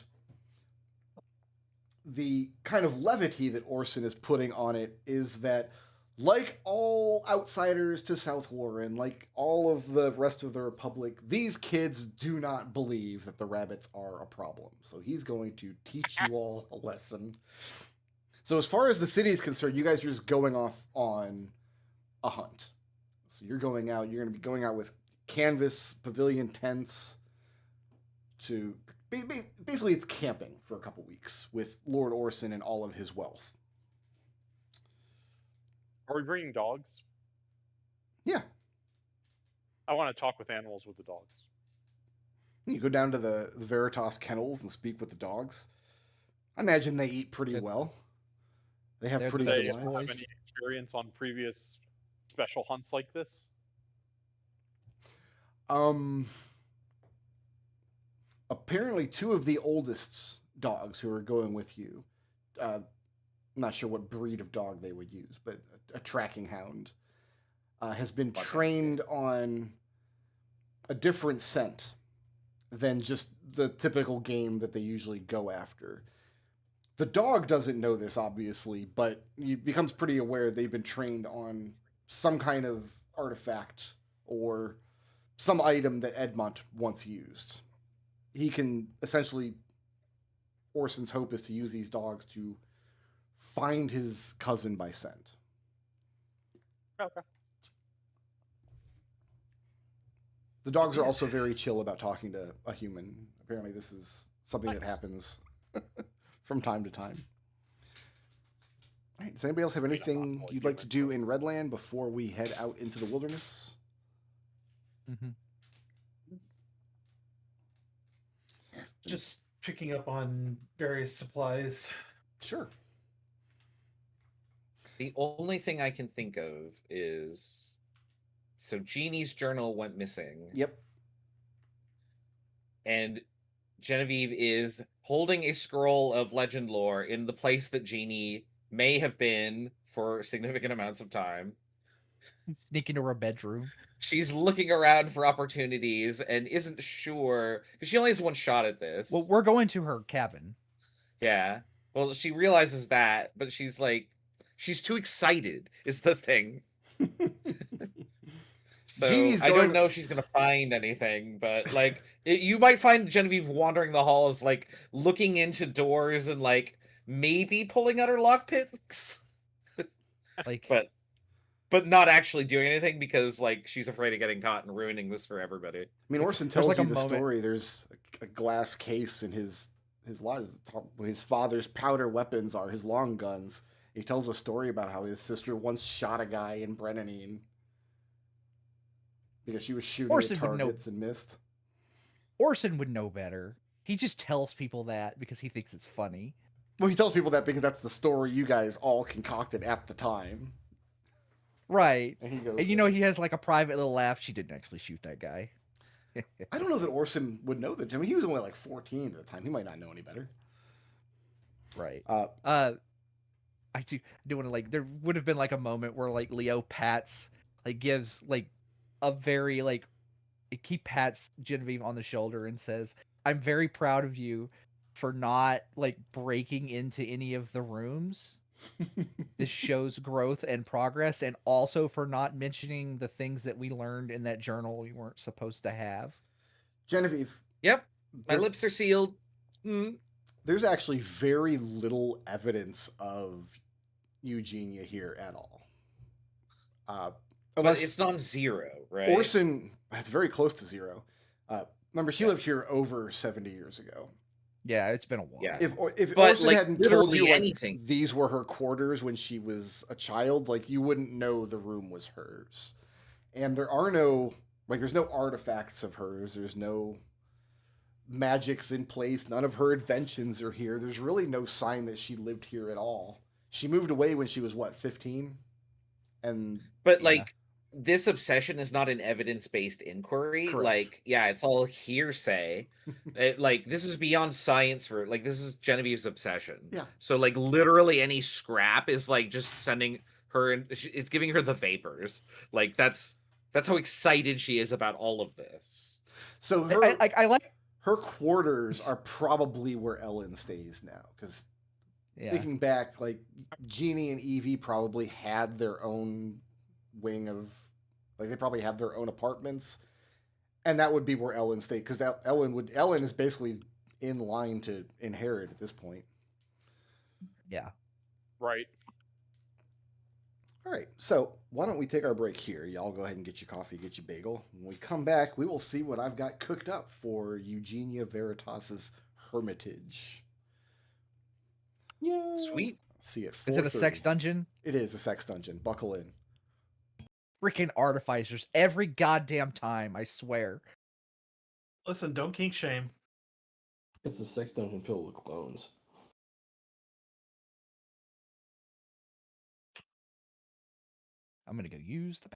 the kind of levity that Orson is putting on it is that, like all outsiders to South Warren, like all of the rest of the Republic, these kids do not believe that the rabbits are a problem. So he's going to teach you all a lesson. So as far as the city is concerned, you guys are just going off on a hunt. So you're going out, you're going to be going out with canvas pavilion tents to... Basically, it's camping for a couple weeks with Lord Orson and all of his wealth. Are we bringing dogs? Yeah. I want to talk with animals with the dogs. You go down to the Veritas kennels and speak with the dogs. I imagine they eat pretty well. They have pretty good lives. Do they have any experience on previous special hunts like this? Apparently 2 of the oldest dogs who are going with you, I'm not sure what breed of dog they would use, but a tracking hound, has been trained on a different scent than just the typical game that they usually go after. The dog doesn't know this, obviously, but he becomes pretty aware they've been trained on some kind of artifact or some item that Edmont once used. He can essentially, Orson's hope is to use these dogs to find his cousin by scent. Okay. The dogs are also very chill about talking to a human. Apparently this is something that happens from time to time. All right. Does anybody else have anything you'd like to do in Redland before we head out into the wilderness? Mm-hmm. Just picking up on various supplies. Sure. The only thing I can think of is, so Genie's journal went missing. Yep. And Genevieve is holding a scroll of legend lore in the place that Genie may have been for significant amounts of time. Sneak into her bedroom. She's looking around for opportunities and isn't sure, because she only has one shot at this. Well, we're going to her cabin. Yeah. Well, she realizes that, but she's like, she's too excited is the thing. So I don't know if she's gonna find anything, but like you might find Genevieve wandering the halls, like looking into doors and like maybe pulling out her lockpicks, Like, but not actually doing anything because like she's afraid of getting caught and ruining this for everybody. I mean, Orson tells you the story. There's a glass case in his lodge. His father's powder weapons are his long guns. He tells a story about how his sister once shot a guy in Brennanine because she was shooting at targets and missed. Orson would know better. He just tells people that because he thinks it's funny. Well, he tells people that because that's the story you guys all concocted at the time. Right. And he goes, and you know, he has like a private little laugh. She didn't actually shoot that guy. I don't know that Orson would know that. I mean, he was only like 14 at the time. He might not know any better. Right. I do want to, like, there would have been like a moment where like Leo pats, like gives like a very like, he pats Genevieve on the shoulder and says, "I'm very proud of you for not like breaking into any of the rooms. This shows growth and progress, and also for not mentioning the things that we learned in that journal we weren't supposed to have." Genevieve. Yep. My lips are sealed. There's actually very little evidence of Eugenia here at all. But it's non-zero, right? Orson, it's very close to zero. Remember, she lived here over 70 years ago. Yeah, it's been a while. Yeah. If Orson like, hadn't told you anything, these were her quarters when she was a child, like you wouldn't know the room was hers. And there are no, like, there's no artifacts of hers. There's no magics in place. None of her inventions are here. There's really no sign that she lived here at all. She moved away when she was what, 15? But like, this obsession is not an evidence-based inquiry. Correct. Like, yeah, it's all hearsay. Like, this is beyond science for, like, this is Genevieve's obsession. Yeah. So like literally any scrap is like just sending her, it's giving her the vapors. Like that's how excited she is about all of this. So I like her quarters are probably where Ellen stays now, because thinking back, like Genie and Evie probably had their own wing of, like, they probably have their own apartments, and that would be where Ellen stayed, because Ellen is basically in line to inherit at this point. Yeah. Right. All right, so why don't we take our break here? Y'all go ahead and get your coffee, get your bagel. When we come back, we will see what I've got cooked up for Eugenia Veritas's hermitage. Yeah. Sweet. See you at 4:30. Is it a sex dungeon? It is a sex dungeon. Buckle in. Freaking artificers every goddamn time, I swear. Listen, don't kink shame. It's a sex dungeon filled with clones. I'm gonna go use the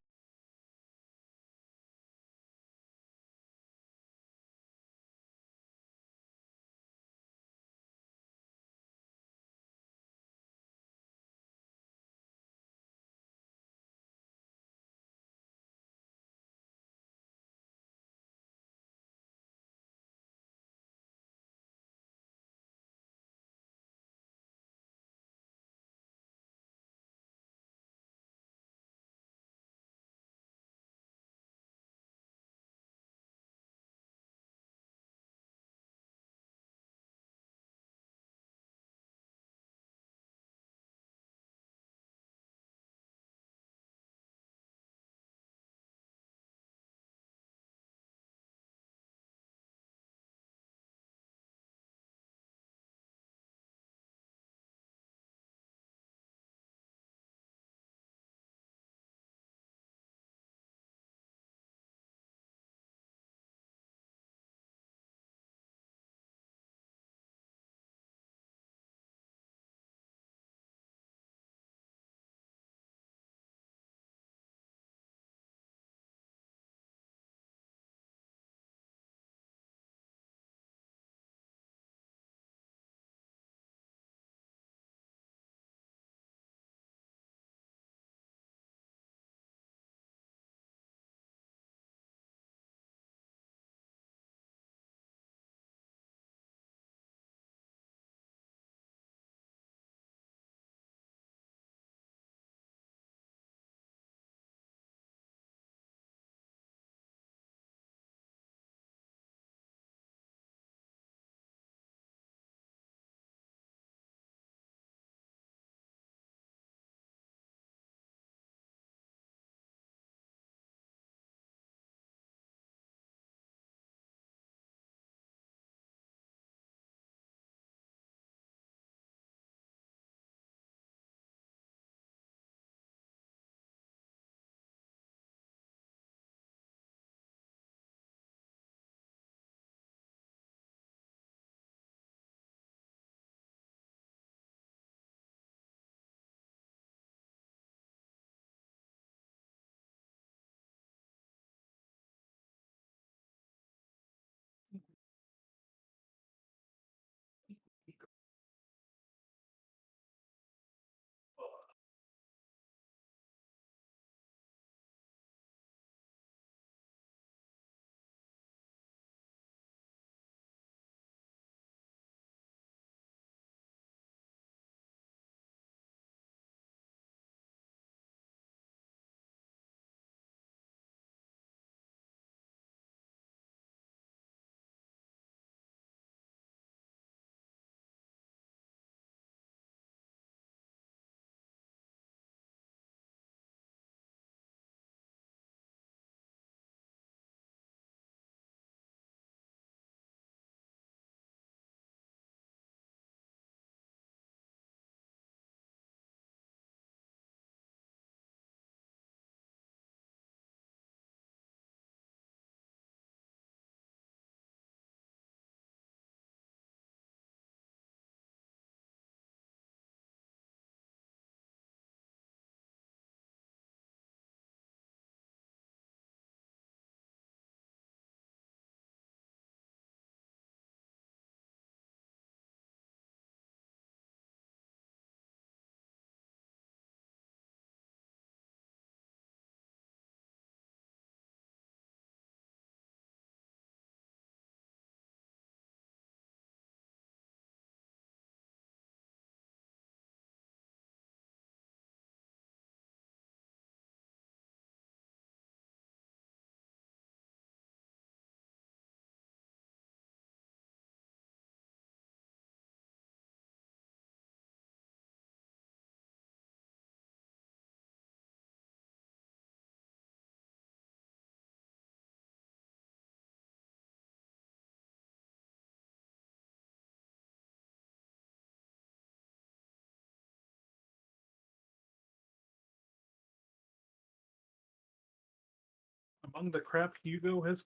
Among the crap Hugo has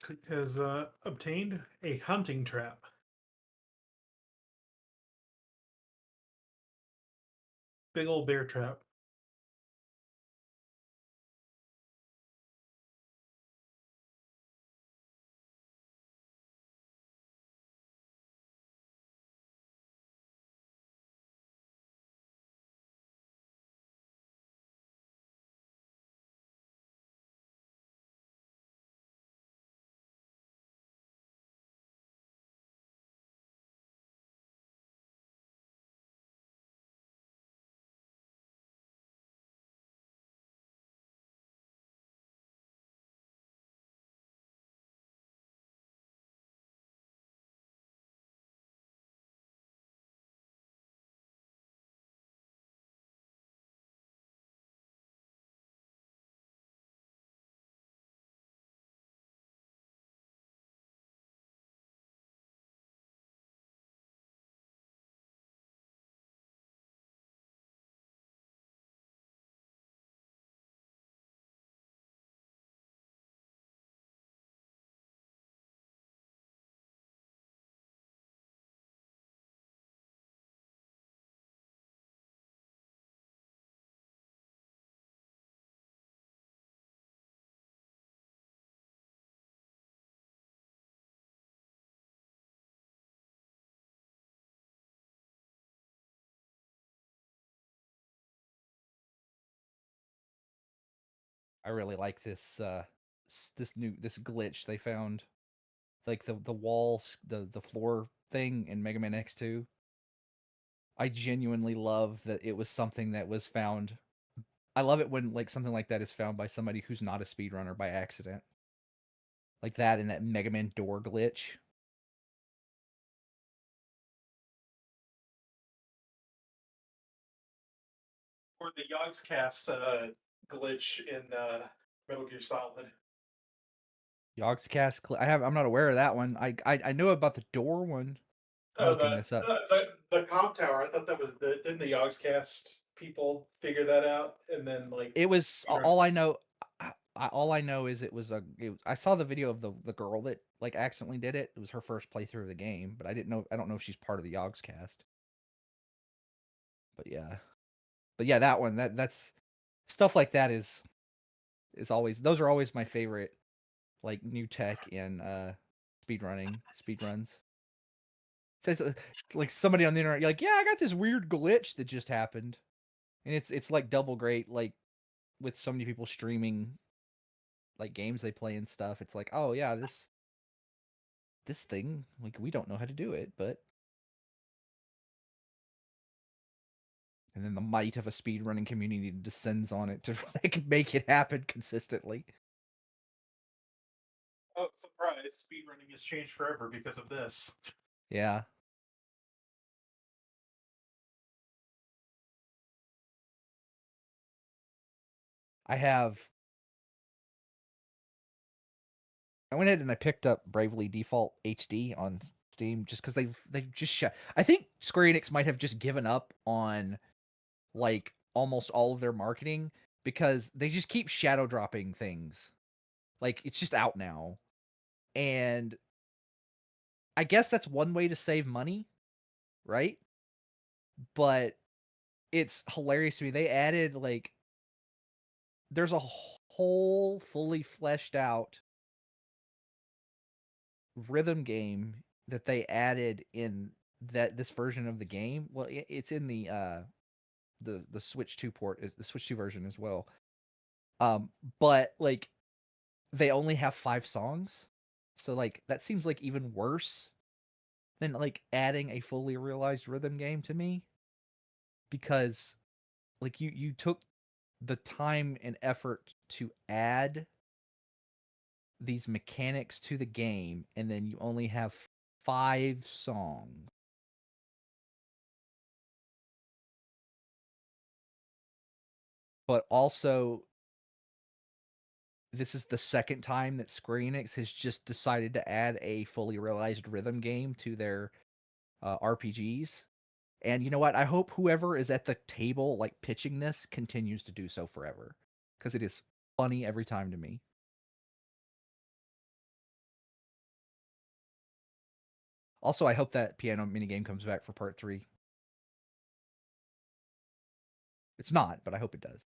obtained, a hunting trap. Big old bear trap. I really like this this glitch they found, like the walls, the floor thing in Mega Man X2. I genuinely love that it was something that was found. I love it when like something like that is found by somebody who's not a speedrunner by accident. Like that in that Mega Man door glitch. Or the Yogscast glitch in Metal Gear Solid. Yogscast. I'm not aware of that one. I know about the door one. I'm looking this up. The comp tower. I thought that was didn't the Yogscast people figure that out, and then like it was all I know. All I know is I saw the video of the girl that like accidentally did it. It was her first playthrough of the game, but I don't know if she's part of the Yogscast. But yeah, that one that's stuff like that is always, those are always my favorite, like new tech in speedruns. Says like somebody on the internet, you're like, yeah, I got this weird glitch that just happened, and it's like double great, like with so many people streaming like games they play and stuff. It's like, oh yeah, this thing, like we don't know how to do it, but and then the might of a speedrunning community descends on it to like make it happen consistently. Oh, surprise! Speedrunning has changed forever because of this. Yeah. I went ahead and I picked up Bravely Default HD on Steam just because they've just I think Square Enix might have just given up on like almost all of their marketing because they just keep shadow dropping things. Like it's just out now. And I guess that's one way to save money, right? But it's hilarious to me. They added like there's a whole fully fleshed out rhythm game that they added in this version of the game. Well, it's in the Switch 2 port, the Switch 2 version as well. But like they only have 5 songs. So like that seems like even worse than like adding a fully realized rhythm game to me, because like you took the time and effort to add these mechanics to the game and then you only have 5 songs. But also this is the second time that Square Enix has just decided to add a fully realized rhythm game to their RPGs. And you know what? I hope whoever is at the table like pitching this continues to do so forever, because it is funny every time to me. Also, I hope that piano minigame comes back for part 3. It's not, but I hope it does.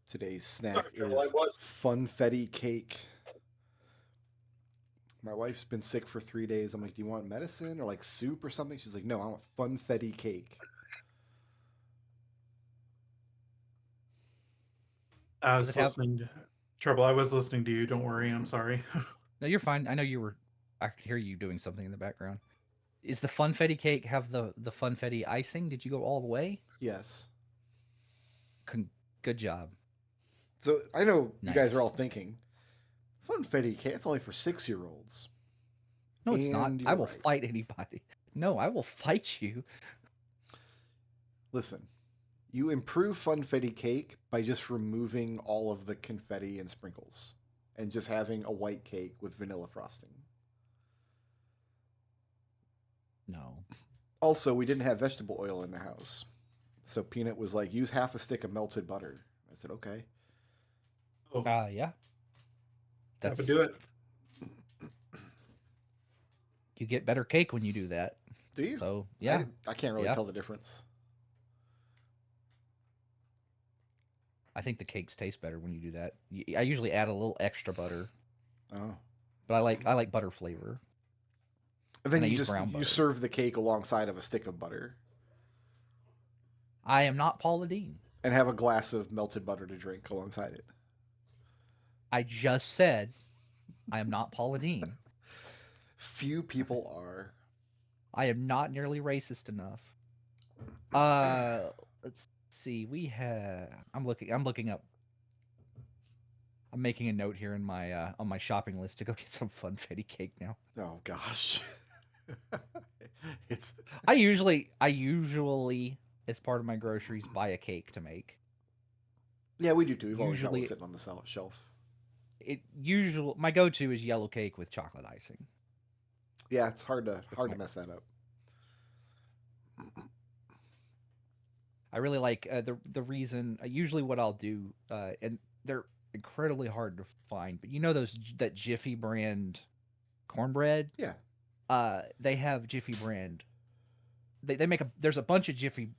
Today's snack is funfetti cake. My wife's been sick for 3 days. I'm like, do you want medicine or like soup or something? She's like, no, I want funfetti cake. I was listening to Trouble. I was listening to you. Don't worry. I'm sorry. No, you're fine. I know you were. I could hear you doing something in the background. Is the funfetti cake have the funfetti icing? Did you go all the way? Yes. Good job. So I know Nice. you guys are all thinking, funfetti cake, it's only for 6-year-olds. No, it's And not. you're I will right. fight anybody. No, I will fight you. Listen, you improve funfetti cake by just removing all of the confetti and sprinkles and just having a white cake with vanilla frosting. No. Also, we didn't have vegetable oil in the house. So Peanut was like, use half a stick of melted butter. I said, okay. Oh, Yeah. That's do it. You get better cake when you do that. Do you? So, yeah. I can't really tell the difference. I think the cakes taste better when you do that. I usually add a little extra butter. Oh. But I like butter flavor. And then you serve the cake alongside of a stick of butter. I am not Paula Deen. And have a glass of melted butter to drink alongside it. I just said I am not Paula Deen. Few people are. I am not nearly racist enough. Let's see. We have. I'm looking up. I'm making a note here in my on my shopping list to go get some funfetti cake now. Oh gosh. I usually as part of my groceries buy a cake to make. Yeah, we do too. We've always got one sitting on the shelf. My go-to is yellow cake with chocolate icing. Yeah, it's hard to mess that up. I really like the reason. Usually, what I'll do, and they're incredibly hard to find, but you know that Jiffy brand cornbread. Yeah. They have Jiffy brand. They make there's a bunch of Jiffy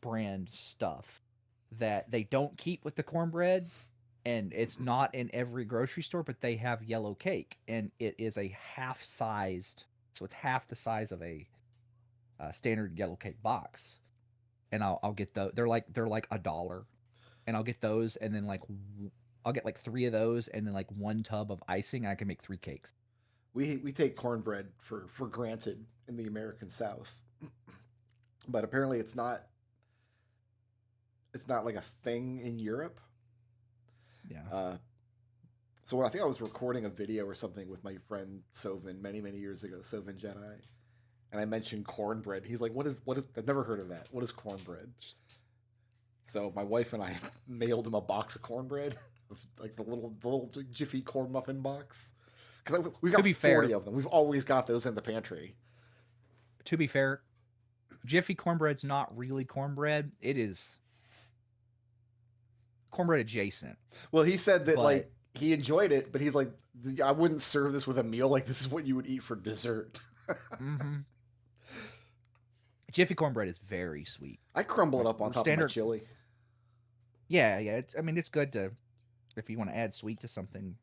brand stuff that they don't keep with the cornbread, and it's not in every grocery store, but they have yellow cake, and it is a half-sized, so it's half the size of a standard yellow cake box. And I'll get those. They're like $1, and I'll get those, and then I'll get like 3 of those, and then like 1 tub of icing. And I can make 3 cakes. We take cornbread for granted in the American South, but apparently it's not like a thing in Europe. Yeah. So I think I was recording a video or something with my friend Sovin many years ago, Sovin Jedi, and I mentioned cornbread. He's like, "What is? I've never heard of that. What is cornbread?" So my wife and I mailed him a box of cornbread, like the little Jiffy corn muffin box. Because we've got 40 of them. We've always got those in the pantry. To be fair, Jiffy cornbread's not really cornbread. It is cornbread adjacent. Well, he said that like he enjoyed it, but he's like, I wouldn't serve this with a meal. Like, this is what you would eat for dessert. Mm-hmm. Jiffy cornbread is very sweet. I crumble it up on top of my chili. Yeah. It's good to, if you want to add sweet to something.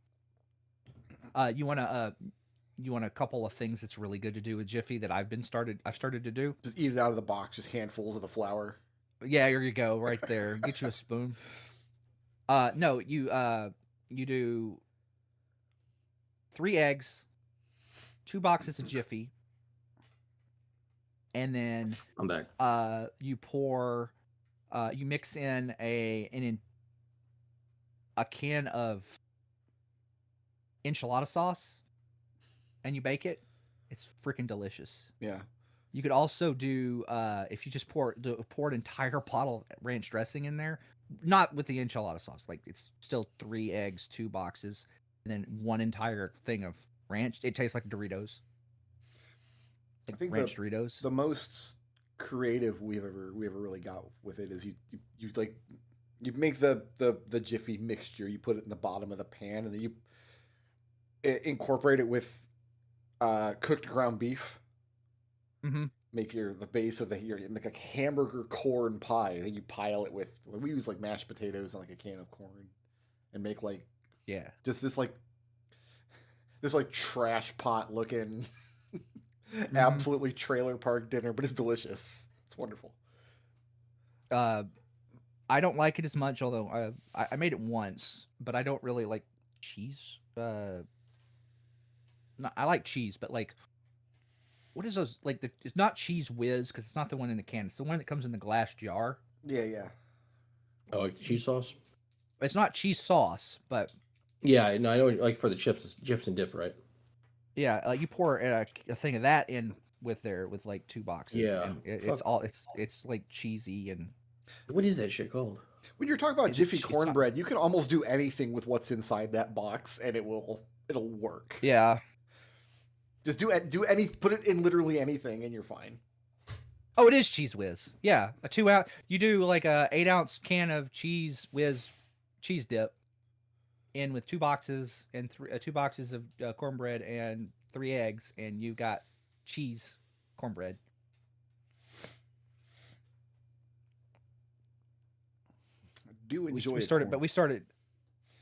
You want a couple of things that's really good to do with Jiffy that I've started to do. Just eat it out of the box, just handfuls of the flour. Yeah, here you go, right there. Get you a spoon. No, you do 3 eggs, 2 boxes of Jiffy, and then I'm back. You pour, you mix in a can of enchilada sauce, and you bake it. It's freaking delicious. Yeah. You could also do if you just pour an entire bottle of ranch dressing in there, not with the enchilada sauce. Like, it's still 3 eggs, 2 boxes, and then 1 entire thing of ranch. It tastes like Doritos. Like, I think ranch Doritos. The most creative we ever really got with it is you make the Jiffy mixture. You put it in the bottom of the pan, and then you incorporate it with cooked ground beef. Mm-hmm. Make the base of make a hamburger corn pie. Then you pile it with, we use like mashed potatoes and like a can of corn, and make like just this trash pot looking absolutely trailer park dinner, but it's delicious. It's wonderful. I don't like it as much, although I made it once, but I don't really like cheese. I like cheese, but like, what is those, like, it's not Cheese Whiz, because it's not the one in the can. It's the one that comes in the glass jar. Yeah. Oh, like cheese sauce? It's not cheese sauce, but yeah, no, I know. Like for the chips and dip, right? Yeah, you pour a thing of that in with like 2 boxes. Yeah, and it's like cheesy. And what is that shit called? When you're talking about Jiffy cornbread, you can almost do anything with what's inside that box, and it'll work. Yeah. Just put it in literally anything, and you're fine. Oh, it is Cheese Whiz. Yeah, a 2-ounce. You do like a 8-ounce can of Cheese Whiz cheese dip in with 2 boxes and 2 boxes of cornbread and 3 eggs, and you got cheese cornbread. I do enjoy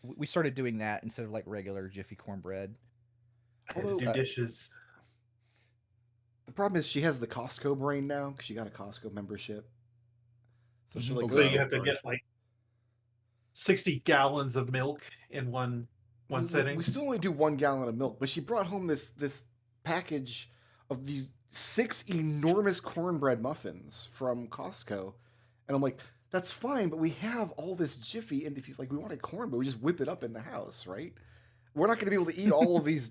we started doing that instead of like regular Jiffy cornbread. Although, do dishes. The problem is she has the Costco brain now because she got a Costco membership. So she'll like so you have to get like 60 gallons of milk in one sitting. We still only do 1 gallon of milk, but she brought home this package of these 6 enormous cornbread muffins from Costco, and I'm like, that's fine, but we have all this Jiffy, and if you like, we wanted cornbread, we just whip it up in the house, right? We're not going to be able to eat all of these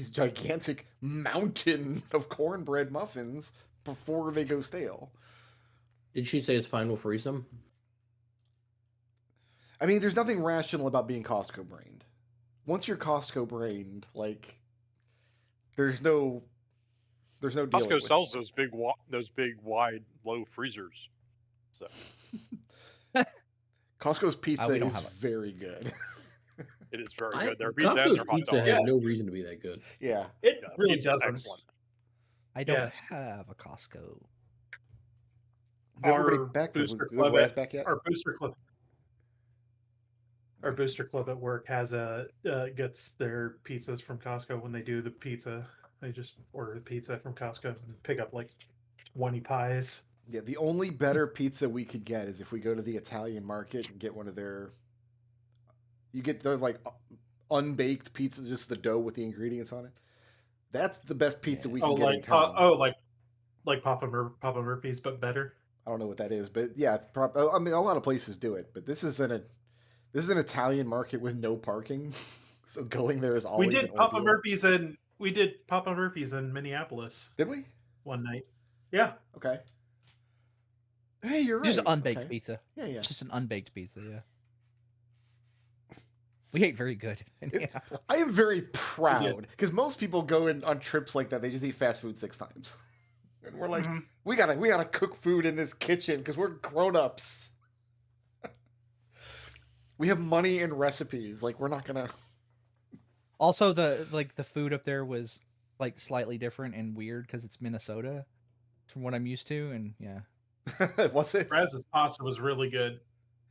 gigantic mountain of cornbread muffins before they go stale. Did she say it's fine? We'll freeze them. I mean, there's nothing rational about being Costco brained. Once you're Costco brained, like, there's no deal. Costco sells those big wide low freezers. So Costco's pizza is very good. It is very good. Their pizza and their hot pizza has no reason to be that good. Yeah, it really doesn't. Excellent. I don't have a Costco. Our booster club back yet? Our booster club. Our booster club at work has gets their pizzas from Costco when they do the pizza. They just order the pizza from Costco and pick up like 20 pies. Yeah, the only better pizza we could get is if we go to the Italian market and get one of their. You get the like unbaked pizza, just the dough with the ingredients on it. That's the best pizza we can get in town. Like Papa Murphy's, but better. I don't know what that is, but yeah, I mean a lot of places do it, but this is an Italian market with no parking, so going there is always. We did Papa Murphy's in Minneapolis. Did we? One night. Yeah. Okay. Hey, you're right. Just an unbaked pizza. Yeah. Just an unbaked pizza. Yeah. We ate very good. I am very proud because most people go on trips like that. They just eat fast food 6 times, and we're like, we gotta cook food in this kitchen because we're grown-ups. We have money and recipes. Like, we're not gonna. Also, the food up there was like slightly different and weird because it's Minnesota, from what I'm used to, and yeah. What's this? Raz's pasta was really good.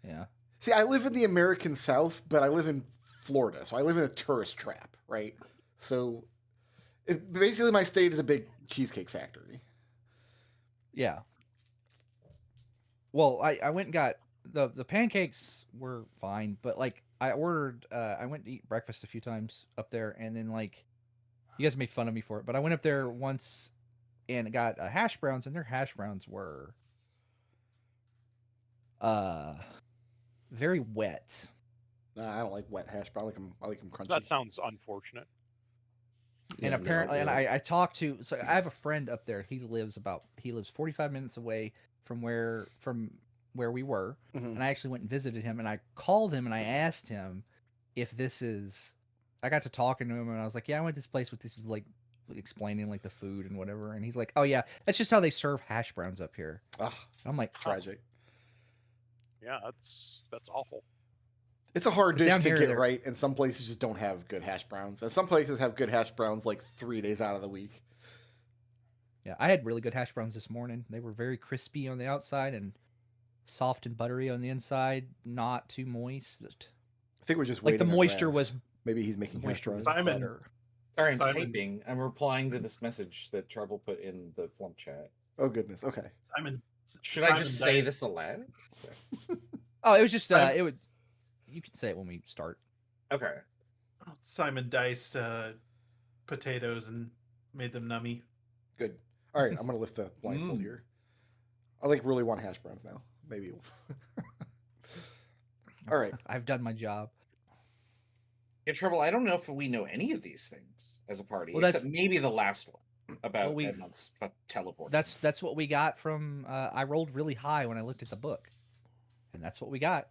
Yeah. See, I live in the American South, but I live in Florida, so I live in a tourist trap, right? So, basically, my state is a big cheesecake factory. Yeah. Well, I went and got the pancakes were fine, but like I ordered, I went to eat breakfast a few times up there, and then like you guys made fun of me for it, but I went up there once and got hash browns, and their hash browns were very wet. Nah, I don't like wet hash brown. I like them crunchy. That sounds unfortunate. And apparently, and I talked to, so I have a friend up there. He lives 45 minutes away from where we were, and I actually went and visited him, and I called him and I asked him if this is. I got to talking to him, and I was like, "Yeah, I went to this place with this like explaining like the food and whatever," and he's like, "Oh yeah, that's just how they serve hash browns up here." I'm like, tragic. Yeah, that's awful. It's a hard dish to get right, and some places just don't have good hash browns, and some places have good hash browns like 3 days out of the week. Yeah, I had really good hash browns this morning. They were very crispy on the outside and soft and buttery on the inside, not too moist. I think we're just like waiting. The moisture was. Maybe he's making hash browns. Sorry, I'm typing. I'm replying to this message that Trouble put in the Flumph chat. Oh goodness. Okay. Should I just say this aloud? Oh, it was just it would. You can say it when we start. Okay. Simon diced potatoes and made them nummy. Good. All right, I'm gonna lift the blindfold here. I really want hash browns now. Maybe. All right. I've done my job. In Trouble, I don't know if we know any of these things as a party, well, except maybe the last one about Edmund's teleport. That's what we got from. I rolled really high when I looked at the book, and that's what we got.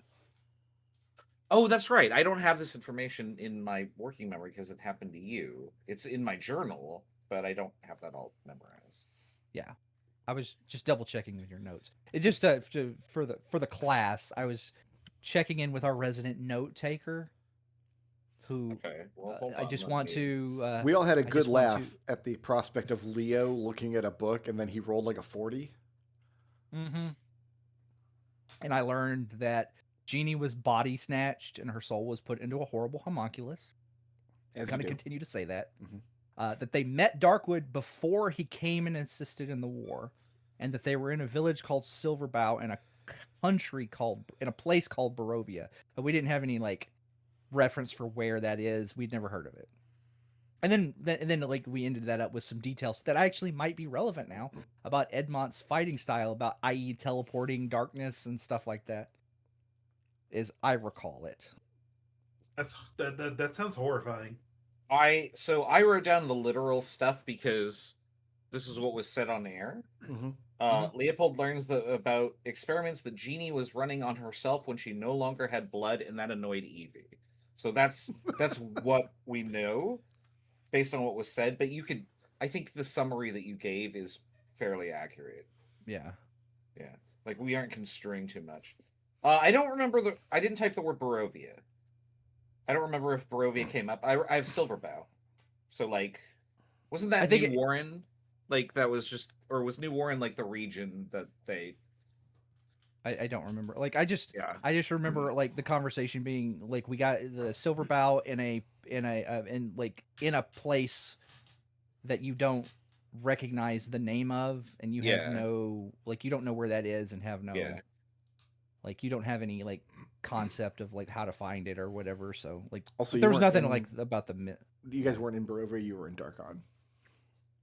Oh, that's right. I don't have this information in my working memory because it happened to you. It's in my journal, but I don't have that all memorized. Yeah, I was just double checking with your notes. It just for the class, I was checking in with our resident note taker. Who? Okay. Well, I just want to. We all had a good laugh at the prospect of Leo looking at a book and then he rolled like a 40. Mm-hmm. And I learned that Genie was body snatched and her soul was put into a horrible homunculus. I'm going to continue to say that. That they met Darkwood before he came and assisted in the war, and that they were in a village called Silverbow and in a place called Barovia. But we didn't have any reference for where that is. We'd never heard of it. And then we ended that up with some details that actually might be relevant now about Edmont's fighting style, about i.e. teleporting darkness and stuff like that. As I recall it. That sounds horrifying. I wrote down the literal stuff because this is what was said on air. Leopold learns about experiments that Genie was running on herself when she no longer had blood, and that annoyed Evie. So that's what we know based on what was said. But I think the summary that you gave is fairly accurate. Yeah. We aren't construing too much. I don't remember I didn't type the word Barovia. I don't remember if Barovia came up. I have Silverbow. So wasn't that New Warren? That was just, or was New Warren the region that they? I don't remember. Like I just Yeah. remember like the conversation being like we got the silver bow in a place that you don't recognize the name of, and you have no you don't know where that is, and have no like you don't have any like concept of like how to find it or whatever. So like Also, there was nothing like about the you guys weren't in Barovia, you were in Darkon.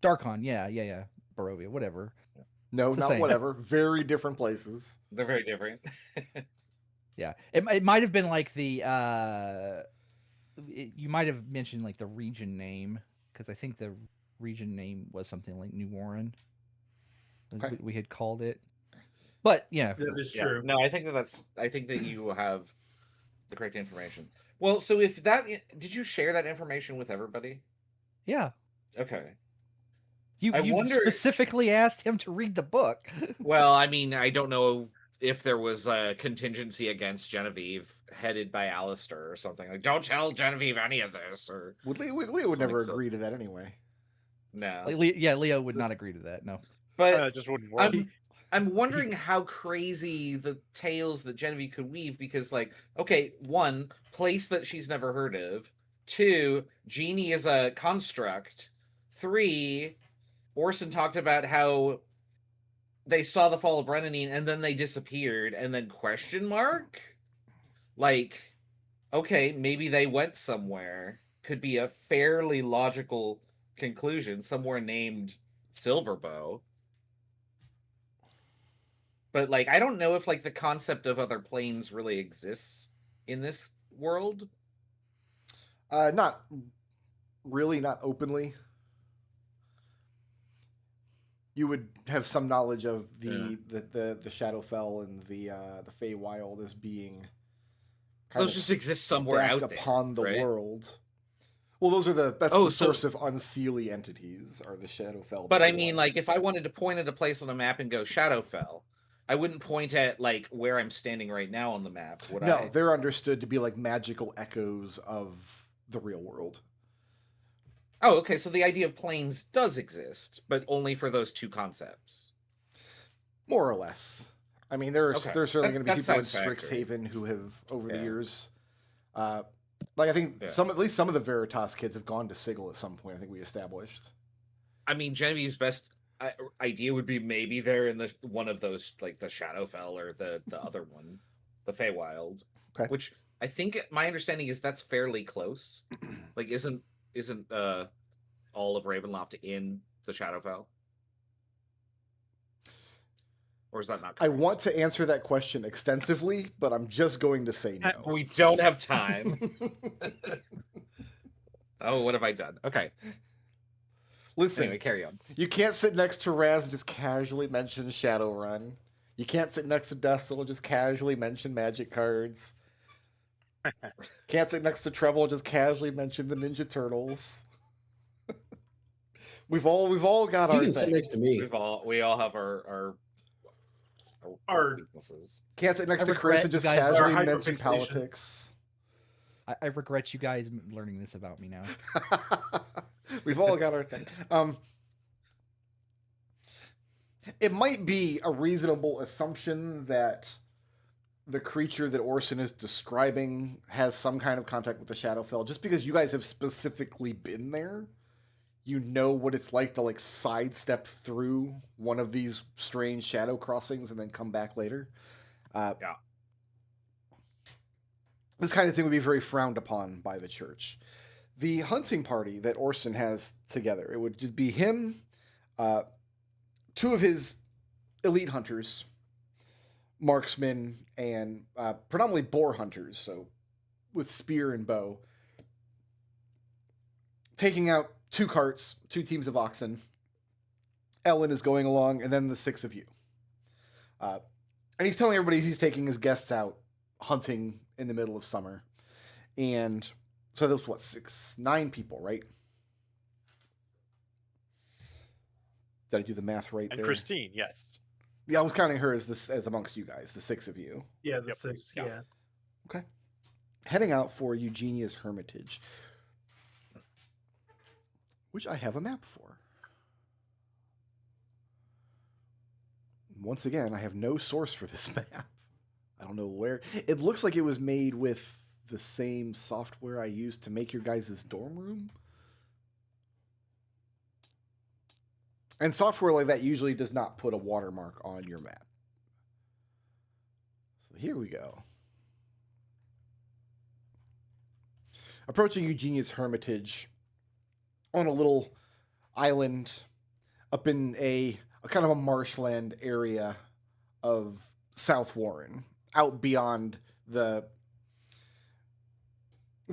Darkon, yeah, Barovia, whatever. No, not whatever. Very different places. They're very different. Yeah, it might have been like the you might have mentioned like the region name, because I think the region name was something like New Warren. Okay. We had called it, but yeah, that is true. No, I think that you have the correct information. Well, so if that did you share that information with everybody? Yeah. Okay. You specifically asked him to read the book. Well, I mean, I don't know if there was a contingency against Genevieve headed by Alistair or something. Like, don't tell Genevieve any of this. Or Leo would never agree to that anyway. No. Like, Leo would not agree to that. No. But it just wouldn't work. I'm wondering how crazy the tales that Genevieve could weave, because, like, okay, 1, place that she's never heard of. 2, Genie is a construct. 3, Orson talked about how they saw the fall of Brennan and then they disappeared, and then question mark? Like, okay, maybe they went somewhere. Could be a fairly logical conclusion, somewhere named Silverbow. But, like, I don't know if, like, the concept of other planes really exists in this world. Not really, not openly. You would have some knowledge of the Shadowfell and the Feywild as being those just exist somewhere out there upon the world. Well, that's the source of unseelie entities, are the Shadowfell. But I mean, like, if I wanted to point at a place on the map and go Shadowfell, I wouldn't point at like where I'm standing right now on the map, would I? No, they're understood to be like magical echoes of the real world. Oh, okay. So the idea of planes does exist, but only for those 2 concepts. More or less. I mean, there's certainly going to be people in Strixhaven who have, over the years, like I think at least some of the Veritas kids have gone to Sigil at some point. I think we established. I mean, Genevieve's best idea would be maybe they're in one of those, like the Shadowfell or the other one, the Feywild. Okay. Which I think my understanding is that's fairly close. Like, isn't all of Ravenloft in the Shadowfell? Or is that not correct? I want to answer that question extensively, but I'm just going to say no. We don't have time. Oh, what have I done? Okay. Listen, anyway, carry on. You can't sit next to Raz and just casually mention Shadowrun. You can't sit next to Dustil and just casually mention Magic cards. Can't sit next to Treble and just casually mention the Ninja Turtles. We've all got our thing. Sit next to me. We all have our weaknesses. Can't sit next to Chris and just casually mention politics. I regret you guys learning this about me now. We've all got our thing. It might be a reasonable assumption that the creature that Orson is describing has some kind of contact with the Shadowfell, just because you guys have specifically been there. You know what it's like to like sidestep through one of these strange shadow crossings and then come back later. This kind of thing would be very frowned upon by the church. The hunting party that Orson has together, it would just be him, 2 of his elite hunters, marksmen, and predominantly boar hunters, so with spear and bow, taking out 2 carts, 2 teams of oxen. Ellen is going along, and then the 6 of you. And he's telling everybody he's taking his guests out hunting in the middle of summer. And so that's what, 9 people, right? Did I do the math right there? And Christine, yes. Yeah, I was counting her as amongst you guys, the 6 of you. Yeah, the 6, yeah. Okay. Heading out for Eugenia's Hermitage, which I have a map for. Once again, I have no source for this map. I don't know where. It looks like it was made with the same software I used to make your guys' dorm room. And software like that usually does not put a watermark on your map. So here we go. Approaching Eugenia's Hermitage on a little island up in a kind of a marshland area of South Warren, out beyond the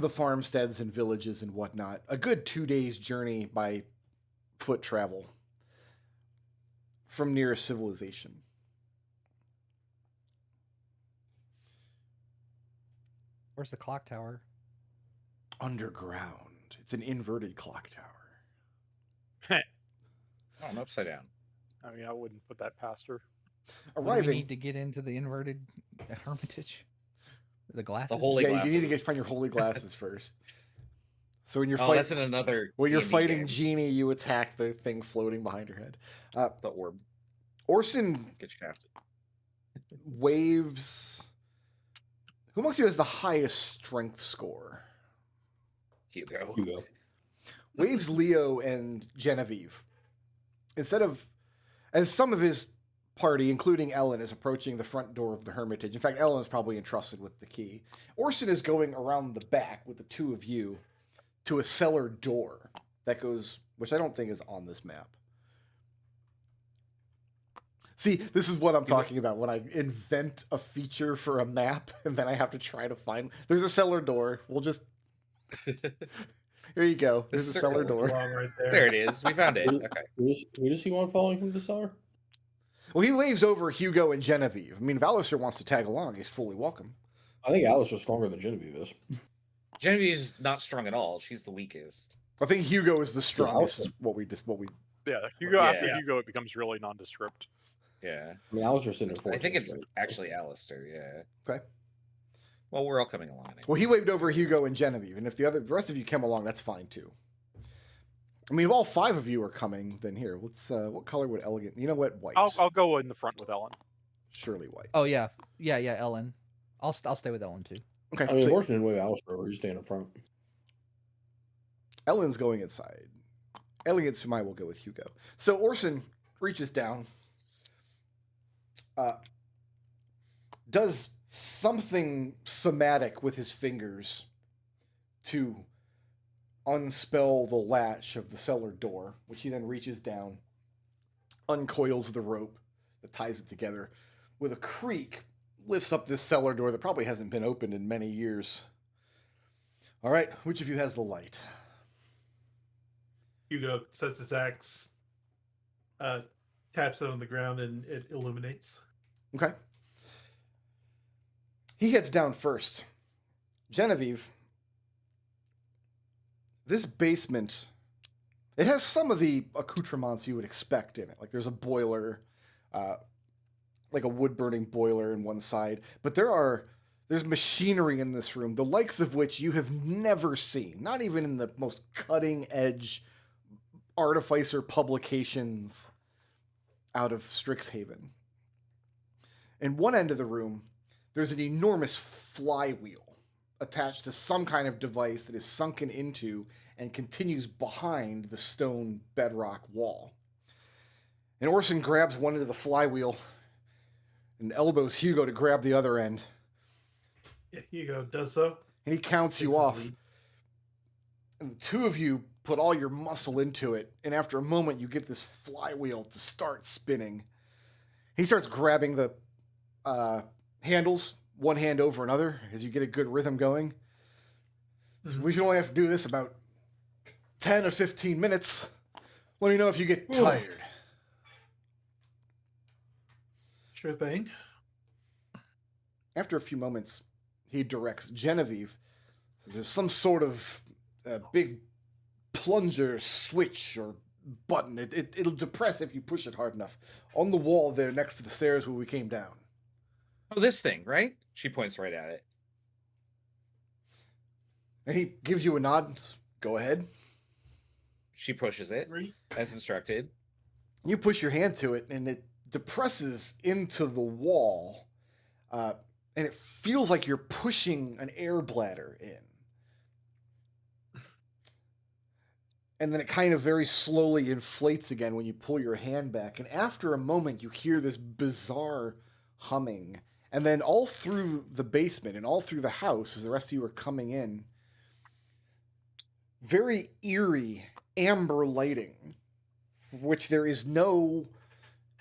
farmsteads and villages and whatnot. A good 2 days journey by foot travel from nearest civilization. Where's the clock tower? Underground. It's an inverted clock tower. Oh, I'm upside down. I mean, I wouldn't put that past her. What do Arriving. we need to get into the inverted hermitage? The glasses? The holy Yeah, glasses. you need to find your holy glasses first. So when you're that's in another. when you're D&D fighting game. Genie, you attack the thing floating behind her head. The orb. Orson Get shafted. waves. Who amongst you has the highest strength score? Hugo. Hugo. Waves Leo and Genevieve. Instead of, as some of his party, including Ellen, is approaching the front door of the Hermitage. In fact, Ellen is probably entrusted with the key. Orson is going around the back with the two of you to a cellar door that goes, which I don't think is on this map. See, this is what I'm talking about when I invent a feature for a map and then I have to try to find. There's a cellar door. We'll just. Here you go. There's a cellar door. Right there. There it is. We found it. Okay. Who does he want following him to the cellar? Well, he waves over Hugo and Genevieve. I mean, if Alistair wants to tag along, he's fully welcome. I think Alice is stronger than Genevieve is. Genevieve's not strong at all. She's the weakest. I think Hugo is the strongest. Alistair. What we Yeah, Hugo. After Yeah. Hugo, it becomes really nondescript. Yeah. I mean, Alistair's sitting at 4. I think it's actually Alistair. Yeah. Okay. Well, we're all coming along. Anyway. Well, he waved over Hugo and Genevieve, and if the rest of you come along, that's fine too. I mean, if all 5 of you are coming, then here, let's. What color would elegant? You know what? White. I'll go in the front with Ellen. Surely white. Oh yeah, Ellen. I'll stay with Ellen too. Okay. I mean, so Orson didn't wave Alistair over. He's staying up front. Ellen's going inside. Elegant Sumai will go with Hugo. So Orson reaches down, does something somatic with his fingers to unspell the latch of the cellar door, which he then reaches down, uncoils the rope that ties it together, with a creak, lifts up this cellar door that probably hasn't been opened in many years. All right, which of you has the light? Hugo sets his axe, taps it on the ground, and it illuminates. Okay. He heads down first. Genevieve, this basement, it has some of the accoutrements you would expect in it. Like there's a boiler, like a wood-burning boiler in one side. But there's machinery in this room, the likes of which you have never seen. Not even in the most cutting-edge artificer publications out of Strixhaven. In one end of the room, there's an enormous flywheel attached to some kind of device that is sunken into and continues behind the stone bedrock wall. And Orson grabs one end of the flywheel and elbows Hugo to grab the other end. Yeah, Hugo does so. And he counts Takes you his off. lead. And the two of you put all your muscle into it. And after a moment, you get this flywheel to start spinning. He starts grabbing the handles, one hand over another, as you get a good rhythm going. We should only have to do this about 10 or 15 minutes. Let me know if you get tired. Sure thing. After a few moments, he directs Genevieve. There's some sort of big plunger switch or button. It'll depress if you push it hard enough. On the wall there next to the stairs where we came down. Oh, this thing, right? She points right at it. And he gives you a nod. Go ahead. She pushes it as instructed. You push your hand to it, and it depresses into the wall. and it feels like you're pushing an air bladder in. And then it kind of very slowly inflates again when you pull your hand back. And after a moment, you hear this bizarre humming. And then all through the basement and all through the house, as the rest of you are coming in, very eerie amber lighting, for which there is no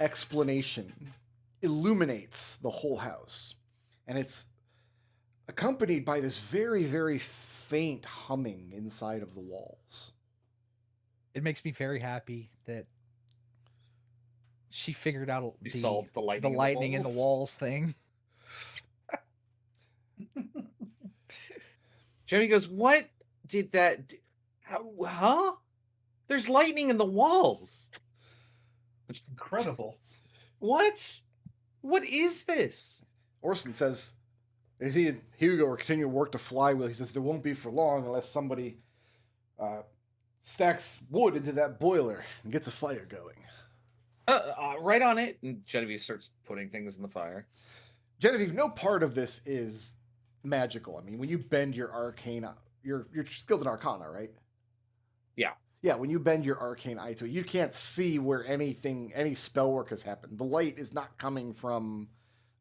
explanation, illuminates the whole house. And it's accompanied by this very, very faint humming inside of the walls. It makes me very happy that she figured out solved the lightning in the walls thing. Jimmy goes, "What did that do? Huh? There's lightning in the walls." Which is incredible. What? What is this? Orson says, as he and Hugo are continuing to work the flywheel, he says, there won't be for long unless somebody stacks wood into that boiler and gets a fire going. Right on it. And Genevieve starts putting things in the fire. Genevieve, no part of this is magical. I mean, when you bend your arcane, you're skilled in Arcana, right? Yeah. Yeah, when you bend your arcane eye to it, you can't see where any spell work has happened. The light is not coming from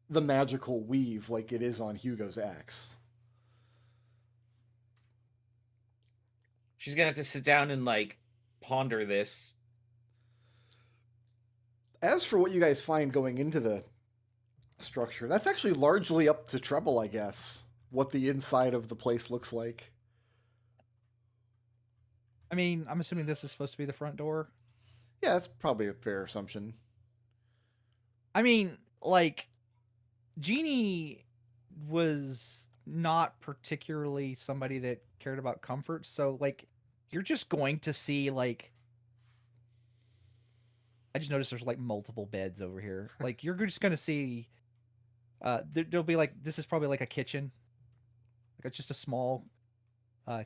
the magical weave like it is on Hugo's axe. She's gonna have to sit down and ponder this. As for what you guys find going into the structure, that's actually largely up to Treble, I guess, what the inside of the place looks like. I mean, I'm assuming this is supposed to be the front door. Yeah, that's probably a fair assumption. I mean, Genie was not particularly somebody that cared about comfort, so you're just going to see I just noticed there's multiple beds over here. You're just going to see there'll be this is probably a kitchen. It's just a small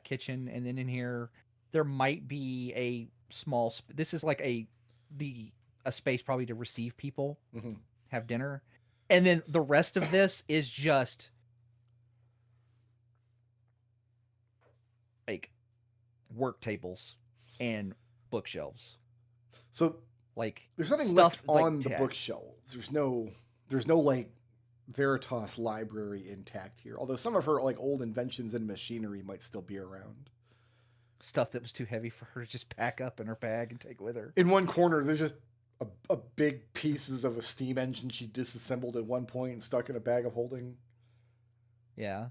kitchen, and then in here there might be a small this is a space probably to receive people, have dinner. And then the rest of this is just work tables and bookshelves. So there's nothing stuff left on the bookshelves. There's no Veritas library intact here. Although some of her old inventions and machinery might still be around. Stuff that was too heavy for her to just pack up in her bag and take with her. In one corner, there's just a big pieces of a steam engine she disassembled at one point and stuck in a bag of holding. Yeah.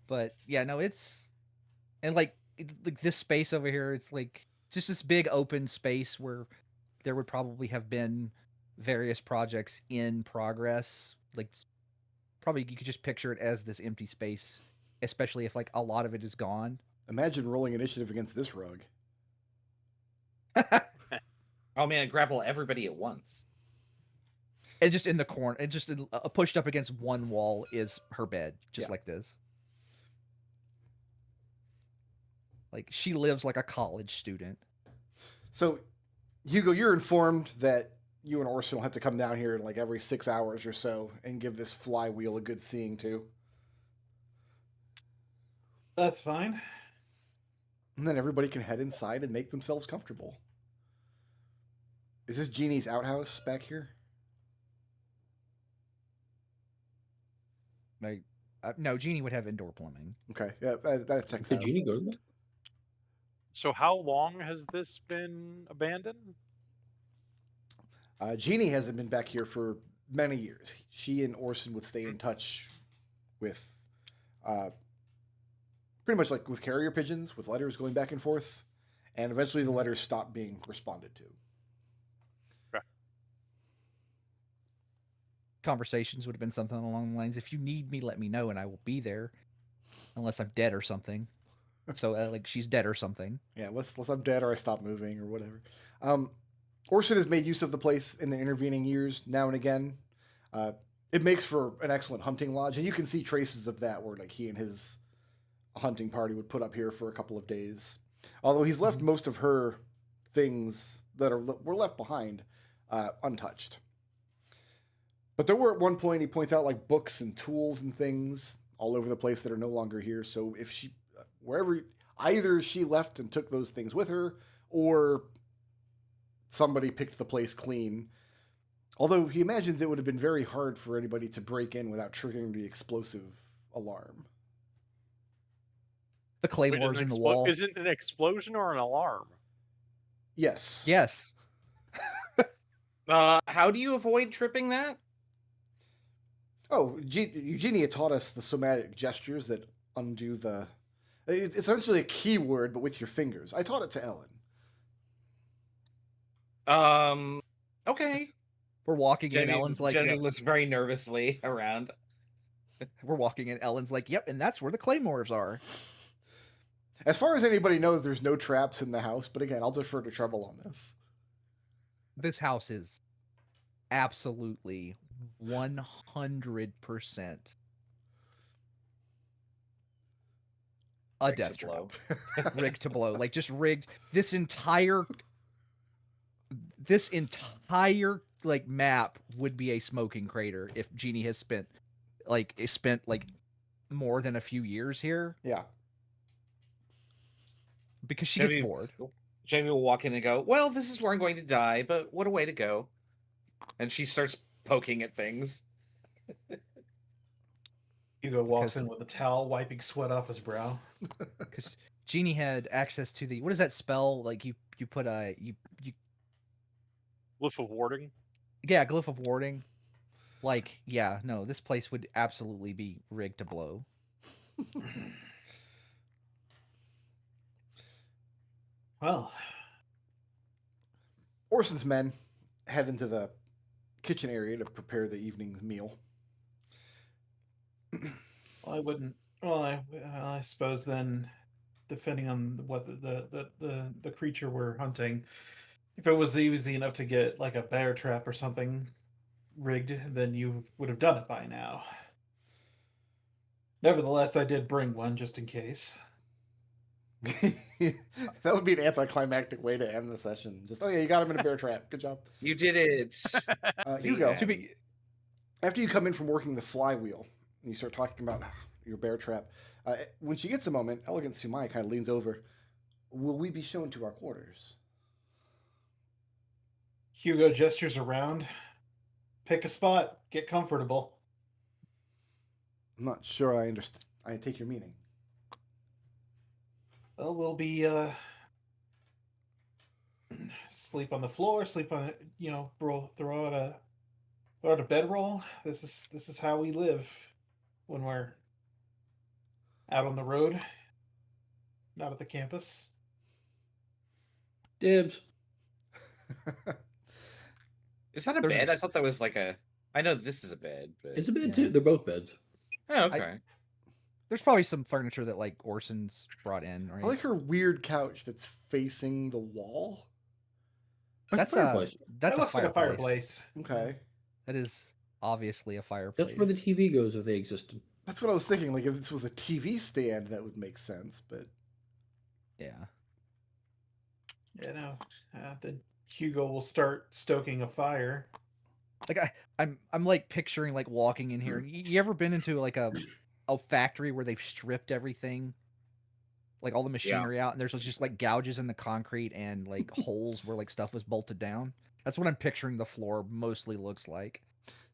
But yeah, no, it's and this space over here, it's just this big open space where there would probably have been various projects in progress. Probably you could just picture it as this empty space, especially if a lot of it is gone. Imagine rolling initiative against this rug. Oh man, grapple everybody at once. And just in the corner, and just pushed up against one wall is her bed, just like this. She lives like a college student. So, Hugo, you're informed that you and Orson will have to come down here in every 6 hours or so and give this flywheel a good seeing to. That's fine. And then everybody can head inside and make themselves comfortable. Is this Genie's outhouse back here? No, Genie would have indoor plumbing. Okay, yeah, that checks out. Genie go there? So how long has this been abandoned? Genie hasn't been back here for many years. She and Orson would stay in touch with, pretty much with carrier pigeons, with letters going back and forth, and eventually the letters stopped being responded to. Okay. Conversations would have been something along the lines, if you need me, let me know and I will be there, unless I'm dead or something. So she's dead or something. Yeah, unless I'm dead or I stop moving or whatever. Orson has made use of the place in the intervening years now and again. It makes for an excellent hunting lodge, and you can see traces of that where he and his hunting party would put up here for a couple of days. Although he's left most of her things that were left behind untouched. But there were at one point he points out like books and tools and things all over the place that are no longer here. So if she, wherever, either she left and took those things with her, or somebody picked the place clean. Although he imagines it would have been very hard for anybody to break in without triggering the explosive alarm. The claymores in the wall. Is it an explosion or an alarm? Yes. Yes. How do you avoid tripping that? Oh, Eugenia taught us the somatic gestures that undo the... It's essentially a keyword, but with your fingers. I taught it to Ellen. Okay. We're walking in. Ellen's like... Jenny looks very nervously around. We're walking in. Ellen's like, yep, and that's where the claymores are. As far as anybody knows, there's no traps in the house. But again, I'll defer to Trouble on this. This house is absolutely 100% a death trap. Rigged to blow. Like, just rigged. This entire like map would be a smoking crater if Genie has spent more than a few years here. Yeah. Because she gets bored. Jamie will walk in and go, well, this is where I'm going to die, but what a way to go. And she starts poking at things. Hugo walks in with a towel, wiping sweat off his brow. Because Genie had access to the... What is that spell? Like, you put a... you Glyph of warding? Yeah, glyph of warding. Like, yeah, no, this place would absolutely be rigged to blow. Well, Orson's men head into the kitchen area to prepare the evening's meal. I wouldn't. Well, I suppose then, depending on what the creature we're hunting, if it was easy enough to get like a bear trap or something rigged, then you would have done it by now. Nevertheless, I did bring one just in case. That would be an anticlimactic way to end the session. Just, oh yeah, you got him in a bear trap. Good job. You did it. Hugo, after you come in from working the flywheel, and you start talking about your bear trap, when she gets a moment, Elegant Sumai kind of leans over. Will we be shown to our quarters? Hugo gestures around. Pick a spot. Get comfortable. I'm not sure I understand. I take your meaning. Well, we'll be sleep on the floor, sleep on throw out a bedroll. This is how we live when we're out on the road, not at the campus. Dibs. Is that a bed? I thought that was like a... I know this is a bed, but... It's a bed too. They're both beds. Oh, okay. There's probably some furniture that like Orson's brought in. Right? I like her weird couch that's facing the wall. That's that looks like a fireplace. Okay. That is obviously a fireplace. That's where the TV goes if they existed. That's what I was thinking. Like if this was a TV stand, that would make sense. But yeah. Then Hugo will start stoking a fire. Like I'm like picturing like walking in here. You ever been into like a factory where they've stripped everything, like all the machinery out, and there's just like gouges in the concrete and like holes where like stuff was bolted down? That's what I'm picturing the floor mostly looks like.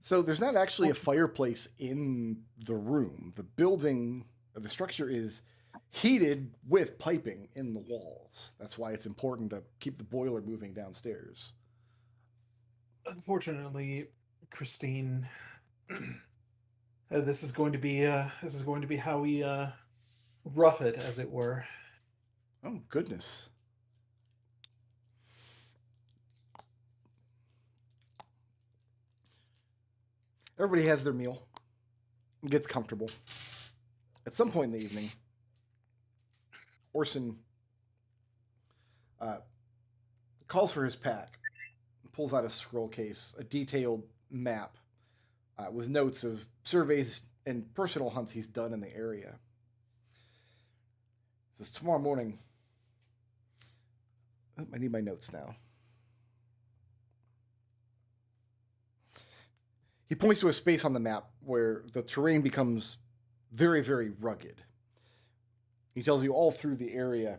So there's not actually a fireplace in the room. The building, the structure is heated with piping in the walls. That's why it's important to keep the boiler moving downstairs. Unfortunately, Christine, this is going to be how we rough it, as it were. Oh goodness. Everybody has their meal, gets comfortable. At some point in the evening, Orson calls for his pack, pulls out a scroll case, a detailed map with notes of surveys and personal hunts he's done in the area. Says, tomorrow morning, I need my notes now. He points to a space on the map where the terrain becomes very, very rugged. He tells you all through the area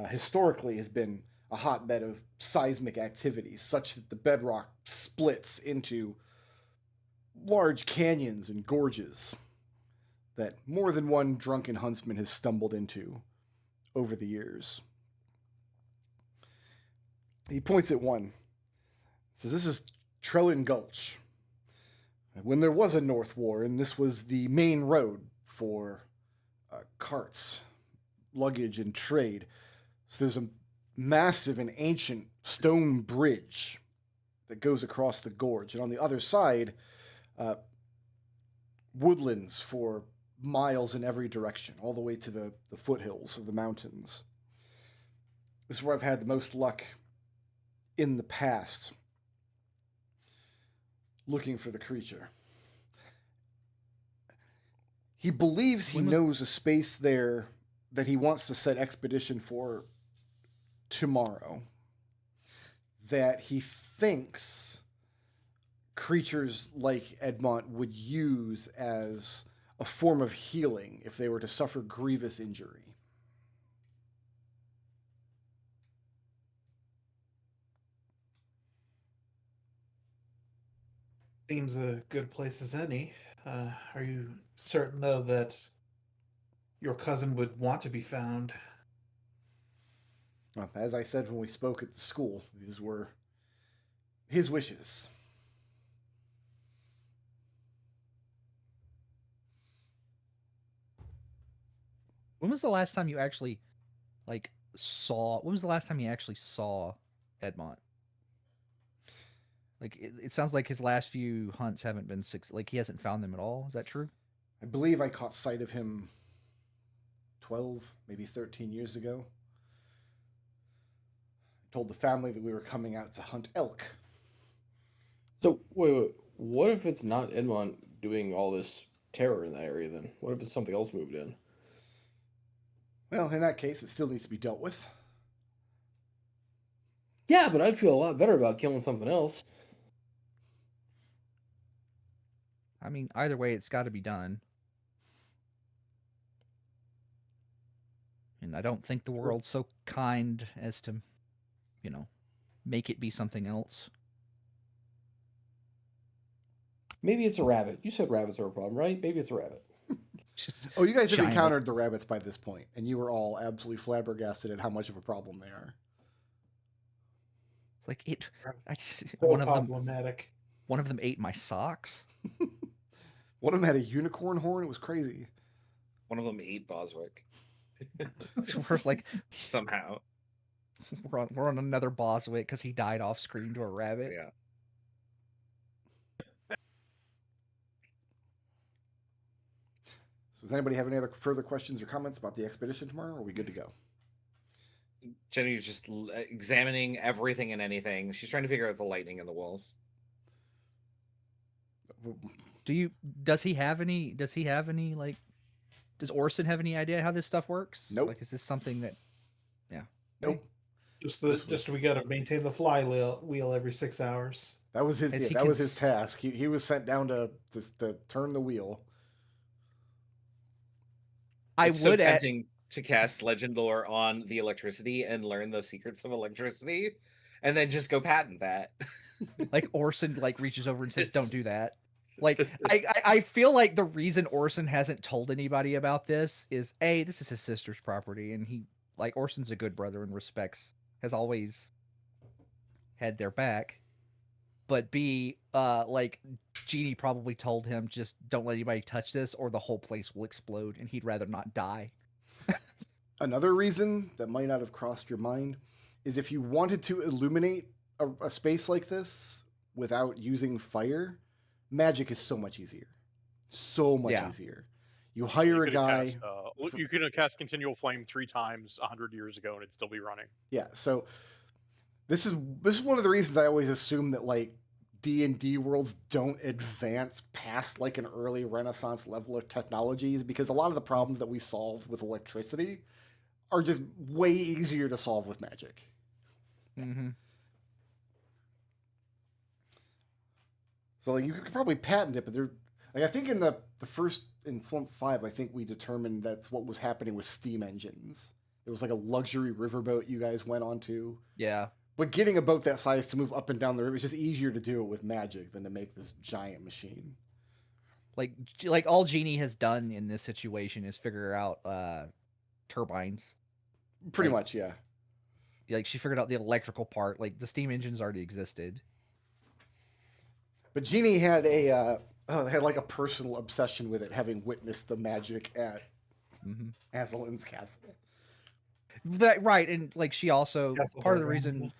historically has been a hotbed of seismic activity, such that the bedrock splits into large canyons and gorges that more than one drunken huntsman has stumbled into over the years. He points at one, says, "This is Trellin Gulch. When there was a North War, and this was the main road for carts, luggage, and trade. So there's a massive and ancient stone bridge that goes across the gorge. And on the other side, woodlands for miles in every direction, all the way to the foothills of the mountains. This is where I've had the most luck in the past looking for the creature. He believes he knows a space there that he wants to set expedition for tomorrow, that he thinks creatures like Edmont would use as a form of healing if they were to suffer grievous injury. Seems a good place as any. Are you certain, though, that your cousin would want to be found? Well, as I said when we spoke at the school, these were his wishes. When was the last time you actually, saw? When was the last time you actually saw Edmont? Like, it sounds like his last few hunts haven't been he hasn't found them at all. Is that true? I believe I caught sight of him 12, maybe 13 years ago. I told the family that we were coming out to hunt elk. So, wait. What if it's not Edmont doing all this terror in that area then? What if it's something else moved in? Well, in that case, it still needs to be dealt with. Yeah, but I'd feel a lot better about killing something else. I mean, either way, it's got to be done. And I don't think the world's so kind as to, make it be something else. Maybe it's a rabbit. You said rabbits are a problem, right? Maybe it's a rabbit. Oh, you guys have encountered the rabbits by this point, and you were all absolutely flabbergasted at how much of a problem they are. Like it. So problematic. One of them ate my socks. One of them had a unicorn horn. It was crazy. One of them ate Boswick. We're like somehow. We're on another Boswick because he died off screen to a rabbit. Yeah. So does anybody have any other further questions or comments about the expedition tomorrow, or are we good to go? Jenny's just examining everything and anything. She's trying to figure out the lightning in the walls. Does he have any, does Orson have any idea how this stuff works? Nope. Like, is this something that, Nope. Just we got to maintain the flywheel every 6 hours. That was his. That was his task. He was sent down to turn the wheel. It's so tempting to cast Legend Lore on the electricity and learn the secrets of electricity, and then just go patent that. Like Orson reaches over and says, "Don't do that." Like I feel like the reason Orson hasn't told anybody about this is A, this is his sister's property, and he Orson's a good brother and has always had their back. But B, Genie probably told him, just don't let anybody touch this or the whole place will explode, and he'd rather not die. Another reason that might not have crossed your mind is if you wanted to illuminate a space like this without using fire, magic is so much easier. So much easier. You hire a guy. You could have cast Continual Flame 3 times 100 years ago and it'd still be running. Yeah, so this is one of the reasons I always assume that D&D worlds don't advance past an early Renaissance level of technologies, because a lot of the problems that we solved with electricity are just way easier to solve with magic. Mm-hmm. So like you could probably patent it, but they're like I think in the first in Flumph 5, I think we determined that's what was happening with steam engines. It was like a luxury riverboat you guys went onto. Yeah. But getting a boat that size to move up and down the river is just easier to do it with magic than to make this giant machine. Like all Genie has done in this situation is figure out turbines. Pretty much, yeah. Like she figured out the electrical part. Like the steam engines already existed. But Genie had had like a personal obsession with it, having witnessed the magic at Aslan's castle. That right, and like she also Castle part of the Background.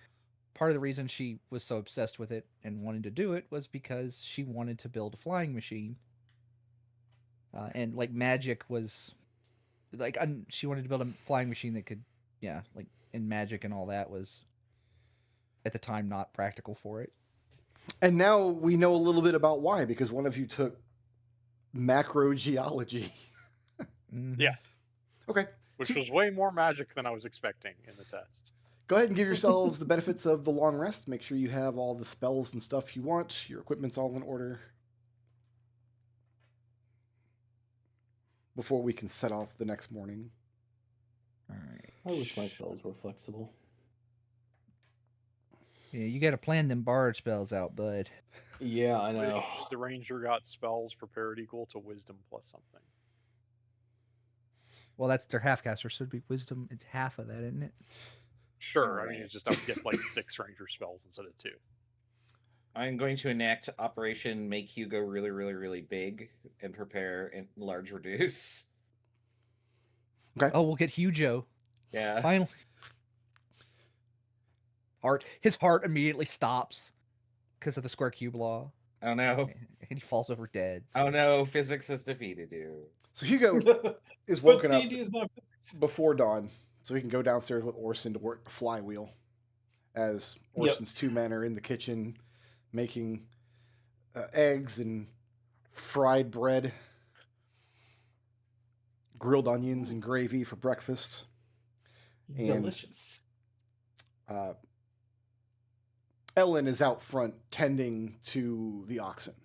reason she was so obsessed with it and wanted to do it was because she wanted to build a flying machine. And like magic was like she wanted to build a flying machine that could, like in magic and all that was at the time not practical for it. And now we know a little bit about why, because one of you took macrogeology. Yeah. Okay. Which was way more magic than I was expecting in the test. Go ahead and give yourselves the benefits of the long rest. Make sure you have all the spells and stuff you want. Your equipment's all in order. Before we can set off the next morning. All right. I wish my spells were flexible. Yeah, you got to plan them bard spells out, bud. Yeah, I know. Wish the ranger got spells prepared equal to wisdom plus something. Well, that's their half caster, so it'd be wisdom. It's half of that, isn't it? Sure, I mean it's just I would get like 6 ranger spells instead of 2. I'm going to enact Operation Make Hugo really, really, really big and prepare a large reduce. Okay. Oh, we'll get Hugo. Yeah. Finally. His heart immediately stops because of the square cube law. Oh no. And he falls over dead. Oh no, physics has defeated you. So Hugo is woken But up D&D is not before dawn, so he can go downstairs with Orson to work the flywheel. As Orson's 2 men are in the kitchen making eggs and fried bread, grilled onions and gravy for breakfast. And, delicious. Ellen is out front tending to the oxen.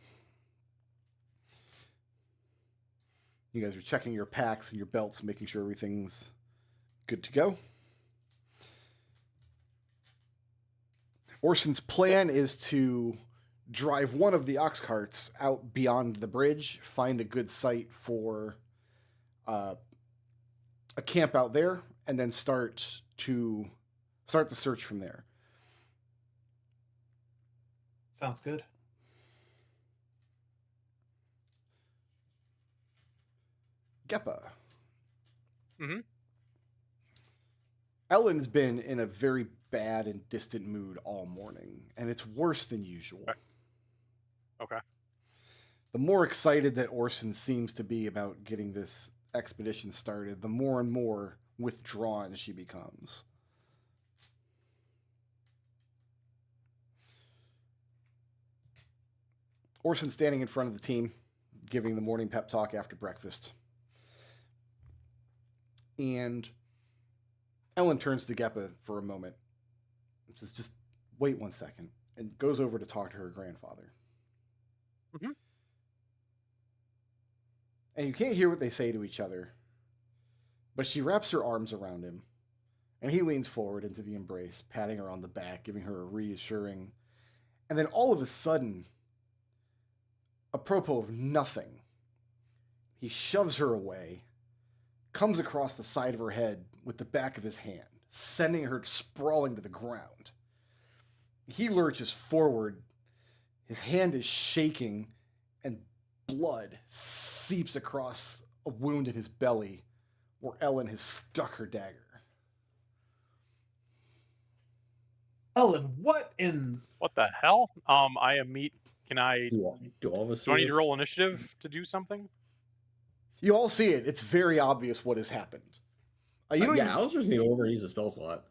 You guys are checking your packs and your belts, making sure everything's good to go. Orson's plan is to drive one of the ox carts out beyond the bridge, find a good site for a camp out there, and then start the search from there. Sounds good. Geppa. Mm-hmm. Ellen's been in a very bad and distant mood all morning, and it's worse than usual. Okay. The more excited that Orson seems to be about getting this expedition started, the more and more withdrawn she becomes. Orson's standing in front of the team, giving the morning pep talk after breakfast. And Ellen turns to Geppa for a moment and says, just wait 1 second, and goes over to talk to her grandfather. Mm-hmm. And you can't hear what they say to each other, but she wraps her arms around him, and he leans forward into the embrace, patting her on the back, giving her a reassuring. And then all of a sudden, apropos of nothing, he shoves her away, comes across the side of her head with the back of his hand, sending her sprawling to the ground. He lurches forward, his hand is shaking, and blood seeps across a wound in his belly where Ellen has stuck her dagger. Ellen, what in... What the hell? I am meat. Can I... Do all of us Do I need see to this? roll initiative to do something? You all see it. It's very obvious what has happened. You don't Yeah, I was just going to overuse a spell slot.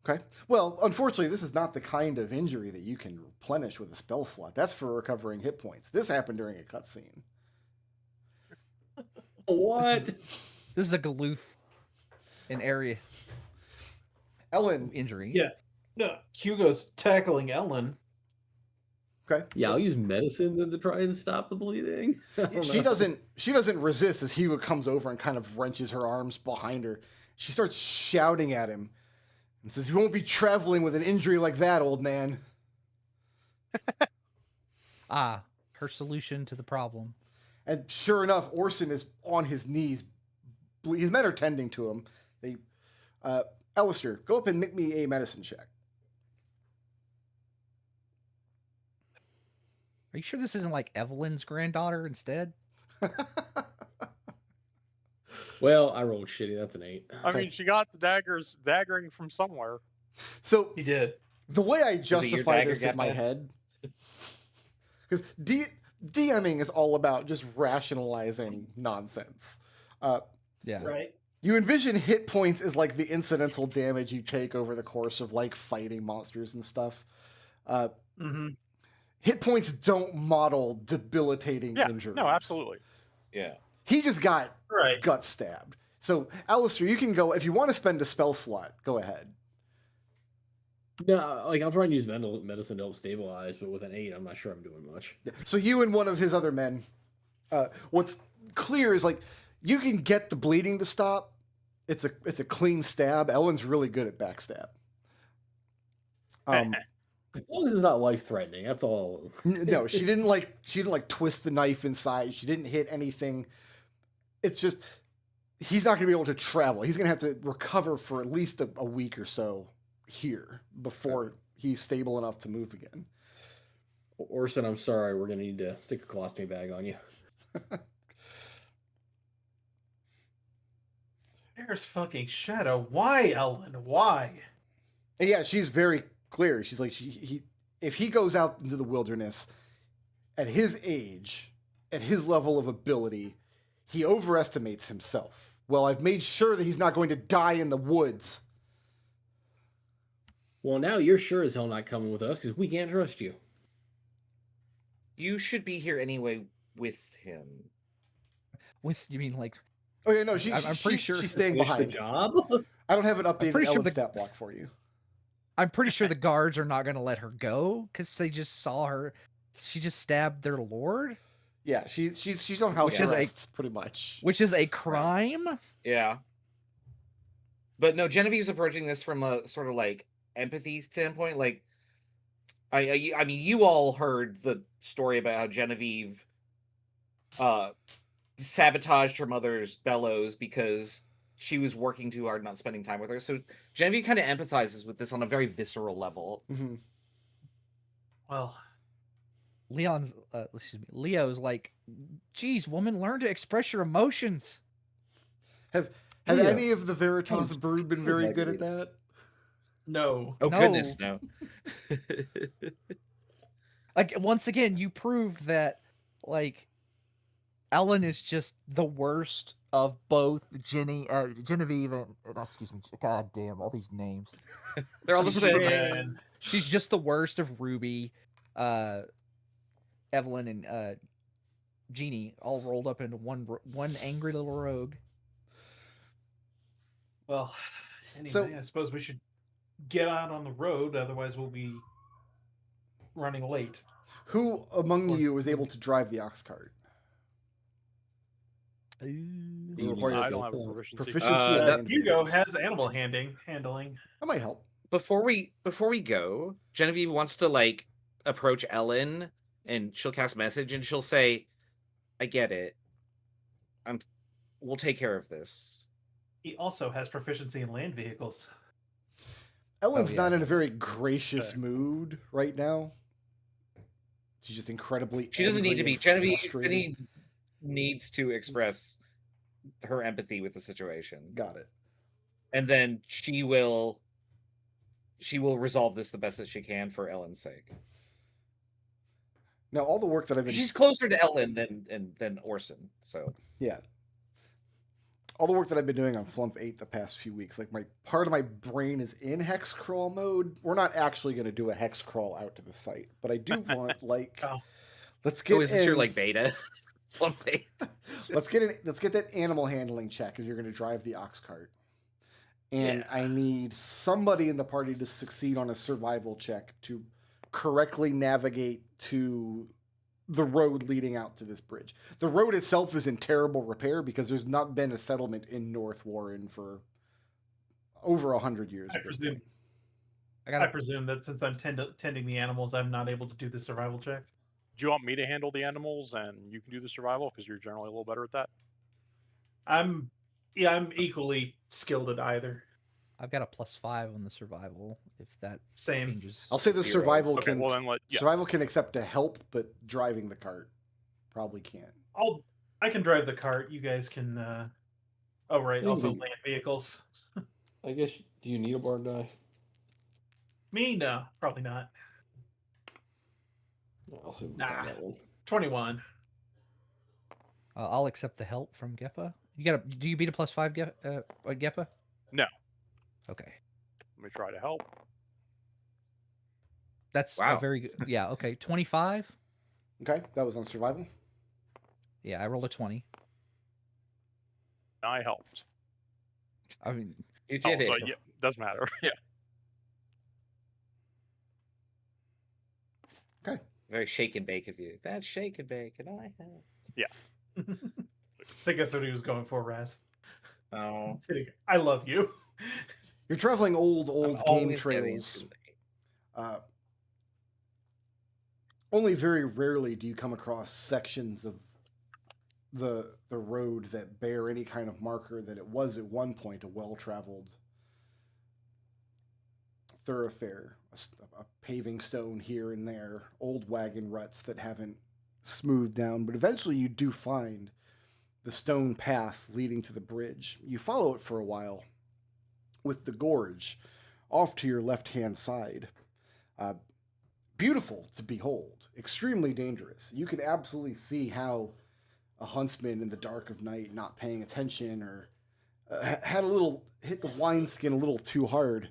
Okay. Well, unfortunately, this is not the kind of injury that you can replenish with a spell slot. That's for recovering hit points. This happened during a cutscene. What? This is a Galoof, an area Ellen, injury. Yeah. No, Hugo's tackling Ellen. Okay. Yeah, I'll use medicine to try and stop the bleeding. She doesn't resist as Hugo comes over and kind of wrenches her arms behind her. She starts shouting at him and says, "You won't be traveling with an injury like that, old man." Her solution to the problem. And sure enough, Orson is on his knees. His men are tending to him. Alistair, go up and make me a medicine check. Are you sure this isn't like Evelyn's granddaughter instead? Well, I rolled shitty. That's an 8. I mean, she got the daggering from somewhere. So He did. the way I justify dagger this in my guy? head, because DMing is all about just rationalizing nonsense. Yeah. Right. You envision hit points as like the incidental damage you take over the course of like fighting monsters and stuff. Mm-hmm. Hit points don't model debilitating Yeah, injuries. no, absolutely. Yeah. He just got Right. gut stabbed. So, Alistair, you can go if you want to spend a spell slot. Go ahead. No, like I'll try and use medicine to help stabilize, but with an 8, I'm not sure I'm doing much. So you and one of his other men. What's clear is like you can get the bleeding to stop. It's a clean stab. Ellen's really good at backstab. As long as it's not life threatening, that's all. No, she didn't like twist the knife inside. She didn't hit anything. It's just he's not going to be able to travel. He's going to have to recover for at least a week or so here before he's stable enough to move again. Orson, I'm sorry, we're gonna need to stick a colostomy bag on you. There's fucking Shadow. Why, Ellen? Why? And yeah, she's very clear. She's like if he goes out into the wilderness at his age, at his level of ability, he overestimates himself. Well, I've made sure that he's not going to die in the woods. Well, now you're sure as hell not coming with us because we can't trust you. You should be here anyway with him. You mean like? Oh yeah, no, I'm pretty sure she's staying Finish the behind. job. I don't have an updated pretty sure Ellen the- stat block for you. I'm pretty sure the guards are not going to let her go because they just saw her. She just stabbed their lord, Yeah, she's on house Which is arrest, pretty much. which is a crime. Yeah. But no, Genevieve's approaching this from a sort of like empathy standpoint. Like, I mean, you all heard the story about how Genevieve sabotaged her mother's bellows because she was working too hard, not spending time with her. So Genevieve kind of empathizes with this on a very visceral level. Mm-hmm. Well, Leo's like, geez, woman, learn to express your emotions. Have Yeah. any of the Veritas brood been very good at that? no. Oh, No. goodness, no. Like, once again, you proved that, like, Ellen is just the worst of both Genevieve and excuse me, god damn, all these names. They're all the same. Man. She's just the worst of Ruby, Evelyn, and Genie, all rolled up into one angry little rogue. Well, anyway, So- I suppose we should get out on the road, otherwise we'll be running late. Who among you was able to drive the ox cart? Requires I don't have a proficiency. proficiency. that- and Hugo advantage. has animal handling. That might help. Before we go, Genevieve wants to like approach Ellen and she'll cast message and she'll say, I get it. We'll take care of this. He also has proficiency in land vehicles. Ellen's yeah. not in a very gracious Okay. mood right now. She's just incredibly. She doesn't need to angry be. and Genevieve frustrated. needs to express her empathy with the situation. Got it. And then she will resolve this the best that she can for Ellen's sake. Now, all the work that I've been She's closer to Ellen than Orson. So yeah, all the work that I've been doing on Flumph 8 the past few weeks, like my part of my brain is in hex crawl mode. We're not actually going to do a hex crawl out to the site, but I do want like Oh. let's get. is this your in- like beta? Flumph. let's get that animal handling check because you're going to drive the ox cart, and Yeah. I need somebody in the party to succeed on a survival check to correctly navigate to the road leading out to this bridge. The road itself is in terrible repair because there's not been a settlement in North Warren for over 100 years. I presume that since I'm tending the animals, I'm not able to do the survival check. Do you want me to handle the animals and you can do the survival because you're generally a little better at that? I'm equally skilled at either. I've got a +5 on the survival. If that Same. changes, I'll say the survival can survival can accept a help, but driving the cart probably can't. I can drive the cart. You guys can. Oh right, also land vehicles. I guess. Do you need a barn die? Me, no, probably not. I'll see that one. 21. I'll accept the help from Gepa. Do you beat a +5, Gepa? No. Okay. Let me try to help. That's a very good. Yeah. Okay. 25. Okay, that was on survival. Yeah, I rolled a 20. I helped. I mean, you did it. But yeah, doesn't matter. Yeah. Okay. Very shake and bake of you. That's shake and bake, and I have. Yeah. I think that's what he was going for, Raz. Oh, I love you. You're traveling old game trails. Only very rarely do you come across sections of the road that bear any kind of marker that it was at one point a well-traveled thoroughfare, a paving stone here and there, old wagon ruts that haven't smoothed down, but eventually you do find the stone path leading to the bridge. You follow it for a while with the gorge off to your left-hand side. Beautiful to behold, extremely dangerous. You can absolutely see how a huntsman in the dark of night not paying attention or had a little hit the wineskin a little too hard,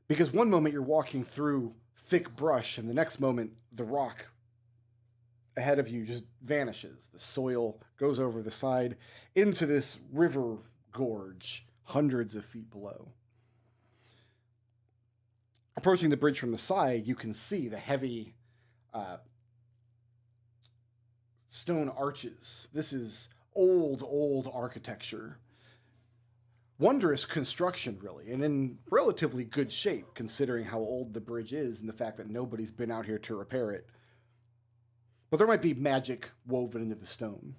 because one moment you're walking through thick brush and the next moment the rock ahead of you just vanishes. The soil goes over the side into this river gorge hundreds of feet below. Approaching the bridge from the side, you can see the heavy stone arches. This is old architecture. Wondrous construction, really, and in relatively good shape, considering how old the bridge is and the fact that nobody's been out here to repair it. But there might be magic woven into the stone.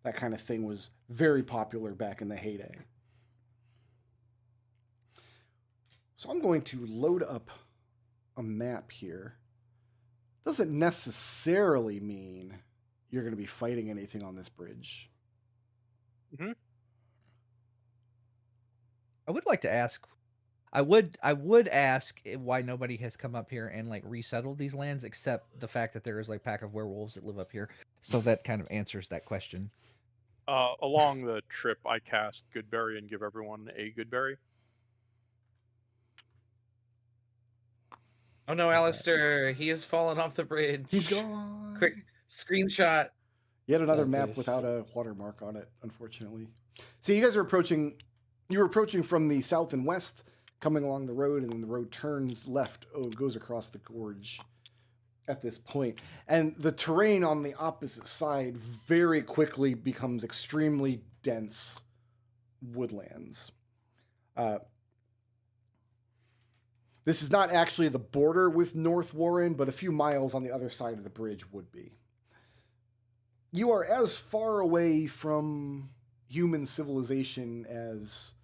That kind of thing was very popular back in the heyday. So I'm going to load up a map here. Doesn't necessarily mean you're going to be fighting anything on this bridge. Mm-hmm. I would like to ask. I would ask why nobody has come up here and like resettled these lands, except the fact that there is like a pack of werewolves that live up here. So that kind of answers that question. Along the trip, I cast Goodberry and give everyone a Goodberry. Oh no, Alistair, he has fallen off the bridge. He's gone. Quick screenshot. Yet another map without a watermark on it, unfortunately. So you guys are approaching. You were approaching from the south and west, coming along the road, and then the road turns left, goes across the gorge at this point. And the terrain on the opposite side very quickly becomes extremely dense woodlands. This is not actually the border with North Warren, but a few miles on the other side of the bridge would be. You are as far away from human civilization as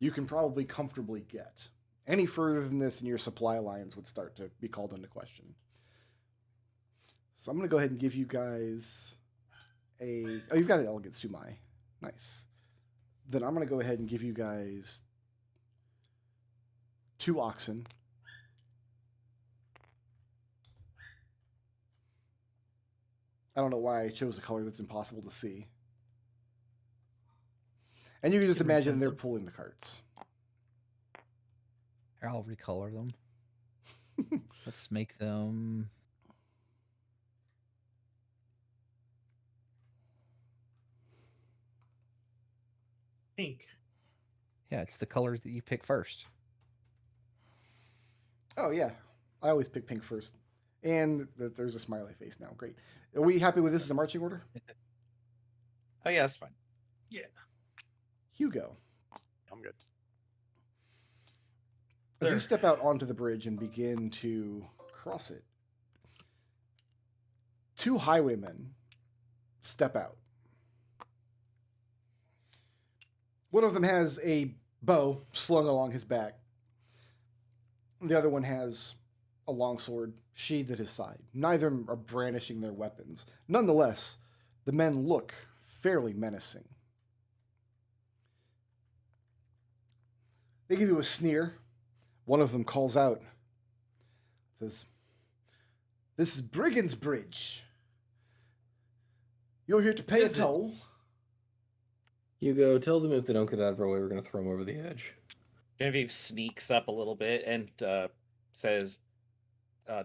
you can probably comfortably get. Any further than this and your supply lines would start to be called into question. So I'm going to go ahead and give you guys a... Oh, you've got an elegant sumai. Nice. Then I'm going to go ahead and give you guys 2 oxen. I don't know why I chose a color that's impossible to see. And you can just imagine they're pulling the carts. Here, I'll recolor them. Let's make them... Pink. Yeah, it's the color that you pick first. Oh, yeah. I always pick pink first. And there's a smiley face now. Great. Are we happy with this as a marching order? Oh yeah, that's fine. Yeah. Hugo. I'm good. As you There. step out onto the bridge and begin to cross it, two highwaymen step out. One of them has a bow slung along his back. The other one has a longsword sheathed at his side. Neither of them are brandishing their weapons. Nonetheless, the men look fairly menacing. They give you a sneer. One of them calls out, says, "This is Brigand's Bridge. You're here to pay a Is it? toll." Hugo, tell them if they don't get out of our way, we're going to throw them over the edge. Genevieve sneaks up a little bit and says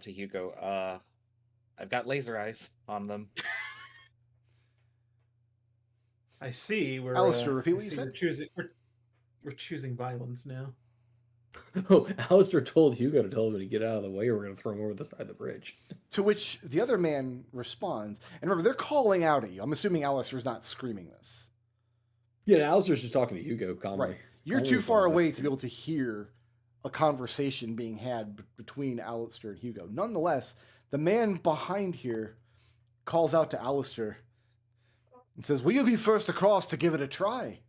to Hugo, "I've got laser eyes on them." I see. We're Alistair, repeat I what you see said. We're choosing violence now. Oh, Alistair told Hugo to tell them to get out of the way, or we're going to throw him over the side of the bridge. To which the other man responds, and remember, they're calling out at you. I'm assuming Alistair's not screaming this. Yeah, Alistair's just talking to Hugo calmly. Right. You're Calmly too far calling out. away to be able to hear a conversation being had between Alistair and Hugo. Nonetheless, the man behind here calls out to Alistair and says, "Will you be first across to give it a try?"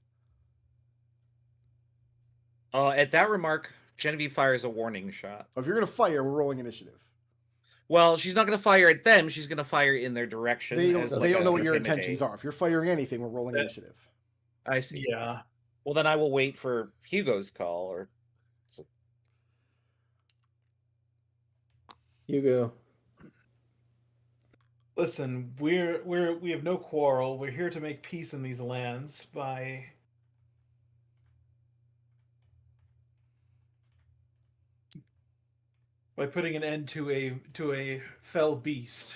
At that remark, Genevieve fires a warning shot. If you're going to fire, we're rolling initiative. Well, she's not going to fire at them. She's going to fire in their direction. They as, don't, like, they don't a know what your intimidate. intentions are. If you're firing anything, we're rolling initiative. I see. Yeah. Well, then I will wait for Hugo's call. Or Hugo. Listen, we have no quarrel. We're here to make peace in these lands by putting an end to a fell beast.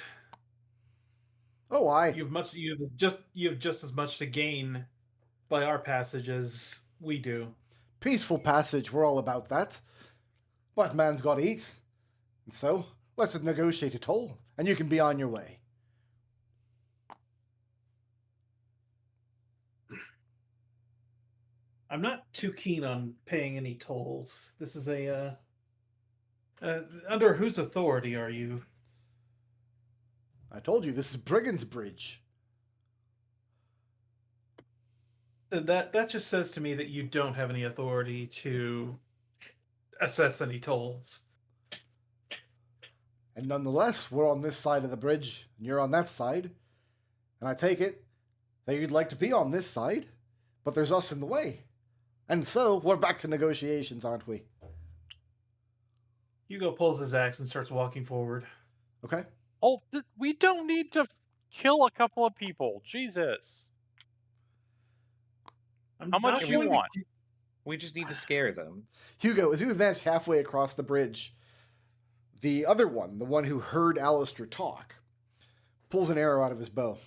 Oh, You have just as much to gain by our passage as we do. peaceful passage, we're all about that. But man's got to eat. And so, let's negotiate a toll, and you can be on your way. I'm not too keen on paying any tolls. This is a under whose authority are you? I told you, this is Brigand's Bridge. That just says to me that you don't have any authority to assess any tolls. And nonetheless, we're on this side of the bridge, and you're on that side. And I take it that you'd like to be on this side, but there's us in the way. And so, we're back to negotiations, aren't we? Hugo pulls his axe and starts walking forward. Okay? Oh, we don't need to kill a couple of people. Jesus. How much do you want? we just need to scare them. Hugo, as you advance halfway across the bridge, the other one, the one who heard Alistair talk, pulls an arrow out of his bow.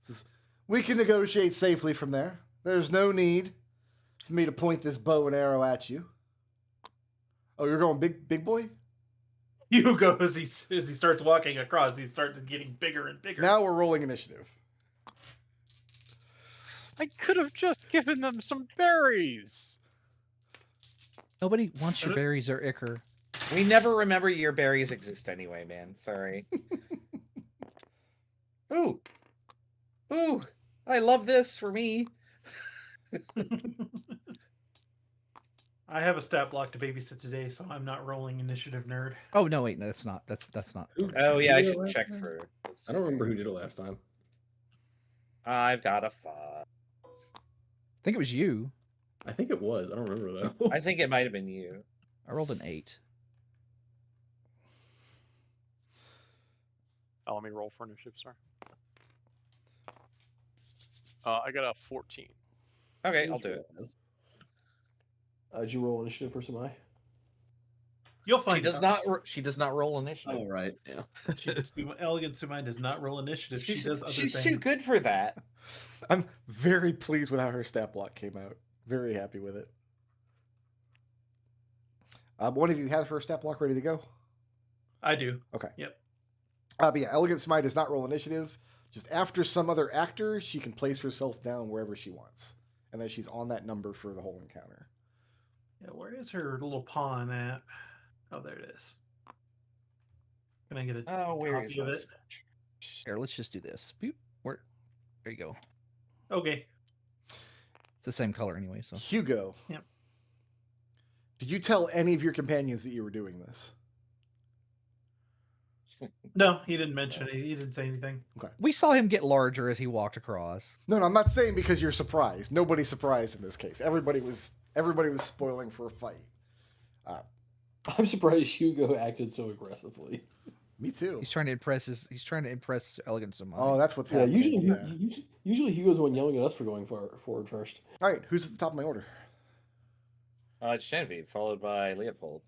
Says, "We can negotiate safely from there. There's no need for me to point this bow and arrow at you." Oh, you're going big boy? Hugo, as he starts walking across, he starts getting bigger and bigger. Now we're rolling initiative. I could have just given them some berries. Nobody wants your berries or ichor. We never remember your berries exist anyway, man. Sorry. Ooh. Ooh. I love this for me. I have a stat block to babysit today, so I'm not rolling initiative, nerd. Oh no, wait, no, that's not. That's not. Oh yeah, I Who did it should last check time? for. I don't remember who did it last time. I've got a 5. I think it was you. I think it was. I don't remember though. I think it might have been you. I rolled an 8. Oh, let me roll for initiative, sorry. I got a 14. Okay, I'll do it. Did you roll initiative for Samai? You'll find She does out. not. She does not roll initiative. Oh right, yeah. Elegant Sumai does not roll initiative. She does other she's things. too good for that. I'm very pleased with how her stat block came out. Very happy with it. One of you have her stat block ready to go? I do. Okay. Yep. But yeah, Elegant Smite does not roll initiative. Just after some other actor, she can place herself down wherever she wants. And then she's on that number for the whole encounter. Yeah, where is her little pawn at? Oh, there it is. Can I get a where is copy of it? Here, let's just do this. Boop. Where? There you go. Okay. It's the same color anyway. So Hugo. Yep. Did you tell any of your companions that you were doing this? No, he didn't mention it. He didn't say anything. Okay. we saw him get larger as he walked across. No, I'm not saying because you're surprised. Nobody's surprised in this case. Everybody was spoiling for a fight. I'm surprised Hugo acted so aggressively. Me too. He's trying to impress Elegant Smite. Oh, that's what's Yeah, happening. usually Hugo's the one yelling at us for going forward first. All right, who's at the top of my order? It's Genevieve, followed by Leopold.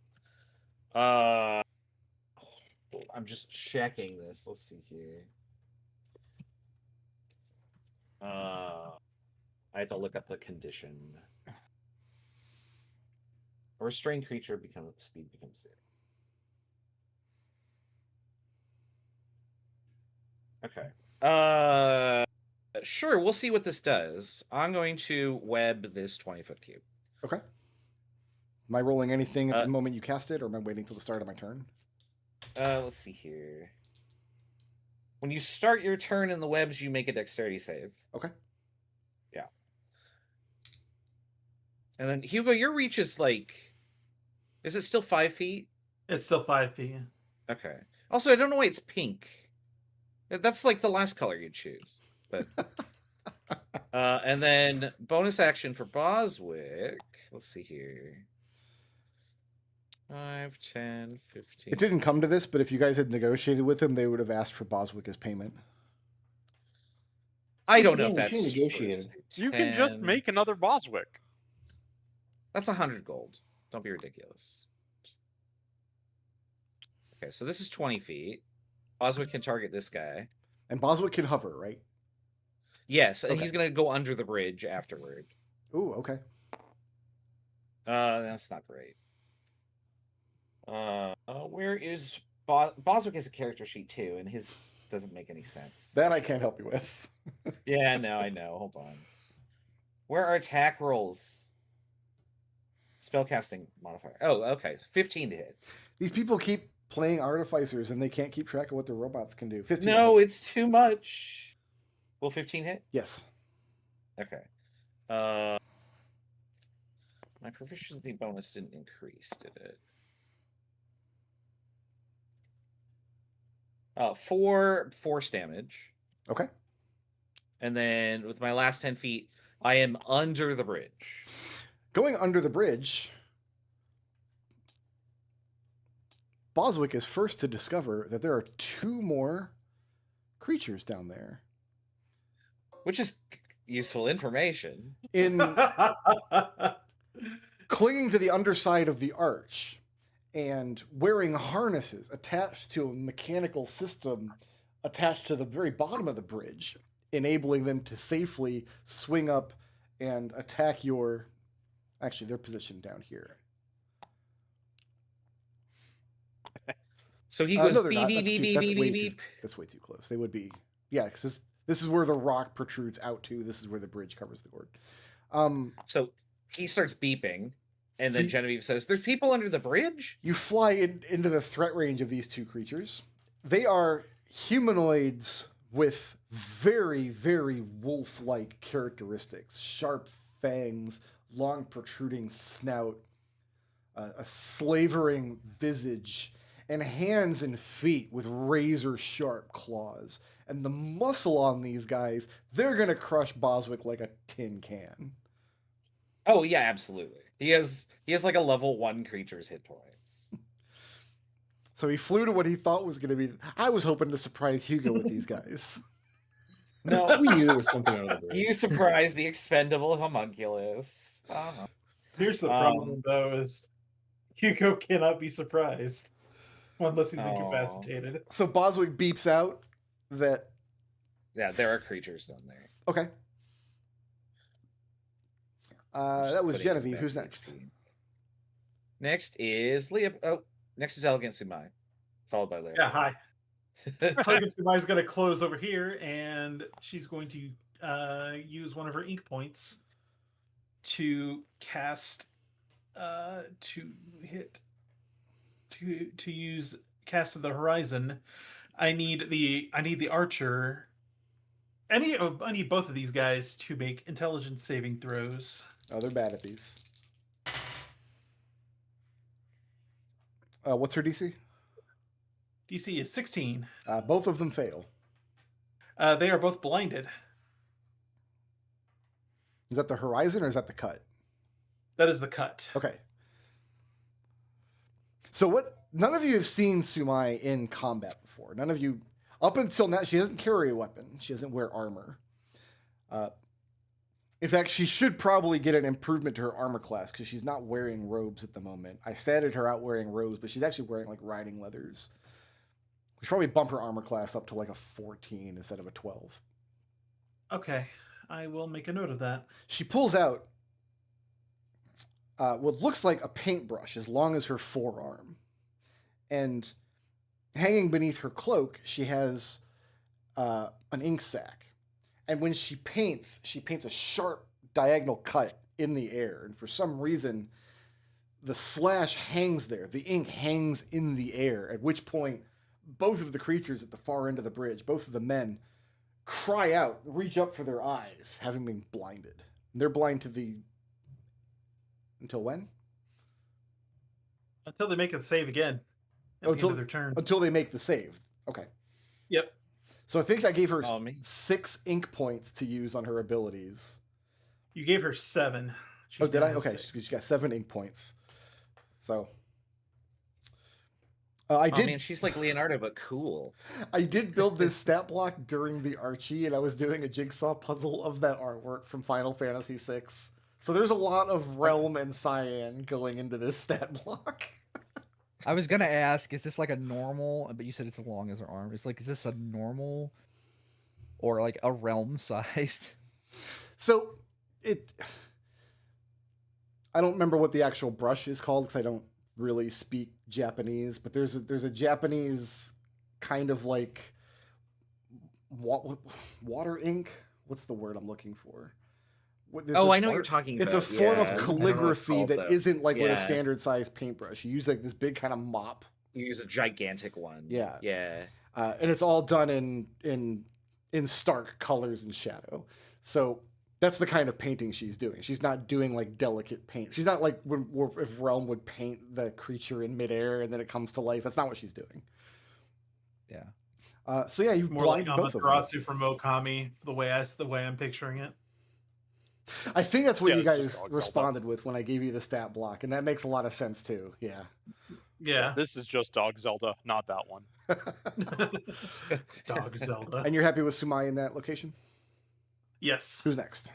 I'm just checking this. Let's see here. I have to look up the condition. A restrained creature speed becomes 0. Okay. Sure, we'll see what this does. I'm going to web this 20-foot cube. Okay. Am I rolling anything at the moment you cast it, or am I waiting till the start of my turn? Let's see here. When you start your turn in the webs, you make a dexterity save. Okay. Yeah. And then, Hugo, your reach is like... Is it still 5 feet? It's still 5 feet. Okay. Also, I don't know why it's pink. That's like the last color you'd choose. But and then bonus action for Boswick. Let's see here. 5, 10, 15. It didn't come to this, but if you guys had negotiated with him, they would have asked for Boswick as payment. I don't know Yeah, if that's negotiated. You can just make another Boswick. That's 100 gold. Don't be ridiculous. Okay, so this is 20 feet. Boswick can target this guy. And Boswick can hover, right? Yes, and Okay. he's going to go under the bridge afterward. Ooh, okay. That's not great. Where is Boswick has a character sheet too, and his doesn't make any sense. That I can't help you with. Yeah, no, I know. Hold on. Where are attack rolls? Spellcasting modifier. Oh, okay. 15 to hit. These people keep playing artificers, and they can't keep track of what their robots can do. 15. No, it's too much. Will 15 hit? Yes. Okay. My proficiency bonus didn't increase, did it? 4 force damage. Okay. And then with my last 10 feet, I am under the bridge. Going under the bridge, Boswick is first to discover that there are 2 more creatures down there. Which is useful information. In clinging to the underside of the arch and wearing harnesses attached to a mechanical system attached to the very bottom of the bridge, enabling them to safely swing up and attack your... Actually, they're positioned down here. So he goes no, they're beep, not. beep, beep, beep, That's beep, way beep. That's way too close. They would be... Yeah, because this is where the rock protrudes out to. This is where the bridge covers the board. So he starts beeping, and then So Genevieve says, "There's people under the bridge?" You fly into the threat range of these 2 creatures. They are humanoids with very, very wolf-like characteristics. Sharp fangs, long protruding snout, a slavering visage, and hands and feet with razor-sharp claws. And the muscle on these guys, they're going to crush Boswick like a tin can. Oh, yeah, absolutely. He has like a level 1 creature's hit points. So he flew to what he thought was going to be... I was hoping to surprise Hugo with these guys. No, We knew there was something under the bridge. you surprise the expendable homunculus. Here's the problem, though, is Hugo cannot be surprised unless he's incapacitated. So Boswick beeps out that... Yeah, there are creatures down there. Okay. That was Genevieve. Who's next? Next is Leah. Oh, next is Elegant Sumai. followed by Larry. Yeah, hi. Target Sumai's going to close over here, and she's going to use one of her ink points to cast to use Cast of the Horizon. I need the archer. I need both of these guys to make intelligence saving throws. Oh, they're bad at these. What's her DC? DC is 16. Both of them fail. They are both blinded. Is that the horizon or is that the cut? That is the cut. Okay. So what? None of you have seen Sumai in combat before. None of you, up until now, she doesn't carry a weapon. She doesn't wear armor. In fact, she should probably get an improvement to her armor class because she's not wearing robes at the moment. I statted her out wearing robes, but she's actually wearing like riding leathers. We should probably bump her armor class up to like a 14 instead of a 12. Okay, I will make a note of that. She pulls out what looks like a paintbrush as long as her forearm. And hanging beneath her cloak, she has an ink sac. And when she paints a sharp diagonal cut in the air. And for some reason, the slash hangs there. The ink hangs in the air, at which point both of the creatures at the far end of the bridge, both of the men, cry out, reach up for their eyes, having been blinded. And they're blind to the... Until when? Until they make a save again. At the end of their turn. Until they make the save. Okay. Yep. So I think I gave her 6 ink points to use on her abilities. You gave her 7. Did I? Okay, she got 7 ink points. So I did. Man, she's like Leonardo, but cool. I did build this stat block during the Archie, and I was doing a jigsaw puzzle of that artwork from Final Fantasy VI. So there's a lot of Realm and Cyan going into this stat block. I was gonna ask, is this like a normal? But you said it's as long as her arm. It's like, is this a normal or like a realm sized? So I don't remember what the actual brush is called because I don't really speak Japanese. But there's a Japanese kind of like water ink. What's the word I'm looking for? I know what you're talking about. It's a form of calligraphy that called, isn't like with a standard size paintbrush. You use like this big kind of mop. You use a gigantic one. Yeah. Yeah. And it's all done in stark colors and shadow. So that's the kind of painting she's doing. She's not doing like delicate paint. She's not like if Realm would paint the creature in midair and then it comes to life. That's not what she's doing. Yeah. So yeah, you've more blinded like both of them. Amaterasu from Okami, the way I'm picturing it. I think that's what you guys Dog responded with when I gave you the stat block, and that makes a lot of sense too. Yeah. Yeah. This is just Dog Zelda, not that one. Dog Zelda. And you're happy with Sumai in that location? Yes. Who's next?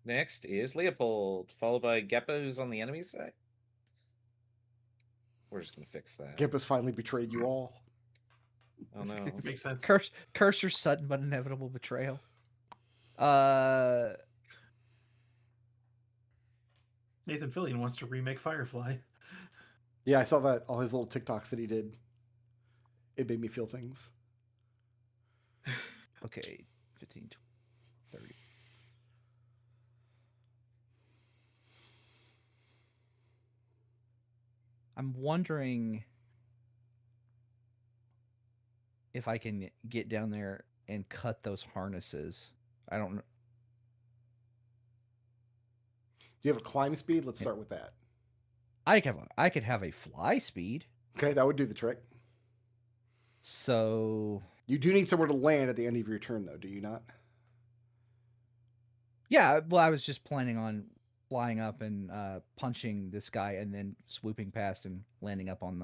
Next is Leopold, followed by Geppa, who's on the enemy side. We're just gonna fix that. Geppa's finally betrayed you all. Oh no. Makes sense. Curse your sudden but inevitable betrayal. Nathan Fillion wants to remake Firefly. Yeah, I saw that, all his little TikToks that he did. It made me feel things. Okay, 15, 30. I'm wondering if I can get down there and cut those harnesses. I don't know. Do you have a climb speed? Let's start with that. I could have a fly speed. Okay, that would do the trick. So you do need somewhere to land at the end of your turn, though, do you not? Yeah, well, I was just planning on flying up and punching this guy and then swooping past and landing up on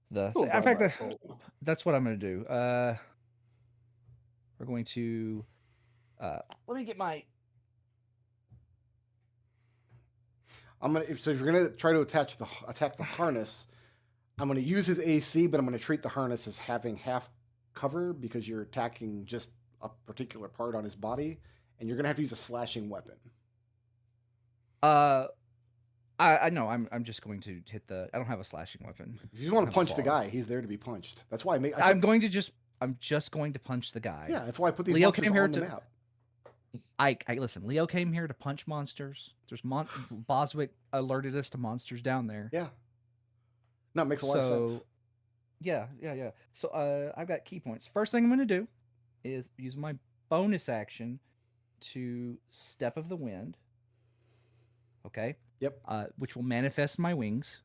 the. In fact, that's what I'm going to do. We're going to. Let me get my. So if you're gonna try to attack the harness, I'm gonna use his AC, but I'm gonna treat the harness as having half cover because you're attacking just a particular part on his body, and you're gonna have to use a slashing weapon. I I know. I'm just going to hit the. I don't have a slashing weapon. If you just want to have punch the claws. guy, he's there to be punched. That's why I'm just going to punch the guy. Yeah, that's why I put these Leo monsters came here on the to- map. I listen. Leo came here to punch monsters. There's Boswick alerted us to monsters down there. Yeah. No, it makes a lot of sense. Yeah. So I've got key points. First thing I'm going to do is use my bonus action to Step of the Wind. Okay. Yep. Which will manifest my wings,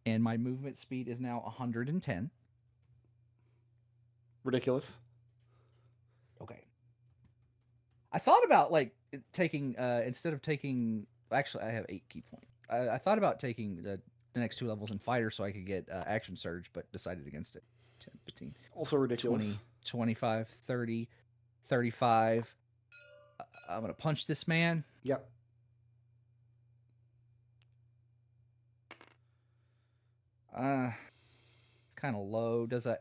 and my movement speed is now 110. Ridiculous. Okay. I thought about like taking instead of taking. Actually, I have 8 key points. I thought about taking the next 2 levels in fighter so I could get action surge, but decided against it. 10, 15. Also ridiculous. 20, 25, 30, 35. I'm gonna punch this man. Yep. It's kind of low. Does a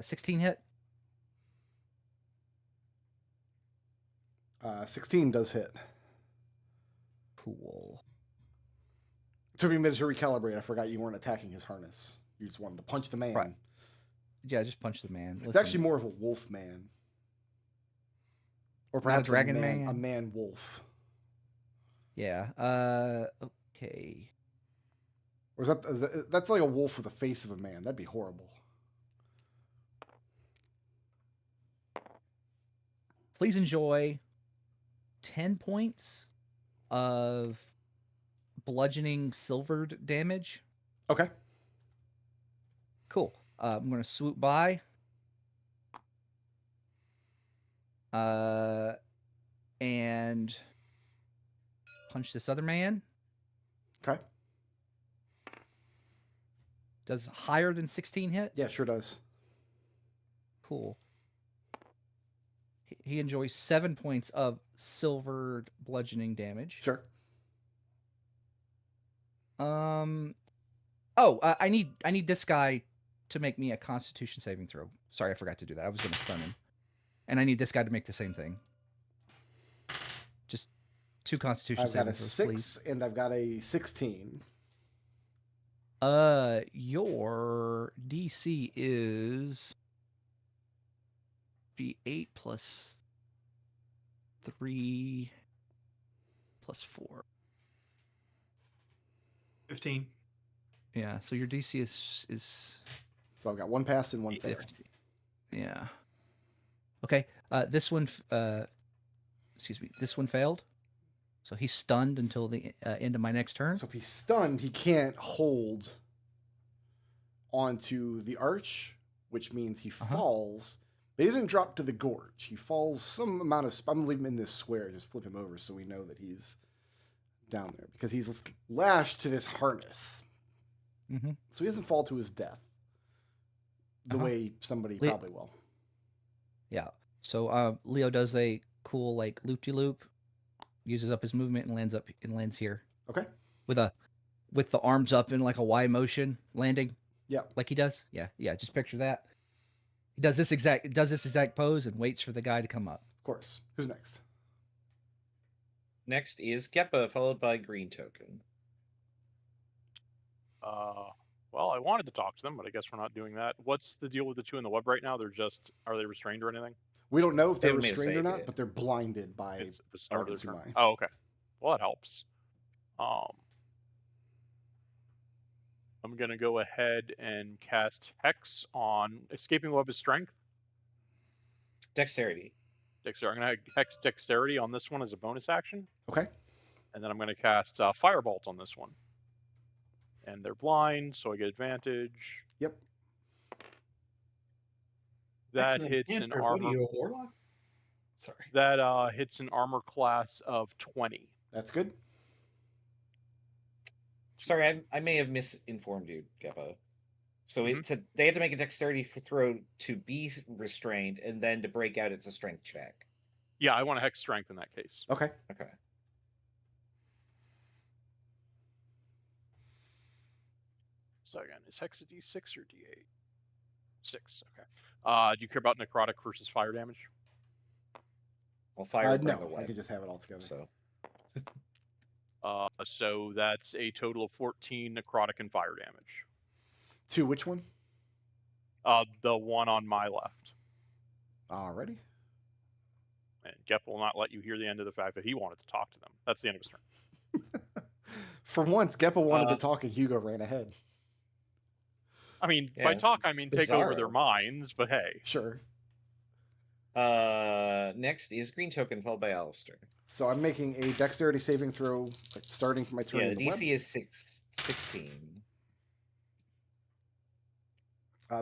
16 hit? 16 does hit. Cool. It took me a minute to recalibrate. I forgot you weren't attacking his harness. You just wanted to punch the man. Right. Yeah, just punch the man. It's actually more of a wolf man. Or perhaps a dragon man. A man wolf. Yeah. Okay. Or is that's like a wolf with the face of a man? That'd be horrible. Please enjoy 10 points of bludgeoning silvered damage. Okay. Cool. I'm going to swoop by. And punch this other man. Okay. Does higher than 16 hit? Yeah, sure does. Cool. He enjoys 7 points of silvered bludgeoning damage. Sure. I need this guy to make me a Constitution saving throw. Sorry, I forgot to do that. I was going to stun him, and I need this guy to make the same thing. Just 2 Constitution saving throws. I've got a 6 and I've got a 16. Your DC is V8 plus 3 plus 4. 15. Yeah, so your DC is So I've got 1 pass and 1 fail. 50. Yeah. Okay. This one failed. So he's stunned until the end of my next turn. So if he's stunned, he can't hold onto the arch, which means he falls. But he doesn't drop to the gorge. He falls some amount of... I'm leaving him in this square. Just flip him over so we know that he's down there. Because he's lashed to this harness. Mm-hmm. So he doesn't fall to his death. The way somebody probably will. Yeah. So Leo does a cool like loop-de-loop, uses up his movement and lands here. Okay. With the arms up in like a Y motion landing. Yeah. Like he does. Yeah. Just picture that. He does this exact pose and waits for the guy to come up. Of course. Who's next? Next is Keppa, followed by Green Token. Well, I wanted to talk to them, but I guess we're not doing that. What's the deal with the 2 in the web right now? Are they restrained or anything? We don't know if they're haven't made a restrained or save not, yet. but they're blinded by It's the start of the turn. Arkansumai. Oh, okay. Well, that helps. I'm going to go ahead and cast Hex on Escaping Web of Strength. Dexterity. I'm going to Hex Dexterity on this one as a bonus action. Okay. And then I'm going to cast Firebolt on this one. And they're blind, so I get advantage. Yep. That Excellent hits an answer. armor. What are you, a warlock? Sorry. That hits an armor class of 20. That's good. Sorry, I may have misinformed you, Keppa. So they have to make a dexterity throw to be restrained, and then to break out, it's a strength check. Yeah, I want to Hex Strength in that case. Okay. Okay. So again, is Hex a D6 or D8? 6. Okay. Do you care about necrotic versus fire damage? Well, fire No, bring the I web, could just have it all together. So So that's a total of 14 necrotic and fire damage. To which one? The one on my left. Alrighty. And Gep will not let you hear the end of the fact that he wanted to talk to them. That's the end of his turn. For once, Geppa wanted to talk and Hugo ran ahead. I mean, Yeah, by talk, I mean take over their bizarro. minds, but hey. Sure. Next is green token followed by Alistair. So I'm making a dexterity saving throw, starting from my turn. Yeah, in the the DC web. is 16.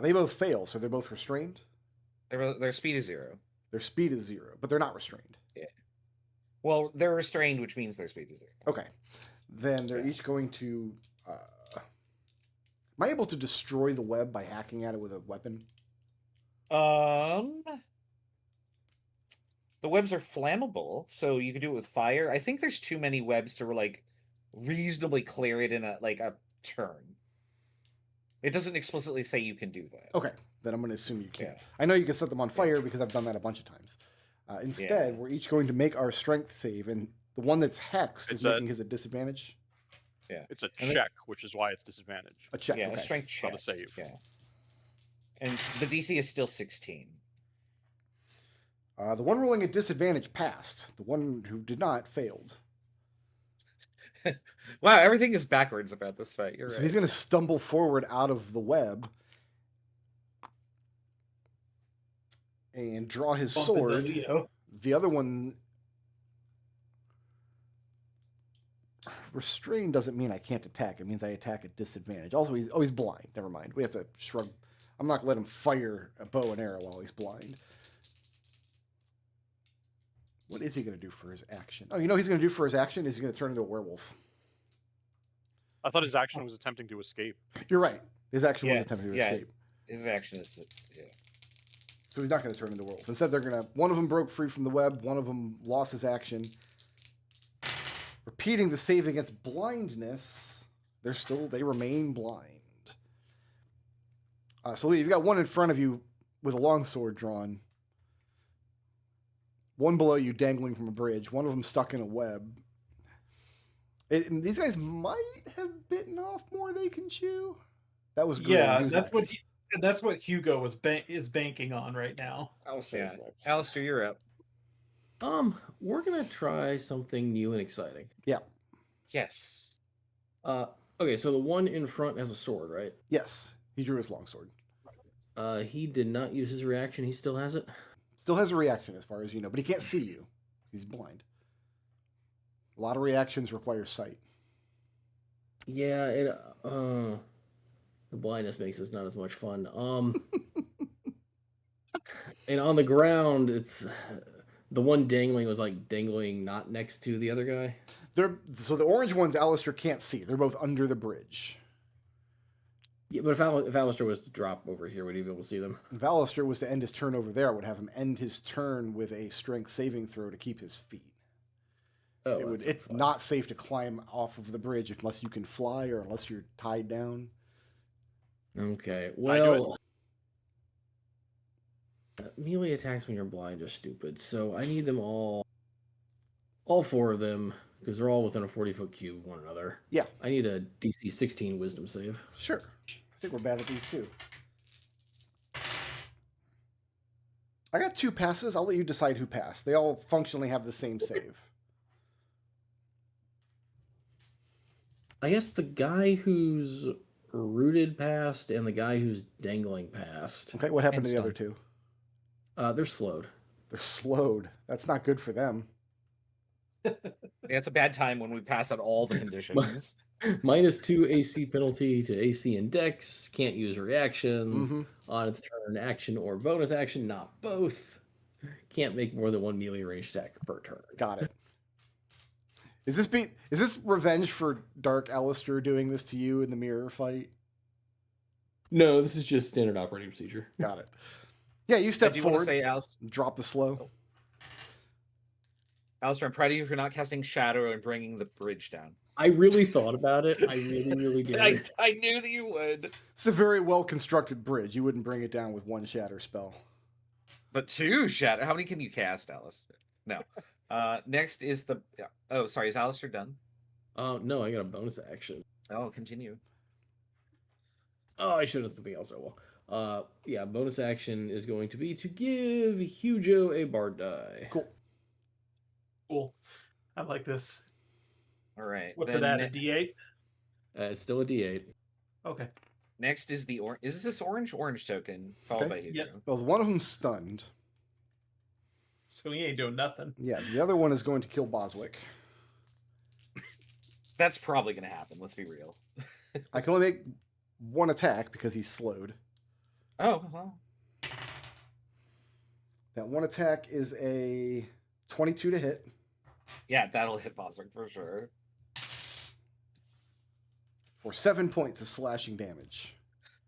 They both fail, so they're both restrained. Their speed is 0. Their speed is 0, but they're not restrained. Yeah. Well, they're restrained, which means their speed is 0. Okay. Then they're each going to... am I able to destroy the web by hacking at it with a weapon? The webs are flammable, so you can do it with fire. I think there's too many webs to like reasonably clear it in a turn. It doesn't explicitly say you can do that. Okay, then I'm going to assume you can. Yeah. I know you can set them on fire because I've done that a bunch of times. Instead, we're each going to make our strength save, and the one that's hexed is making his a disadvantage. Yeah, it's a check, which is why it's disadvantage. A check, yeah, okay. A strength check. Not a save. Yeah, and the DC is still 16. The one rolling at disadvantage passed. The one who did not failed. Wow, everything is backwards about this fight. You're so right. he's going to stumble forward out of the web and draw his sword. The other one... Restrained doesn't mean I can't attack. It means I attack at disadvantage. Also, he's blind. Never mind. We have to shrug. I'm not going to let him fire a bow and arrow while he's blind. What is he going to do for his action? Oh, you know what he's going to do for his action? Is he's going to turn into a werewolf. I thought his action was attempting to escape. You're right. His action was attempting to escape. His action is... Yeah. So he's not going to turn into a werewolf. Instead, they're going to... One of them broke free from the web. One of them lost his action. Repeating the save against blindness, they remain blind. So Lee, you've got one in front of you with a longsword drawn. One below you dangling from a bridge. One of them stuck in a web. These guys might have bitten off more they can chew. That was good. Yeah, that's what Hugo is banking on right now. Alistair, you're up. We're gonna try something new and exciting. Yeah. Yes. Okay, so the one in front has a sword, right? Yes. He drew his longsword. He did not use his reaction. He still has it? Still has a reaction as far as you know, but he can't see you. He's blind. A lot of reactions require sight. Yeah, the blindness makes this not as much fun. And on the ground, it's... The one dangling was dangling not next to the other guy? So the orange ones Alistair can't see. They're both under the bridge. Yeah, but if Alistair was to drop over here, would he be able to see them? If Alistair was to end his turn over there, I would have him end his turn with a strength saving throw to keep his feet. Oh, it's not safe to climb off of the bridge unless you can fly or unless you're tied down. Okay, well... Melee attacks when you're blind are stupid, so I need them all 4 of them, because they're all within a 40-foot cube of one another. Yeah. I need a DC 16 wisdom save. Sure. I think we're bad at these too. I got 2 passes. I'll let you decide who passed. They all functionally have the same save. I guess the guy who's rooted passed and the guy who's dangling passed. Okay, what happened to the other 2? They're slowed. They're slowed. That's not good for them. Yeah, it's a bad time when we pass out all the conditions. -2 AC penalty to AC and Dex. Can't use reactions on its turn, action or bonus action. Not both. Can't make more than 1 melee range attack per turn. Got it. Is this revenge for Dark Alistair doing this to you in the mirror fight? No, this is just standard operating procedure. Got it. Yeah, you step forward. Say, drop the slow. Alistair, I'm proud of you for not casting Shadow and bringing the bridge down. I really thought about it. I really did. I knew that you would. It's a very well-constructed bridge. You wouldn't bring it down with 1 shatter spell. But 2 shatter. How many can you cast, Alistair? No. Next is the... Oh, sorry. Is Alistair done? No, I got a bonus action. Oh, continue. Oh, I should have something else. Oh well. Yeah, bonus action is going to be to give Hugo a bard die. Cool. Cool. I like this. All right. What's then it at? A D8? It's still a D8. Okay. Next is the orange. Is this orange token followed by Hugo? Yep. Well, one of them's stunned. So he ain't doing nothing. Yeah, the other one is going to kill Boswick. That's probably going to happen. Let's be real. I can only make one attack because he's slowed. Oh, well. That one attack is a 22 to hit. Yeah, that'll hit Boswick for sure. For 7 points of slashing damage.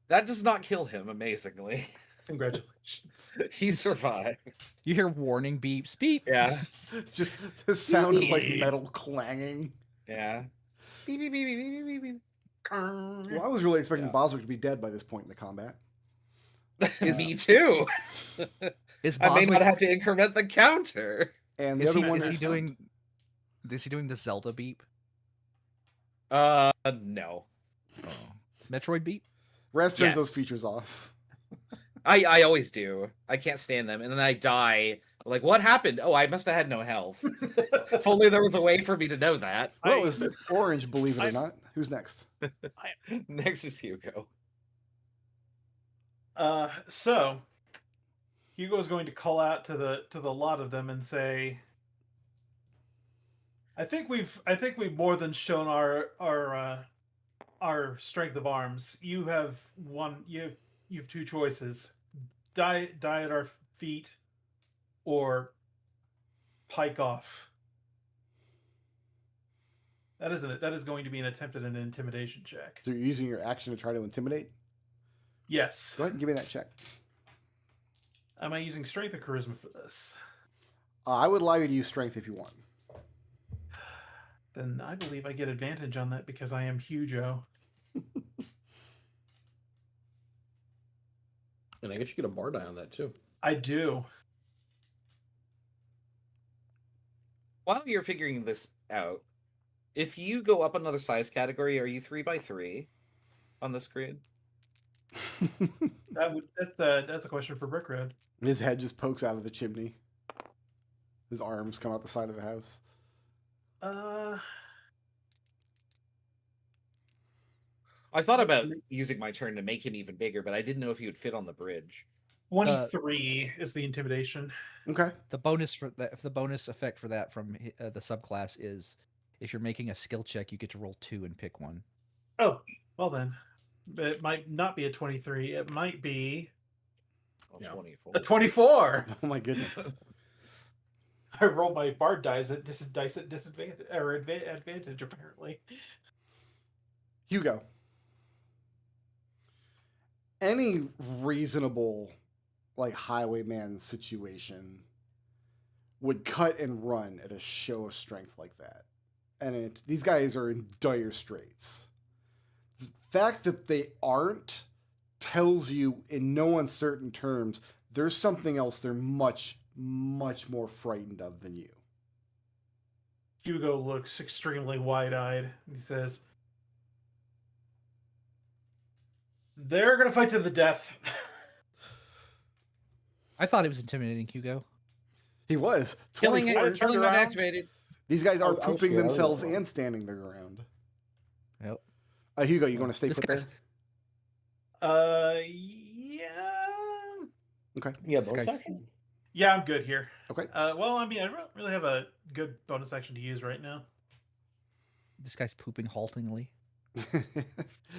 That does not kill him, amazingly. Congratulations. He survived. You hear warning beeps, beep. Yeah. Just the sound of like metal clanging. Yeah. Beep, beep, beep, beep, beep, beep, beep. Well, I was really expecting Boswick to be dead by this point in the combat. Me too. Is I may not Boswick- have to increment the counter. And the Is other he, one is is he doing? Is he doing the Zelda beep? No. Oh. Metroid beep? Raz turns those Yes. features off. I always do. I can't stand them, and then I die. Like, what happened? Oh, I must have had no health. If only there was a way for me to know that. Well, it was orange, believe it or not. Who's next? Next is Hugo. So Hugo is going to call out to the lot of them and say, I think we've more than shown our strength of arms. You have two choices. Die at our feet or pike off. That is going to be an attempt at an intimidation check. So you're using your action to try to intimidate? Yes. Go ahead and give me that check. Am I using strength or charisma for this? I would allow you to use strength if you want. Then I believe I get advantage on that because I am Hugo. And I guess you get a bard die on that too. I do. While you're figuring this out, if you go up another size category, are you 3x3 on this grid? That's a question for Brick Road. His head just pokes out of the chimney. His arms come out the side of the house. I thought about using my turn to make him even bigger, but I didn't know if he would fit on the bridge. 23 is the intimidation. Okay. The bonus for that, the bonus effect for that from the subclass is if you're making a skill check, you get to roll 2 and pick one. Oh, well then. It might not be a 23. It might be 24. a 24. Oh my goodness. I rolled my bard dice at disadvantage or advantage apparently. Hugo. Any reasonable highwayman situation would cut and run at a show of strength like that. And these guys are in dire straits. The fact that they aren't tells you in no uncertain terms there's something else they're much, much more frightened of than you. Hugo looks extremely wide-eyed. He says, they're going to fight to the death. I thought it was intimidating, Hugo. He was. Killing 24. it, killing unactivated. These guys are I was pooping scared. themselves and standing their ground. Yep. Hugo, you going to stay This put guy's- there? Yeah. Okay. Yeah, This bonus guy's- action. Yeah, I'm good here. Okay. Well, I mean, I don't really have a good bonus action to use right now. This guy's pooping haltingly.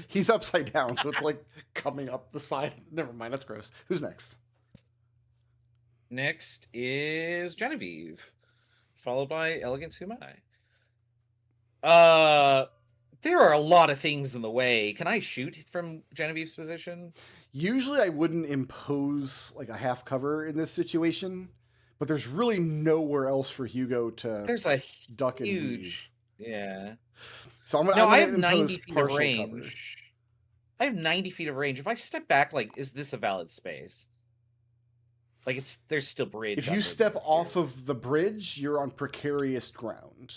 He's upside down, so it's coming up the side. Never mind, that's gross. Who's next? Next is Genevieve, followed by Elegant Sumai. There are a lot of things in the way. Can I shoot from Genevieve's position? Usually I wouldn't impose a half cover in this situation, but there's really nowhere else for Hugo to There's a duck and weave. huge, yeah. So I'm No, gonna I have impose 90 feet of partial range. cover. I have 90 feet of range. If I step back, is this a valid space? There's still bridge. If you step off of the bridge, you're on precarious ground.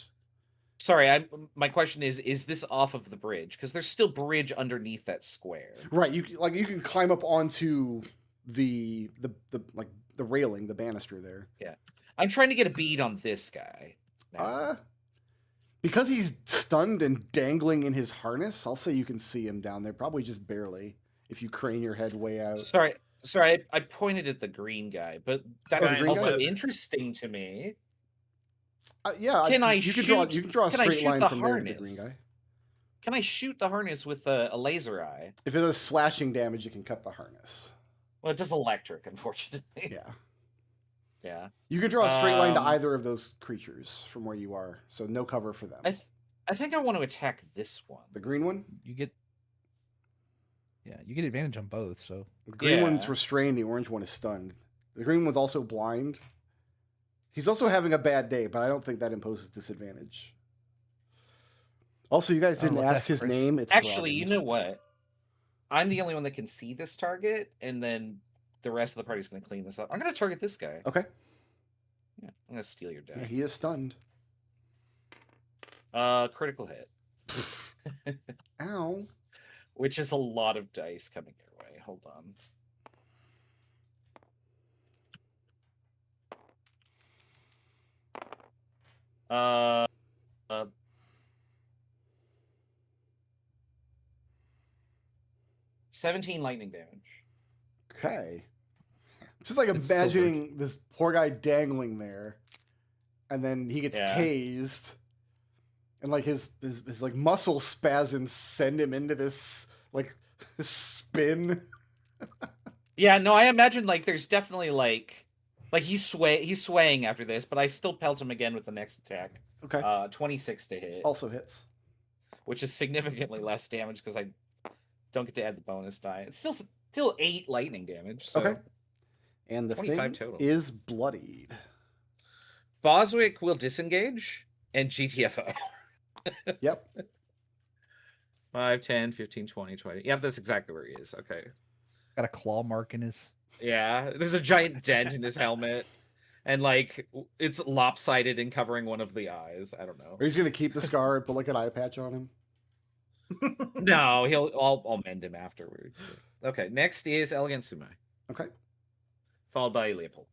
Sorry, my question is this off of the bridge? Because there's still bridge underneath that square. Right. You can climb up onto the railing, the banister there. Yeah. I'm trying to get a bead on this guy. now. Because he's stunned and dangling in his harness, I'll say you can see him down there, probably just barely, if you crane your head way out. Sorry, I pointed at the green guy, but that's the green also guy? interesting to me. Yeah, Can I you can draw a can I straight shoot line the from there to the green harness? guy. Can I shoot the harness with a laser eye? If it does slashing damage, you can cut the harness. Well, it does electric, unfortunately. Yeah. Yeah. You can draw a straight line to either of those creatures from where you are, so no cover for them. I think I want to attack this one. The green one? You get advantage on both. So The green one's restrained. The orange one is stunned. The green one's also blind. He's also having a bad day, but I don't think that imposes disadvantage. Also, you guys didn't ask his name. It's actually, Grogan. you know what? I'm the only one that can see this target, and then the rest of the party's going to clean this up. I'm going to target this guy. Okay. Yeah, I'm going to steal your deck. Yeah, he is stunned. Critical hit. Ow. Which is a lot of dice coming your way. Hold on. 17 lightning damage. Okay. Just like imagining this poor guy dangling there, and then he gets tased, and like his like muscle spasms send him into this like spin. Yeah, no, I imagine like there's definitely like he's swaying after this, but I still pelt him again with the next attack. Okay. 26 to hit. Also hits. Which is significantly less damage because I don't get to add the bonus die. It's still 8 lightning damage. So okay. And the thing total. is bloodied. Boswick will disengage and GTFO. Yep. 5, 10, 15, 20, 20. Yep, that's exactly where he is. Okay. Got a claw mark in his... Yeah, there's a giant dent in his helmet. And, like, it's lopsided and covering one of the eyes. I don't know. Or he's going to keep the scar and put, like, an eye patch on him? No, I'll mend him afterwards. Okay, next is Elegant Sume. Okay. Followed by Leopold.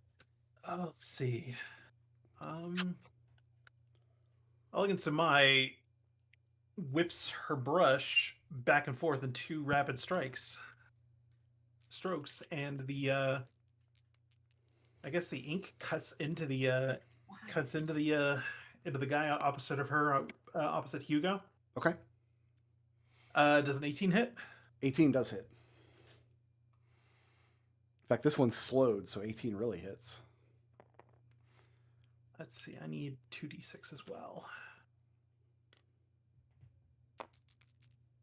Let's see. Elegant Sume whips her brush back and forth in 2 rapid strokes, and the I guess the ink cuts into the guy opposite of her, opposite Hugo. Okay. Does an 18 hit? 18 does hit. In fact, this one's slowed, so 18 really hits. Let's see. I need 2d6 as well.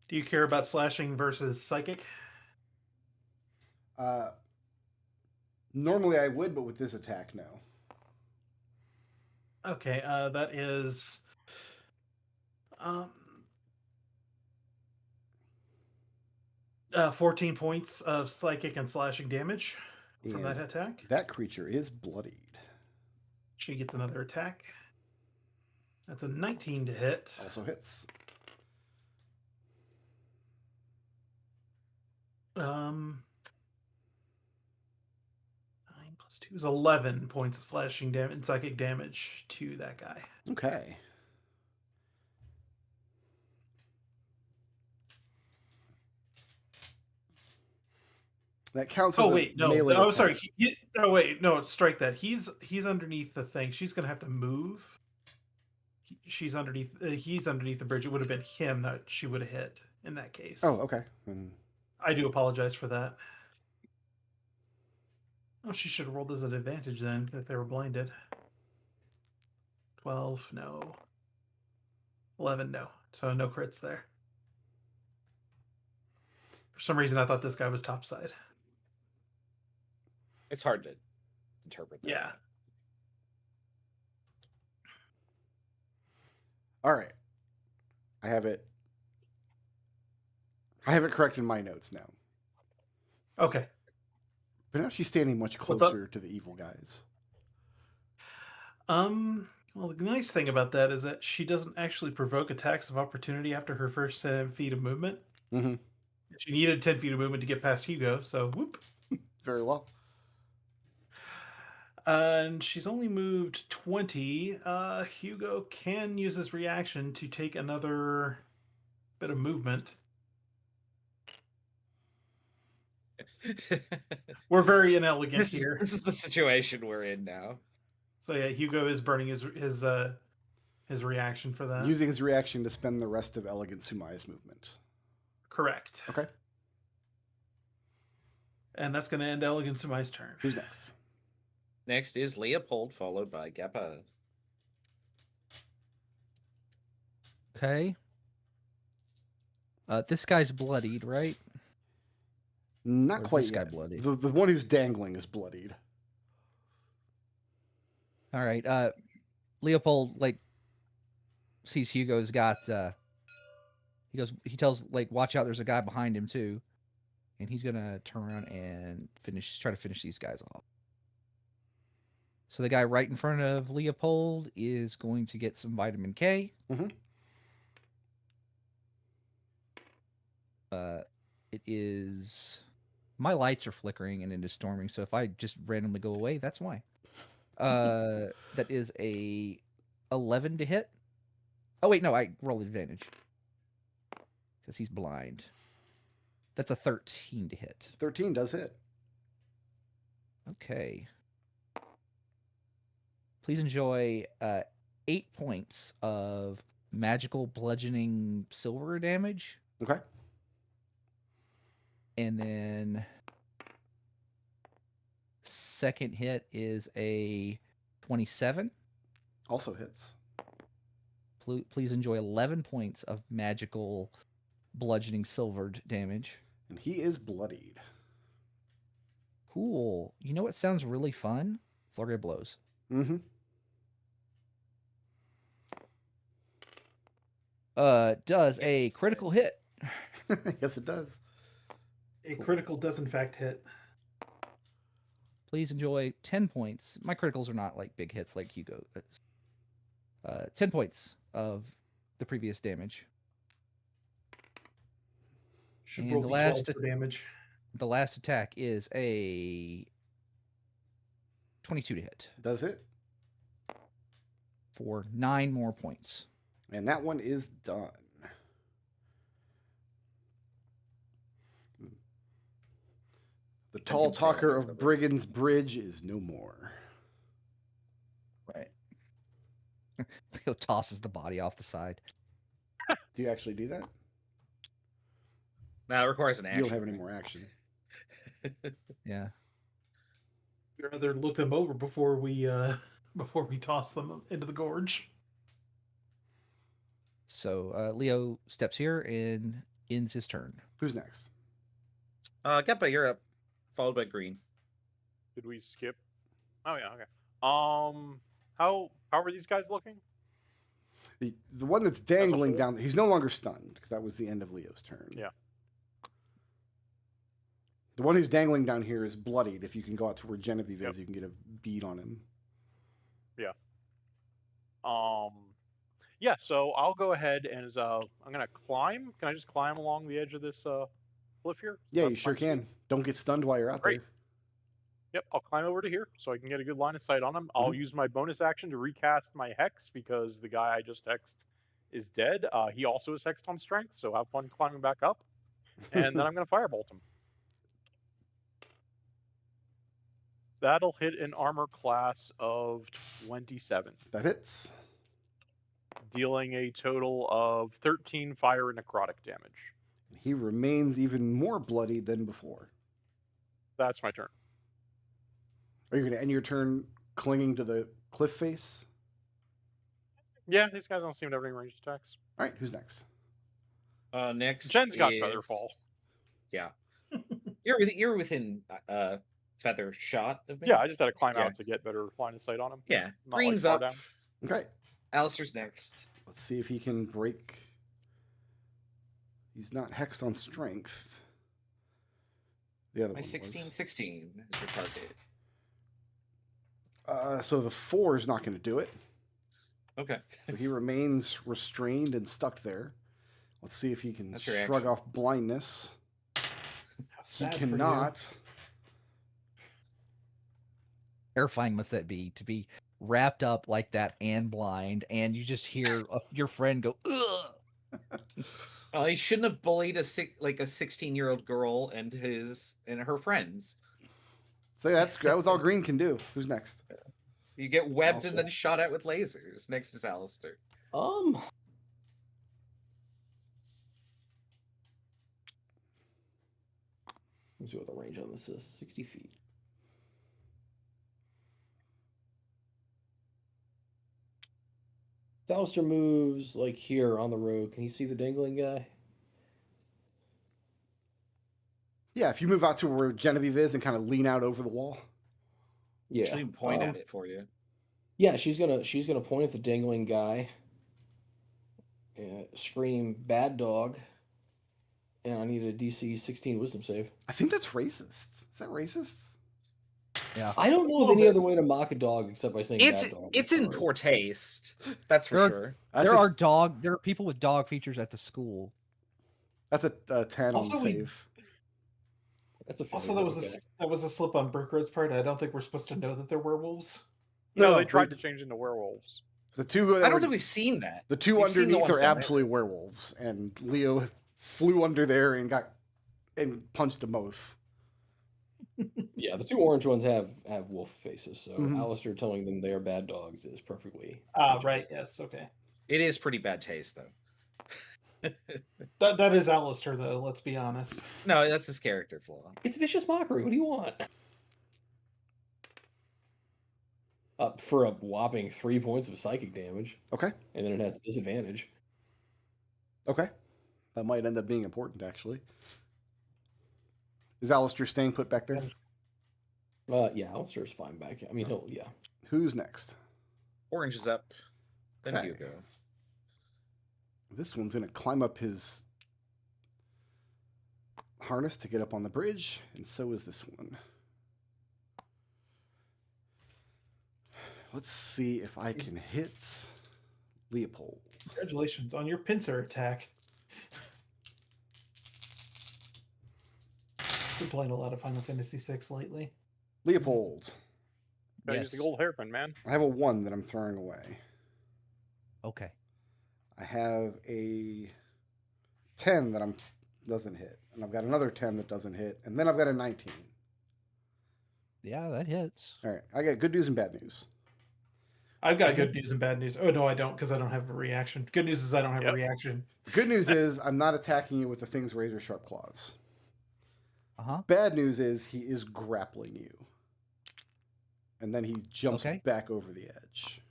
Do you care about slashing versus psychic? Normally I would, but with this attack, no. Okay, that is 14 points of psychic and slashing damage from that attack. That creature is bloodied. She gets another attack. That's a 19 to hit. Also hits. 9 plus 2 is 11 points of slashing damage and psychic damage to that guy. Okay. That counts as melee attack. Sorry. No, strike that. He's underneath the thing. She's going to have to move. She's underneath. He's underneath the bridge. It would have been him that she would have hit in that case. Oh, okay. I do apologize for that. Oh, she should have rolled as an advantage then if they were blinded. 12, no. 11, no. So no crits there. For some reason, I thought this guy was topside. It's hard to interpret that. Yeah. All right. I have it correct in my notes now. Okay. But now she's standing much closer to the evil guys. Well, the nice thing about that is that she doesn't actually provoke attacks of opportunity after her first 10 feet of movement. Mm-hmm. She needed 10 feet of movement to get past Hugo, so whoop. Very well. And she's only moved 20. Hugo can use his reaction to take another bit of movement. We're very inelegant here. This is the situation we're in now. So yeah, Hugo is burning his reaction for that. Using his reaction to spend the rest of Elegant Sumai's movement. Correct. Okay. And that's going to end Elegant Sumai's turn. Who's next? Next is Leopold, followed by Geppa. Okay. This guy's bloodied, right? Not Or is quite this guy yet. bloodied? The one who's dangling is bloodied. All right. Leopold sees Hugo's got. He tells watch out. There's a guy behind him too, and he's gonna turn around and try to finish these guys off. So the guy right in front of Leopold is going to get some vitamin K. Mm-hmm. It is. My lights are flickering and it is storming, so if I just randomly go away, that's why. That is a 11 to hit. Oh wait, no, I roll advantage because he's blind. That's a 13 to hit. 13 does hit. Okay. Please enjoy 8 points of magical bludgeoning silver damage. Okay. And then second hit is a 27. Also hits. Please enjoy 11 points of magical bludgeoning silvered damage. And he is bloodied. Cool. You know what sounds really fun? Flurry of blows. Mm-hmm. Does a critical hit. Yes, it does. A critical does in fact hit. Please enjoy 10 points. My criticals are not like big hits like Hugo. 10 points of the previous damage. Should And roll the D12 last for damage. The last attack is a 22 to hit Does it? for 9 more points. And that one is done. The tall talker of Brigand's Bridge is no more. Right. Leo tosses the body off the side. Do you actually do that? No, it requires an action. You don't have any more action. Yeah. We'd rather look them over before we toss them into the gorge. So Leo steps here and ends his turn. Who's next? Geppa, you're up, followed by Green. Did we skip? Oh yeah, okay. How are these guys looking? The one that's dangling down, he's no longer stunned because that was the end of Leo's turn. Yeah. The one who's dangling down here is bloodied. If you can go out to where Genevieve is, you can get a bead on him. Yeah. Yeah, so I'll go ahead and I'm gonna climb. Can I just climb along the edge of this cliff here? Yeah, you sure can. Don't get stunned while you're out there. Yep, I'll climb over to here so I can get a good line of sight on him. I'll use my bonus action to recast my hex because the guy I just hexed is dead. He also is hexed on strength, so have fun climbing back up. And then I'm going to firebolt him. That'll hit an armor class of 27. That hits. Dealing a total of 13 fire and necrotic damage. He remains even more bloody than before. That's my turn. Are you going to end your turn clinging to the cliff face? Yeah, these guys don't seem to have any ranged attacks. All right, who's next? Next Jen's got is... Featherfall. Yeah. You're within feather shot of me. Yeah, I just got to climb out to get better line of sight on him. Yeah. Not Green's far up. down. Okay. Alistair's next. Let's see if he can break. He's not hexed on strength. The other My one 16 was. 16 is your target. So the 4 is not going to do it. Okay. So he remains restrained and stuck there. Let's see if he can That's your shrug action. off blindness. How He sad for you. cannot. Terrifying must that be to be wrapped up like that and blind, and you just hear your friend go, ugh. He shouldn't have bullied a 16-year-old girl and her friends. So that was all Green can do. Who's next? You get webbed Alistair. and then shot at with lasers. Next is Alistair. Let's see what the range on this is. 60 feet. Alistair moves like here on the road. Can you see the dangling guy? Yeah, if you move out to where Genevieve is and kind of lean out over the wall. Yeah. She'll even point at it for you. Yeah, she's gonna point at the dangling guy. Scream "bad dog," and I need a DC 16 Wisdom save. I think that's racist. Is that racist? Yeah. I don't know of any other way to mock a dog except by saying It's "bad dog." it's in poor taste. That's for sure. That's There are people with dog features at the school. That's a 10 Also, on we- save. That's a Also, failure, that was a slip on Burkroyd's part. I don't think we're supposed to know that they're werewolves. No, they tried to change into werewolves. The two. I don't think we've seen that. The two We've seen the underneath ones are down there. absolutely werewolves, and Leo flew under there and punched them both. Yeah, the two orange ones have wolf faces, so Mhm. Alistair telling them they are bad dogs is perfectly. Right. Yes. Okay. It is pretty bad taste, though. That is Alistair, though. Let's be honest. No, that's his character flaw. It's vicious mockery. What do you want? For a whopping 3 points of psychic damage, Okay. and then it has disadvantage. Okay. That might end up being important, actually. Is Alistair staying put back there? Yeah, Alistair's fine back. I mean, yeah. Who's next? Orange is up. Then Okay. you go. This one's going to climb up his harness to get up on the bridge, and so is this one. Let's see if I can hit Leopold. Congratulations on your pincer attack. Been playing a lot of Final Fantasy VI lately. Leopold. Gotta use the gold hairpin, man. I have a 1 that I'm throwing away. Okay. I have a 10 that doesn't hit, and I've got another 10 that doesn't hit, and then I've got a 19. Yeah, that hits. All right, I got good news and bad news. I've got good news and bad news. Oh no, I don't, because I don't have a reaction. Good news is I don't have a reaction. The good news is I'm not attacking you with the thing's razor sharp claws. Uh-huh. Bad news is he is grappling you. And then he jumps Okay. back over the edge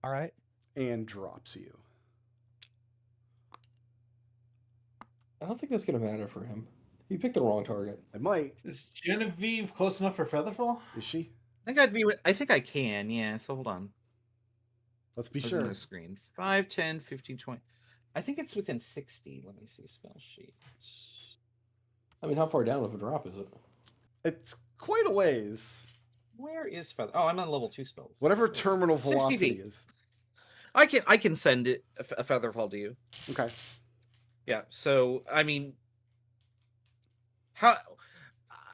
All right. and drops you. I don't think that's going to matter for him. He picked the wrong target. I might. Is Genevieve close enough for Featherfall? Is she? I think I can, yeah. So hold on. Let's be Where's sure. the screen? 5, 10, 15, 20. I think it's within 60. Let me see spell sheet. I mean, how far down of a drop is it? It's quite a ways. Where is feather? Oh, I'm on level 2 spells. Whatever terminal 60 velocity feet. is. I can send it a featherfall to you. Okay. Yeah. So I mean, how?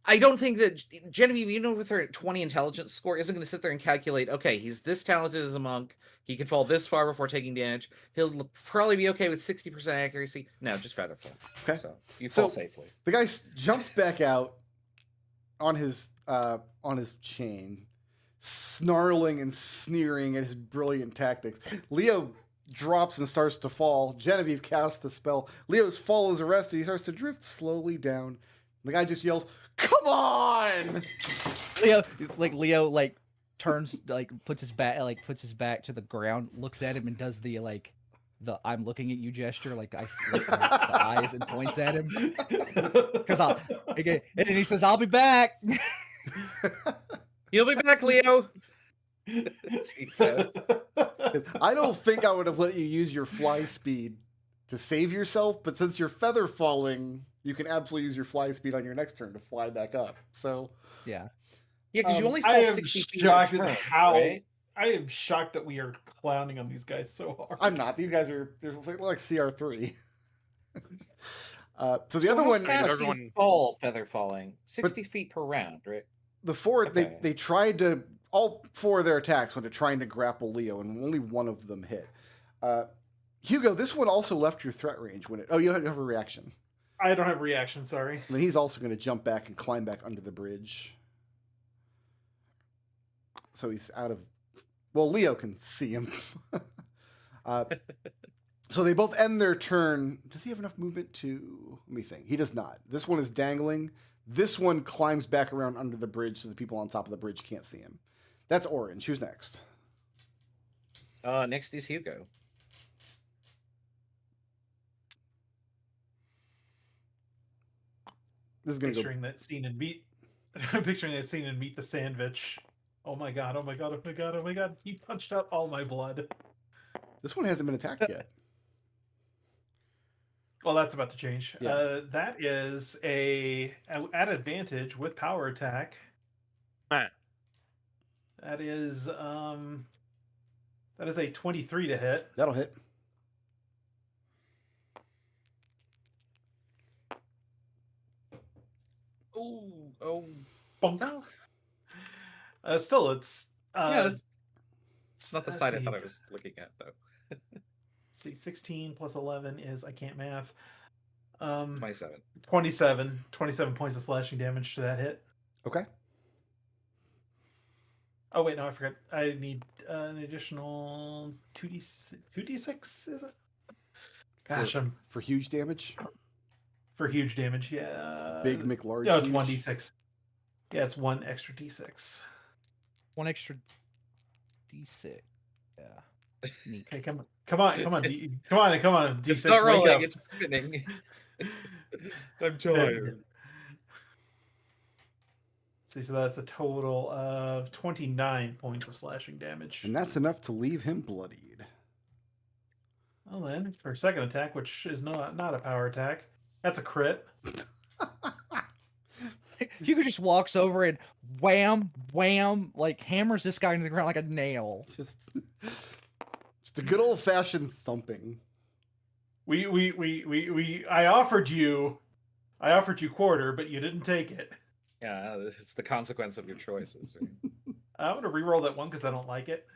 I don't think that Genevieve, with her 20 intelligence score, isn't going to sit there and calculate. Okay, he's this talented as a monk. He can fall this far before taking damage. He'll probably be okay with 60% accuracy. No, just featherfall. Okay. So you fall safely. The guy jumps back out on his chain, snarling and sneering at his brilliant tactics. Leo drops and starts to fall. Genevieve casts the spell. Leo's fall is arrested. He starts to drift slowly down. The guy just yells, "Come on!" Leo turns, puts his back to the ground, looks at him, and does the I'm looking at you gesture, the eyes, and points at him. And he says, "I'll be back." You'll be back, Leo. I don't think I would have let you use your fly speed to save yourself, but since you're feather falling, you can absolutely use your fly speed on your next turn to fly back up. So Yeah. Yeah, because you only I fall am 60 feet shocked at a at turn, how right? I am shocked that we are clowning on these guys so hard. I'm not. These guys are there's like CR3. So the other how one, fast Everyone- do you fall feather falling? 60 feet per round, right? the four Okay. they tried to all 4 of their attacks went to trying to grapple Leo, and only one of them hit. Hugo, this one also left your threat range when it. Oh, you have a reaction. I don't have reaction. Sorry. And then he's also going to jump back and climb back under the bridge. So he's out of. Well, Leo can see him. So they both end their turn. Does he have enough movement to? Let me think. He does not. This one is dangling. This one climbs back around under the bridge so the people on top of the bridge can't see him. That's orange. Who's next? Next is Hugo. This is going to go. Picturing that scene in Meet. I'm picturing that scene in Meet the Sandwich. Oh my god! Oh my god! Oh my god! Oh my god! He punched out all my blood. This one hasn't been attacked yet. Well, that's about to change. Yeah. That is at advantage with power attack. Man. That is a 23 to hit. That'll hit. Oh. Bonk. Still, it's Yeah, it's not the let's side I see. thought I was looking at, though. See, 16 plus 11 is, I can't math. 27. 27 points of slashing damage to that hit. Okay. Oh wait, no, I forgot. I need an additional 2d6, is it? Gosh, I'm For huge damage. for huge damage. Yeah. Big McLarge. No, it's huge. 1d6. Yeah, it's 1 extra d6. 1 extra D6. Yeah. Neat. Okay, come on, come on, d6. It's not wake rolling, up. it's spinning. I'm tired. See, so that's a total of 29 points of slashing damage. And that's enough to leave him bloodied. Well then, for a second attack, which is not a power attack, that's a crit. Hugo just walks over and wham, wham, like hammers this guy into the ground like a nail. Just a good old fashioned thumping. I offered you quarter, but you didn't take it. Yeah, it's the consequence of your choices. Right? I'm gonna re-roll that one because I don't like it.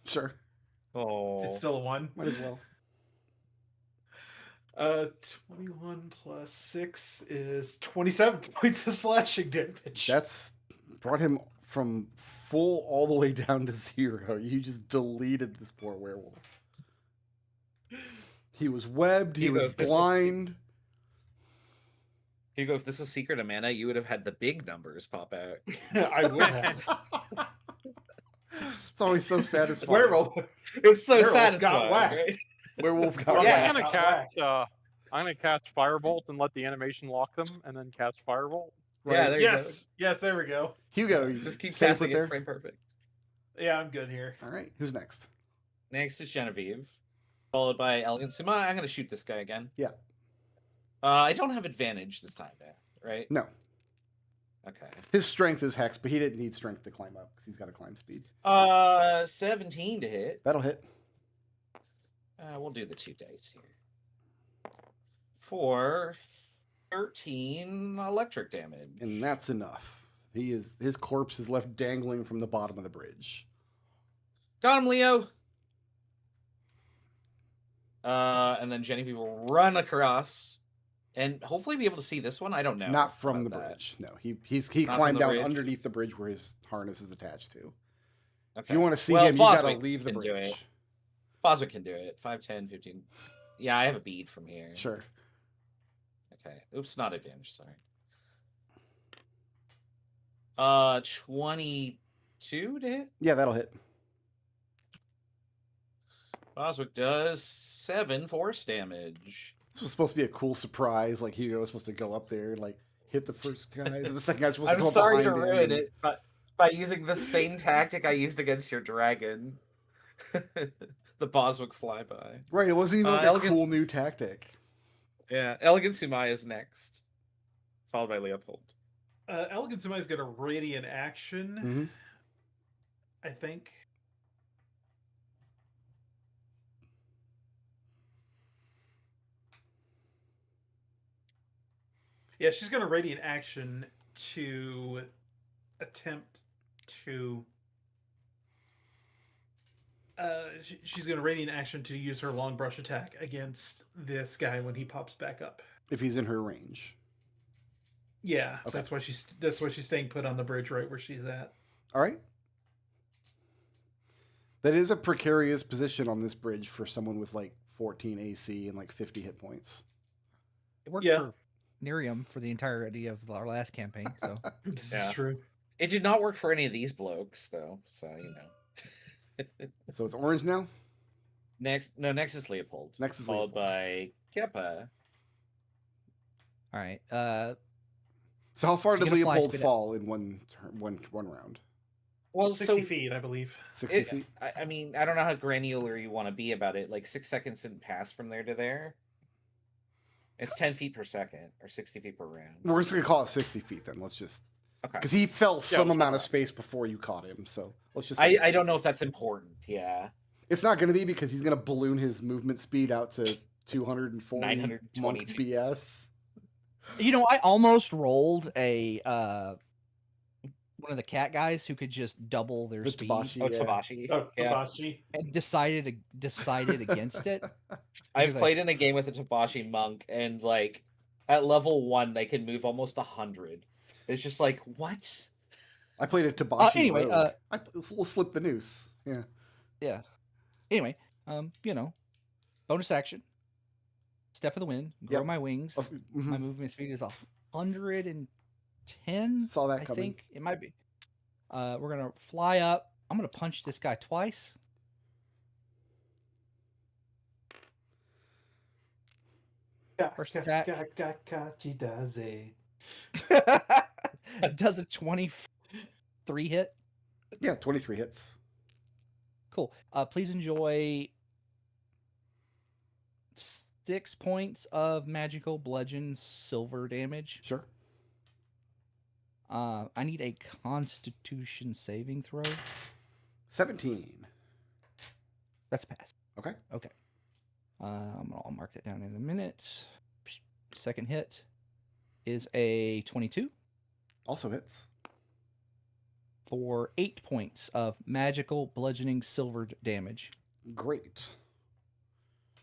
Sure. Oh. It's still a 1. Might as well. 21 plus 6 is 27 points of slashing damage. That's brought him from full all the way down to 0. You just deleted this poor werewolf. He was webbed. He Hugo, was if this was- blind. Hugo, if this was Secret of Mana, you would have had the big numbers pop out. I would have. It's always so satisfying. Werewolf. It's so Werewolf got satisfying. whacked. Right? Werewolf got Well, Yeah. I'm gonna Outside. cast. I'm gonna cast Firebolt and let the animation lock them, and then cast Firebolt. Yeah, there Yes, there we go. Hugo, you go. Just keep stay casting put it there. frame perfect. Yeah, I'm good here. All right, who's next? Next is Genevieve, followed by Elegant Suma. I'm going to shoot this guy again. Yeah. I don't have advantage this time, right? No. Okay. His strength is hex, but he didn't need strength to climb up because he's got a climb speed. 17 to hit. That'll hit. We'll do the 2 dice here. For 13 electric damage. And that's enough. His corpse is left dangling from the bottom of the bridge. Got him, Leo. And then Genevieve will run across and hopefully be able to see this one. I don't know. Not from the about that. bridge. No, he Not climbed from the down bridge? underneath the bridge where his harness is attached to. If Okay. you want to see Well, him, you gotta Boswick leave the can do bridge. it. Boswick can do it. 5, 10, 15. Yeah, I have a bead from here. Sure. Okay. Oops, not advantage. Sorry. 22 to hit. Yeah, that'll hit. Boswick does 7 force damage. This was supposed to be a cool surprise. Like Hugo was supposed to go up there, like hit the first guys, and the second guy's supposed to I'm go up sorry to behind him. ruin and- it, but by using the same tactic I used against your dragon. The Boswick flyby. Right, it wasn't even like a Elegance- cool new tactic. Yeah, Elegant Sumai is next, followed by Leopold. Elegant Sumai's got a radiant action, Mhm. I think. Yeah, she's going to radiant action to attempt to. She's going to radiant action to use her long brush attack against this guy when he pops back up. If he's in her range. Yeah, okay. That's why she's staying put on the bridge right where she's at. All right. That is a precarious position on this bridge for someone with like 14 AC and like 50 hit points. It worked for Nerium for the entirety of our last campaign. So this is true. It did not work for any of these blokes, though. So So it's orange now. Next is Leopold. Next is followed by Keppa. All right. So how far did Leopold fall in one round? Well, 60 feet, I believe. 60 feet. I mean, I don't know how granular you want to be about it. Like 6 seconds didn't pass from there to there. It's 10 feet per second or 60 feet per round. We're just gonna call it 60 feet then. Let's just because he fell some amount of space before you caught him. So let's just. I don't know if that's important. Yeah. It's not going to be because he's going to balloon his movement speed out to 240 monk BS. You know, I almost rolled a one of the cat guys who could just double their speed. Tabashi. Tabashi. And decided against it. I've played in a game with a Tabashi monk, and like at level 1, they can move almost 100. It's just like, what? I played a Tabashi. Anyway, we'll slip the noose. Yeah. Yeah. Anyway, you know, bonus action. Step of the wind. Grow my wings. Mm-hmm. My movement speed is 110. Saw that coming. I think it might be. We're gonna fly up. I'm gonna punch this guy twice. First attack. Does a 23 hit? Yeah, 23 hits. Cool. Please enjoy 6 points of magical bludgeon silver damage. Sure. I need a Constitution saving throw. 17. That's passed. Okay. Okay. I'll mark that down in a minute. Second hit is a 22. Also hits. For 8 points of magical bludgeoning silver damage. Great.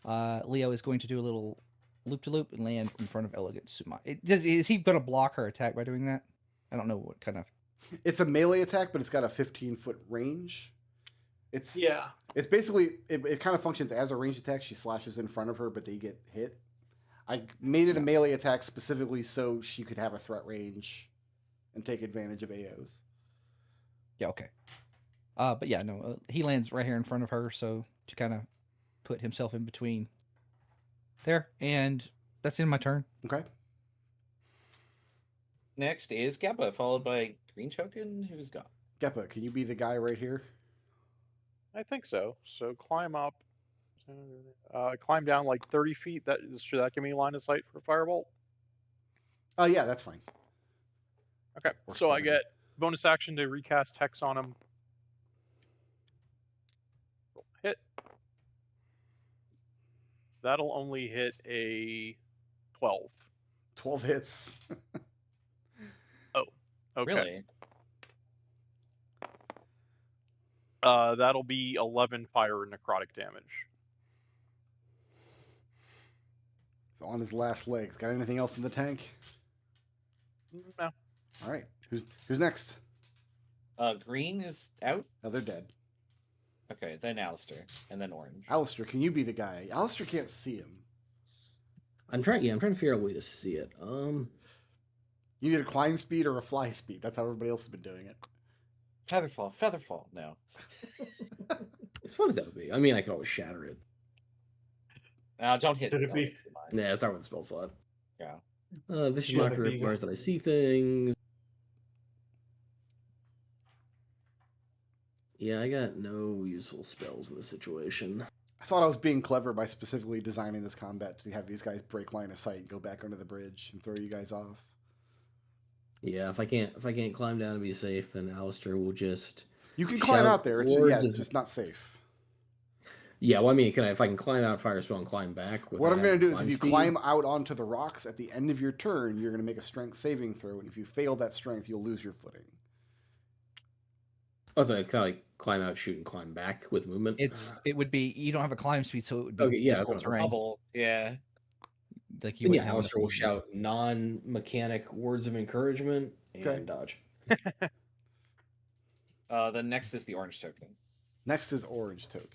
Leo is going to do a little loop-to-loop and land in front of Elegant Suma. Is he going to block her attack by doing that? I don't know what kind of... It's a melee attack, but it's got a 15-foot range. It's basically... It kind of functions as a ranged attack. She slashes in front of her, but they get hit. I made it a melee attack specifically so she could have a threat range and take advantage of AOs. Yeah, okay. But yeah, no, he lands right here in front of her, so to kind of put himself in between there, and that's in my turn. Okay. Next is Geppa, followed by Green Token. Who's gone? Geppa, can you be the guy right here? I think so. So climb up, climb down like 30 feet. Should that give me line of sight for a firebolt? Oh yeah, that's fine. Okay, so I get bonus action to recast Hex on him. Hit. That'll only hit a 12. 12 hits. Oh, okay. Really? That'll be 11 fire and necrotic damage. So on his last legs. Got anything else in the tank? No. All right. Who's next? Green is out. Oh, they're dead. Okay, then Alistair, and then Orange. Alistair, can you be the guy? Alistair can't see him. I'm trying to figure out a way to see it. You need a climb speed or a fly speed. That's how everybody else has been doing it. Featherfall. No. As fun as that would be. I mean, I could always shatter it. Don't hit. Should it be? Nah, start with the spell slot. Yeah. Vicious Mockery requires that I see things. Yeah, I got no useful spells in this situation. I thought I was being clever by specifically designing this combat to have these guys break line of sight and go back under the bridge and throw you guys off. Yeah, if I can't climb down and be safe, then Alistair will just... You can climb out there. It's just not safe. Yeah, well, I mean, if I can climb out, fire spell, and climb back? What I'm going to do is if you speed? climb out onto the rocks at the end of your turn, you're going to make a strength saving throw, and if you fail that strength, you'll lose your footing. Oh, so I kind of like climb out, shoot, and climb back with movement. It would be you don't have a climb speed, so it would be Okay, yeah, difficult that's what terrain. Double, yeah. Like you And would yeah, have Alistair will enough shout non-mechanic words of encouragement and dodge. Then next is the orange token. Next is orange token.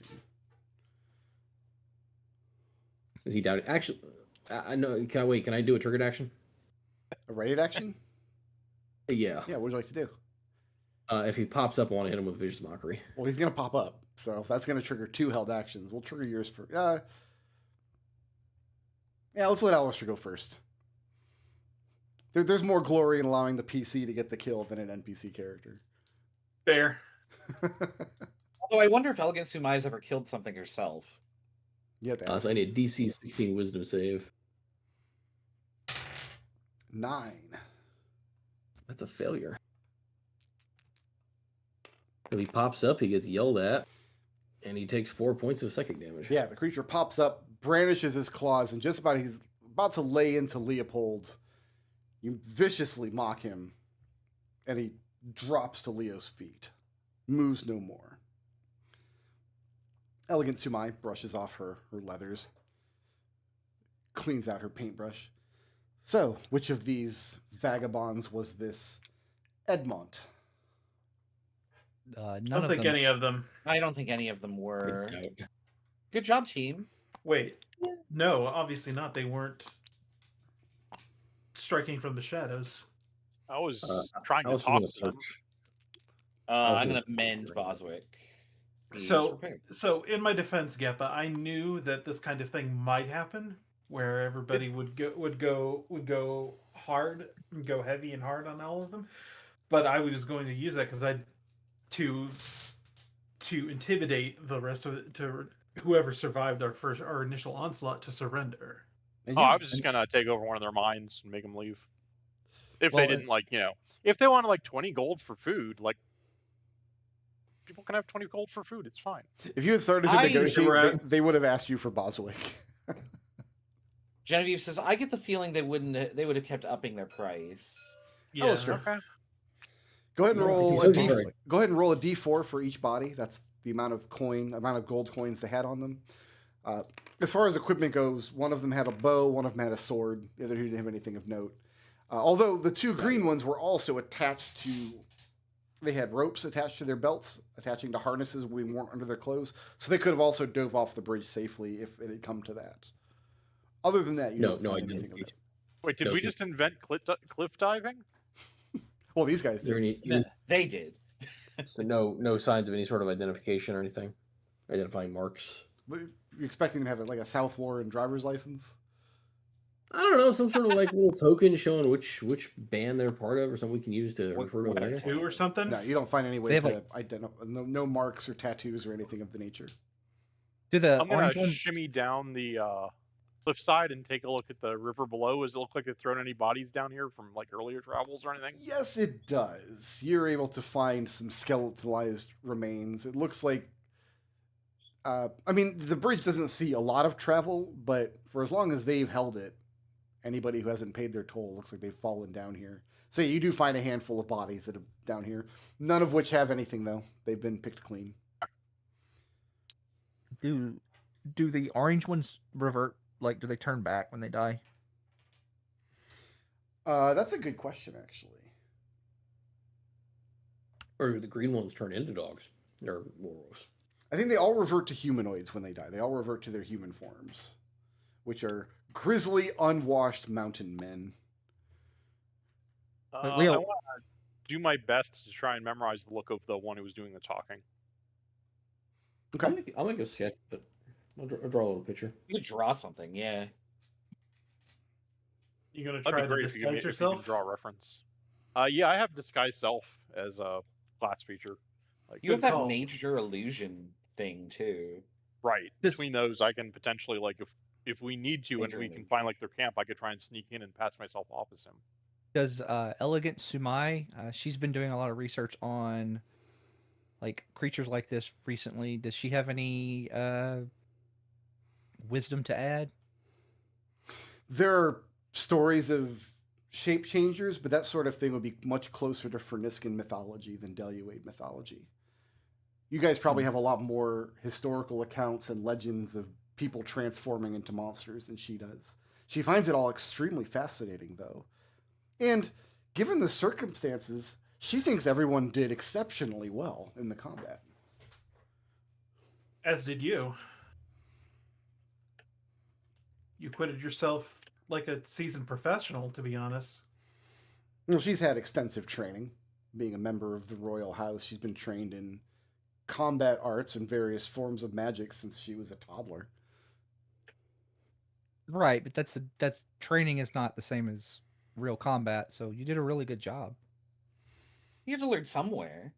Is he down? Actually, I know. Can I wait? Can I do a triggered action? A rated action? Yeah. Yeah, what would you like to do? If he pops up, I want to hit him with Vicious Mockery. Well, he's going to pop up, so that's going to trigger 2 held actions. We'll trigger yours for... yeah, let's let Alistair go first. There's more glory in allowing the PC to get the kill than an NPC character. Fair. Although I wonder if Elegant Sumai has ever killed something herself. Yeah, so I need a DC 16 Wisdom save. 9. That's a failure. If he pops up, he gets yelled at, and he takes 4 points of psychic damage. Yeah, the creature pops up, brandishes his claws, and just about he's about to lay into Leopold. You viciously mock him, and he drops to Leo's feet. Moves no more. Elegant Sumai brushes off her leathers. Cleans out her paintbrush. So, which of these vagabonds was this Edmont? I don't think any of them. I don't think any of them were. Good job, team. Wait. No, obviously not. They weren't striking from the shadows. I was trying to talk to them. I'm going to mend Boswick. So in my defense, Geppa, I knew that this kind of thing might happen, where everybody would go hard, and go heavy and hard on all of them. But I was going to use that because to intimidate the rest of it, to whoever survived our initial onslaught to surrender. I was just gonna take over one of their mines and make them leave. If they didn't if they wanted 20 gold for food, people can have 20 gold for food. It's fine. If you had started to negotiate, they would have asked you for Boswick. Genevieve says, "I get the feeling they would have kept upping their price." Yeah, that's true. Okay. Go ahead and roll a Go ahead and roll a D4 for each body. That's the amount of gold coins they had on them. As far as equipment goes, one of them had a bow, one of them had a sword. The other two didn't have anything of note. Although the 2 green ones were also attached to. They had ropes attached to their belts, attaching to harnesses we weren't under their clothes, so they could have also dove off the bridge safely if it had come to that. Other than that, I didn't. Wait, did we just invent cliff diving? Well, these guys did. They did. So no signs of any sort of identification or anything? Identifying marks? You're expecting them to have a South Warren driver's license? I don't know, some sort of little token showing which band they're part of or something we can use to refer to them later. Tattoo or something? No, you don't find any way to identify. No marks or tattoos or anything of the nature. I'm going to shimmy down the cliffside and take a look at the river below. Does it look like they've thrown any bodies down here from earlier travels or anything? Yes, it does. You're able to find some skeletalized remains. It looks like the bridge doesn't see a lot of travel, but for as long as they've held it, anybody who hasn't paid their toll looks like they've fallen down here. So you do find a handful of bodies that are down here, none of which have anything, though. They've been picked clean. Do the orange ones revert? Do they turn back when they die? That's a good question, actually. Or do the green ones turn into dogs or werewolves? I think they all revert to humanoids when they die. They all revert to their human forms, which are grizzly, unwashed mountain men. Leo, I want to do my best to try and memorize the look of the one who was doing the talking. Okay. I'll make a sketch, but I'll draw a little picture. You could draw something, yeah. You gonna try to disguise yourself? If you can draw a reference. Yeah, I have disguise self as a class feature. You have that major illusion thing too. Right. Between those, I can potentially if we need to, and we can find their camp, I could try and sneak in and pass myself off as him. Does Elegant Sumai? She's been doing a lot of research on like creatures like this recently. Does she have any wisdom to add? There are stories of shape changers, but that sort of thing would be much closer to Ferniscan mythology than Deluade mythology. You guys probably have a lot more historical accounts and legends of people transforming into monsters than she does. She finds it all extremely fascinating, though. And given the circumstances, she thinks everyone did exceptionally well in the combat. As did you. You acquitted yourself like a seasoned professional, to be honest. Well, she's had extensive training. Being a member of the royal house, she's been trained in combat arts and various forms of magic since she was a toddler. Right, but that's training is not the same as real combat, so you did a really good job. You have to learn somewhere.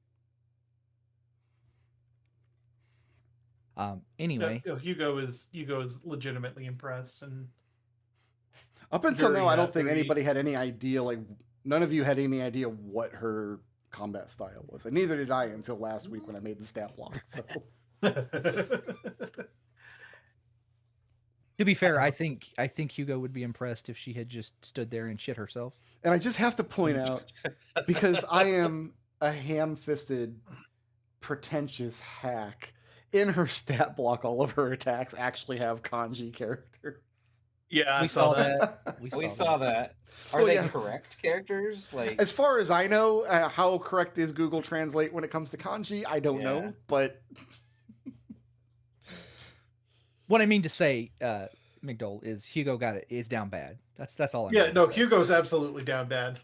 Anyway, Hugo is legitimately impressed, and up until very now, I don't think happy. anybody had any idea. Like, none of you had any idea what her combat style was, and neither did I until last week when I made the stat block. So, to be fair, I think Hugo would be impressed if she had just stood there and shit herself. and I just have to point out, because I am a ham-fisted, pretentious hack, in her stat block, all of her attacks actually have kanji characters. Yeah, We saw that. We saw that. Are Well, they yeah. correct characters? Like, As far as I know, how correct is Google Translate when it comes to kanji? I don't know, but What I mean to say, McDole, is Hugo is down bad. That's all. Yeah, no, Hugo's absolutely down bad.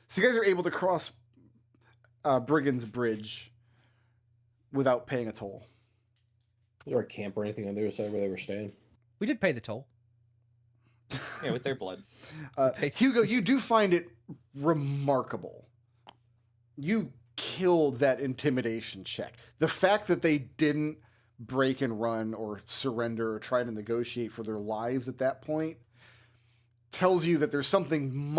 So you guys are able to cross Brigand's Bridge without paying a toll. Was there a camp or anything on the other side where they were staying? We did pay the toll. yeah, with their blood. Hugo, you do find it remarkable. You killed that intimidation check. The fact that they didn't break and run or surrender or try to negotiate for their lives at that point tells you that there's something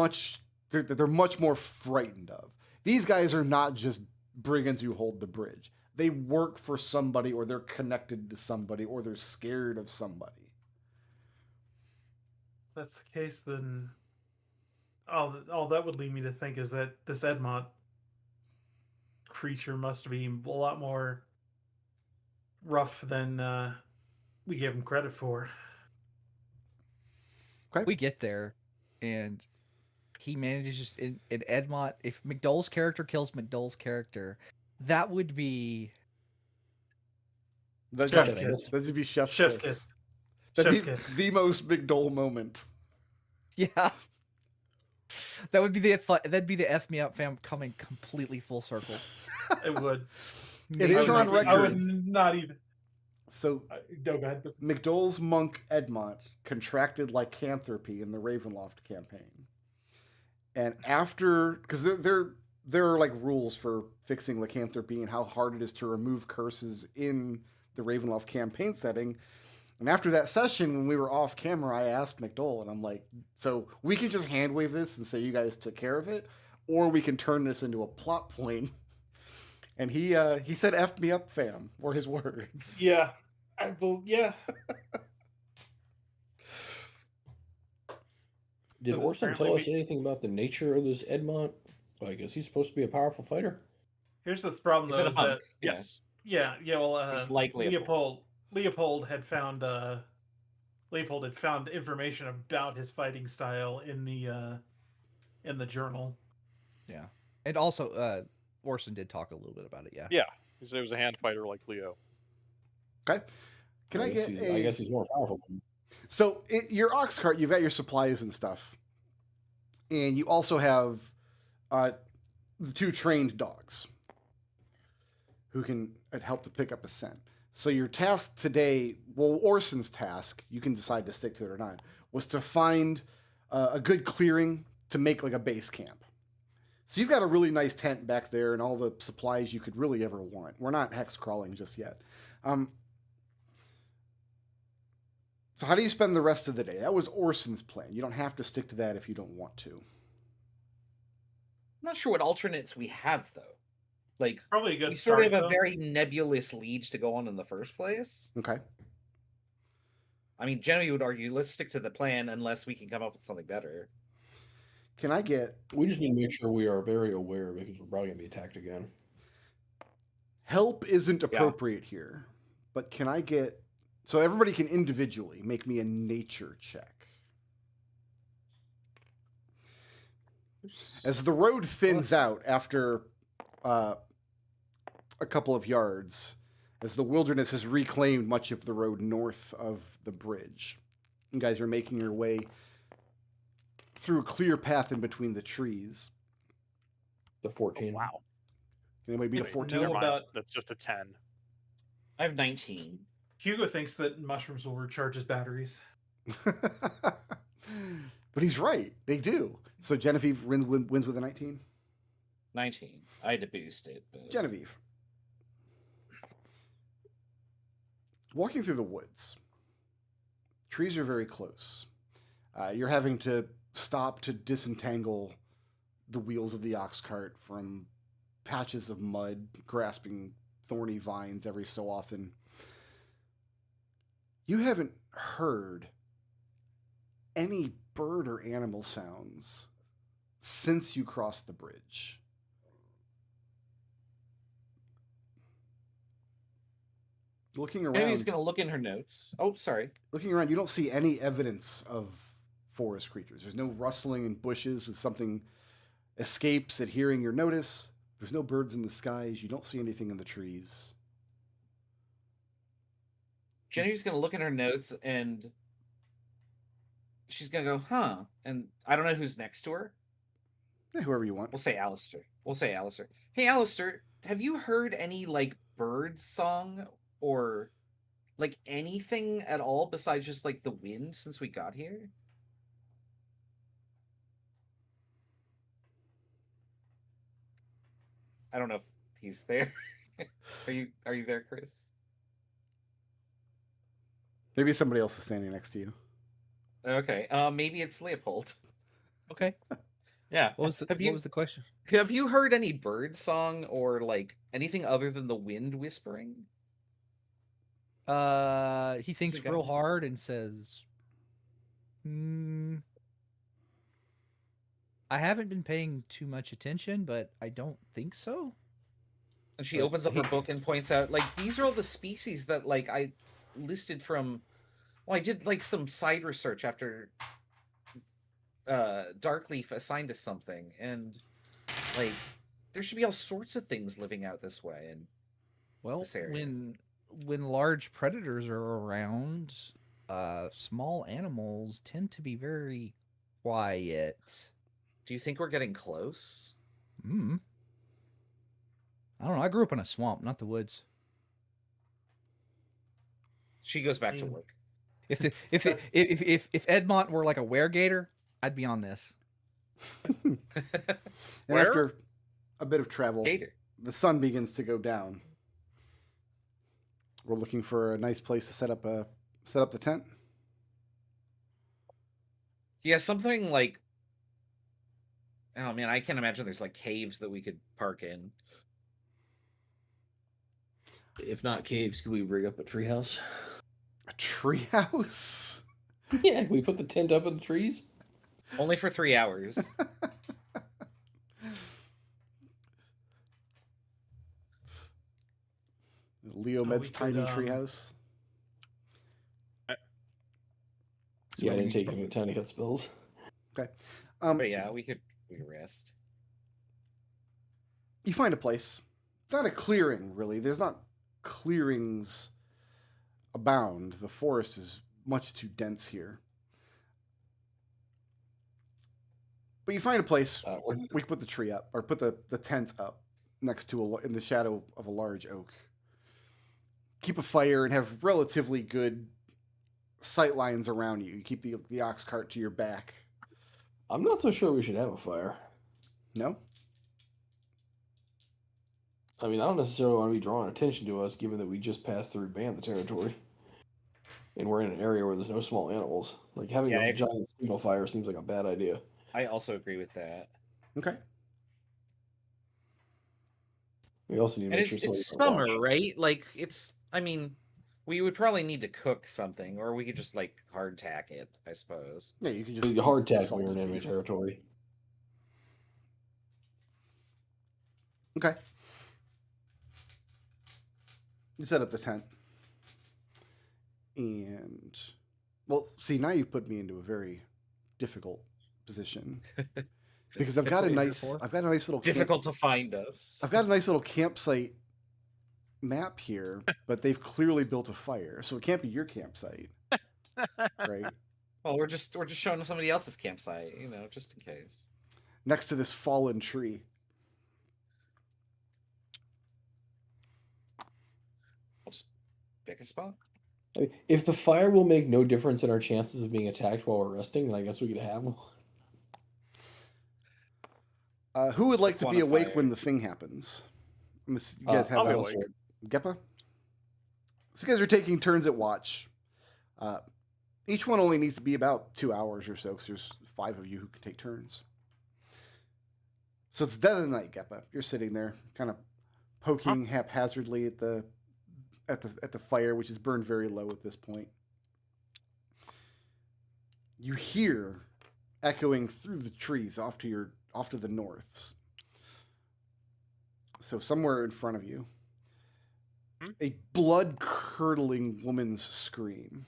that they're much more frightened of. These guys are not just brigands who hold the bridge. They work for somebody, or they're connected to somebody, or they're scared of somebody. If that's the case, then all that would lead me to think is that this Edmont creature must be a lot more rough than we gave him credit for. Okay. We get there, and he manages in Edmont. If McDole's character kills McDole's character, that would be That'd kiss. be chef's Chef's kiss. kiss. That'd Chef's be kiss. the most McDole moment. yeah. That would be that'd be the F me up fam coming completely full circle. It would. It is on record. I would not even. So Go ahead. McDole's monk Edmont contracted lycanthropy in the Ravenloft campaign, and after, because there are like rules for fixing lycanthropy and how hard it is to remove curses in the Ravenloft campaign setting. And after that session, when we were off camera, I asked McDole, and I'm like, so we can just hand wave this and say you guys took care of it, or we can turn this into a plot point. And he said, "F me up, fam," were his words. Yeah. Yeah. Did But Orson tell apparently us anything about the nature of this Edmont? Like, is he supposed to be a powerful fighter? Here's the problem, Is though, it a is monk? that Yes. yeah. Well, He's likely a Leopold had found information about his fighting style in the journal. Yeah, and also Orson did talk a little bit about it. Yeah. Yeah. He said he was a hand fighter like Leo. Okay. Can I get I guess he's more powerful. So your ox cart, you've got your supplies and stuff, and you also have the two trained dogs who can help to pick up a scent. So your task today, well, Orson's task, you can decide to stick to it or not, was to find a good clearing to make like a base camp. So you've got a really nice tent back there and all the supplies you could really ever want. We're not hex crawling just yet. So how do you spend the rest of the day? That was Orson's plan. You don't have to stick to that if you don't want to. not sure what alternates we have though. Like Probably a good we sort start, of have though. a very nebulous leads to go on in the first place. Okay. I mean, Genevieve would argue, let's stick to the plan unless we can come up with something better. Can I get... We just need to make sure we are very aware because we're probably going to be attacked again. Help isn't appropriate here, but can I get... So everybody can individually make me a nature check. As the road thins out after a couple of yards, as the wilderness has reclaimed much of the road north of the bridge, you guys are making your way through a clear path in between the trees. The 14. Oh, wow. Can anybody beat a 14? know about- That's just a 10. I have 19. Hugo thinks that mushrooms will recharge his batteries. But he's right. They do. So Genevieve wins with a 19? 19. I had to boost it. But... Genevieve. Walking through the woods. Trees are very close. You're having to stop to disentangle the wheels of the ox cart from patches of mud, grasping thorny vines every so often. You haven't heard any bird or animal sounds since you crossed the bridge. Looking around... Amy's going to look in her notes. Oh, sorry. Looking around, you don't see any evidence of forest creatures. There's no rustling in bushes with something escapes at hearing your notice. There's no birds in the skies. You don't see anything in the trees. Genevieve's going to look in her notes and she's going to go, huh? And I don't know who's next to her. Yeah, whoever you want. We'll say Alistair. Hey, Alistair, have you heard any, like, bird song or, like, anything at all besides just, like, the wind since we got here? I don't know if he's there. Are you there, Chris? Maybe somebody else is standing next to you. Okay. Maybe it's Leopold. Okay. Yeah. What was the question? Have you heard any bird song or like anything other than the wind whispering? He thinks real hard and says, I haven't been paying too much attention, but I don't think so. And she opens up her book and points out, like, these are all the species that, like, I listed from... Well, I did, like, some side research after Darkleaf assigned us something. And, like, there should be all sorts of things living out this way. And well, this area. When large predators are around, small animals tend to be very quiet. Do you think we're getting close? I don't know. I grew up in a swamp, not the woods. She goes back to work. If Edmont were like a weregator, I'd be on this. And after a bit of travel, Gator. The sun begins to go down. We're looking for a nice place to set up the tent. Yeah, something like... Oh, man, I can't imagine there's, like, caves that we could park in. If not caves, could we rig up a treehouse? A treehouse? Yeah, can we put the tent up in the trees? Only for 3 hours. Leomed's tiny treehouse. Yeah, I didn't take any tiny hut spells. Okay. But yeah, we could rest. You find a place. It's not a clearing, really. There's not clearings abound. The forest is much too dense here. But you find a place. We can put the tree up, or put the tent up next to in the shadow of a large oak. Keep a fire and have relatively good sight lines around you. You keep the ox cart to your back. I'm not so sure we should have a fire. No? I mean, I don't necessarily want to be drawing attention to us, given that we just passed through Bantha territory. And we're in an area where there's no small animals. Like, having a giant single fire seems like a bad idea. I also agree with that. Okay. We also need to And make sure it's somebody's summer, right? Like I mean, we would probably need to cook something, or we could just like hardtack it, I suppose. Yeah, you could watching. just Hard tag when salted you're in enemy beef. territory. Okay. You set up the tent. And well, see, now you've put me into a very difficult position. Because I've got a nice little difficult to find us. I've got a nice little campsite map here, but they've clearly built a fire, so it can't be your campsite. Right? Well, we're just showing somebody else's campsite, just in case. Next to this fallen tree. I'll just pick a spot. I mean, if the fire will make no difference in our chances of being attacked while we're resting, then I guess we could have one. Who would like to be awake when the thing happens? You guys have I'll be awake. Geppa? So you guys are taking turns at watch. Each one only needs to be about 2 hours or so, because there's 5 of you who can take turns. So it's dead of the night, Geppa. You're sitting there, kind of poking haphazardly at the fire, which is burned very low at this point. You hear echoing through the trees off to the north. So somewhere in front of you, a blood-curdling woman's scream.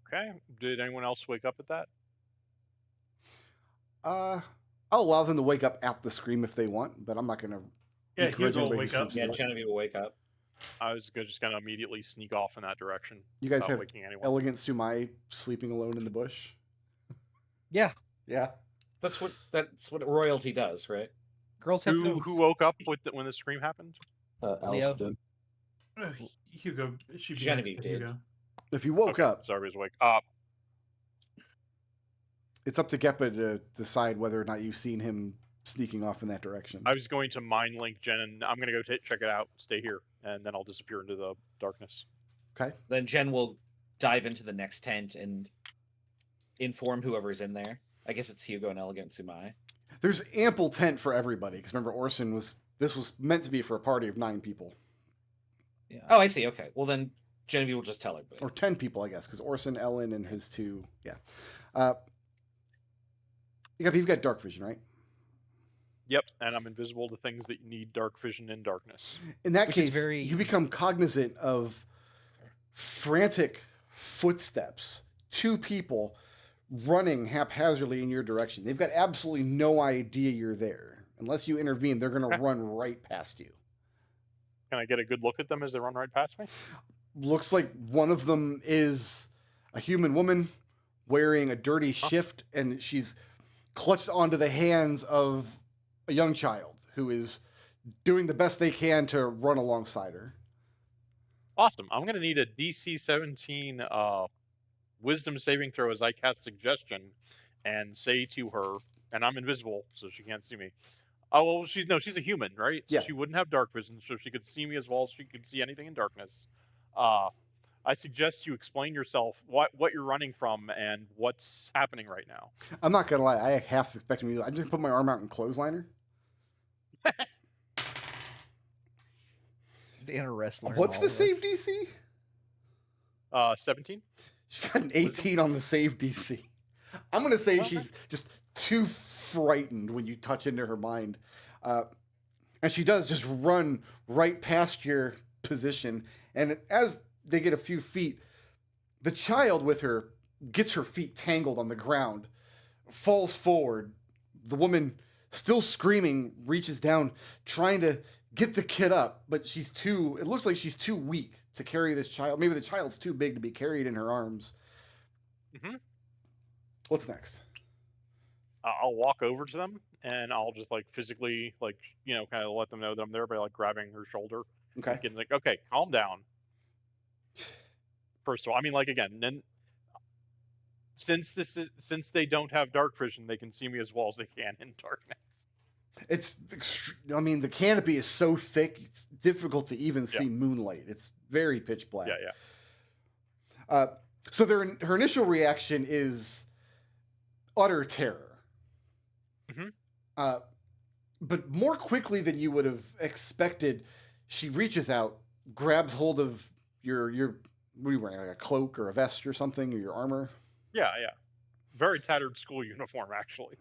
Okay. Did anyone else wake up at that? I'll allow them to wake up at the scream if they want, but I'm not going to. Yeah, Hugo will wake up. Yeah, Genevieve will wake up. I was just going to immediately sneak off in that direction. You guys have waking anyone. elegant Sumai sleeping alone in the bush. Yeah. Yeah. That's what royalty does, right? Girls have Who woke up when the scream happened? Leo. Alf did. Hugo, she Genevieve next to did. Hugo. If you woke up, So everybody's awake. it's up to Geppa to decide whether or not you've seen him sneaking off in that direction. I was going to mind link Jen, and I'm going to go check it out. Stay here, and then I'll disappear into the darkness. Okay. Then Jen will dive into the next tent and inform whoever's in there. I guess it's Hugo and Elegant Sumai. There's ample tent for everybody, because remember, this was meant to be for a party of 9 people. Yeah. Oh, I see. Okay. Well, then Genevieve will just tell everybody. Or 10 people, I guess, because Orson, Ellen, and his 2. Yeah. You've got dark vision, right? Yep, and I'm invisible to things that need dark vision in darkness. In that Which case, is you become cognizant of frantic footsteps. 2 people running haphazardly in your direction. They've got absolutely no idea you're there. Unless you intervene, they're going to run right past you. Can I get a good look at them as they run right past me? Looks like one of them is a human woman wearing a dirty shift, and she's clutched onto the hands of a young child who is doing the best they can to run alongside her. Awesome. I'm going to need a DC 17 wisdom saving throw as I cast suggestion and say to her, and I'm invisible, so she can't see me. Oh, well, she's a human, right? So yeah. She wouldn't have dark vision, so she could see me as well as she could see anything in darkness. I suggest you explain yourself, what you're running from, and what's happening right now. I'm not gonna lie, I half expected me. I'm just gonna put my arm out and clothesliner. And a wrestler. What's the save DC? 17. She's got an 18 on the save DC. I'm gonna say she's just too frightened when you touch into her mind, and she does just run right past your position. And as they get a few feet, the child with her gets her feet tangled on the ground, falls forward. The woman, still screaming, reaches down, trying to get the kid up, but it looks like she's too weak to carry this child. Maybe the child's too big to be carried in her arms. Mm-hmm. What's next? I'll walk over to them, and I'll just physically, kind of let them know that I'm there by grabbing her shoulder. Okay. And okay, calm down. First of all, again, then since they don't have dark vision, they can see me as well as they can in darkness. The canopy is so thick, it's difficult to even see moonlight. It's very pitch black. Yeah. So her initial reaction is utter terror. Mm-hmm. but more quickly than you would have expected, she reaches out, grabs hold of your what are you wearing, like a cloak or a vest or something, or your armor? Yeah. Very tattered school uniform, actually.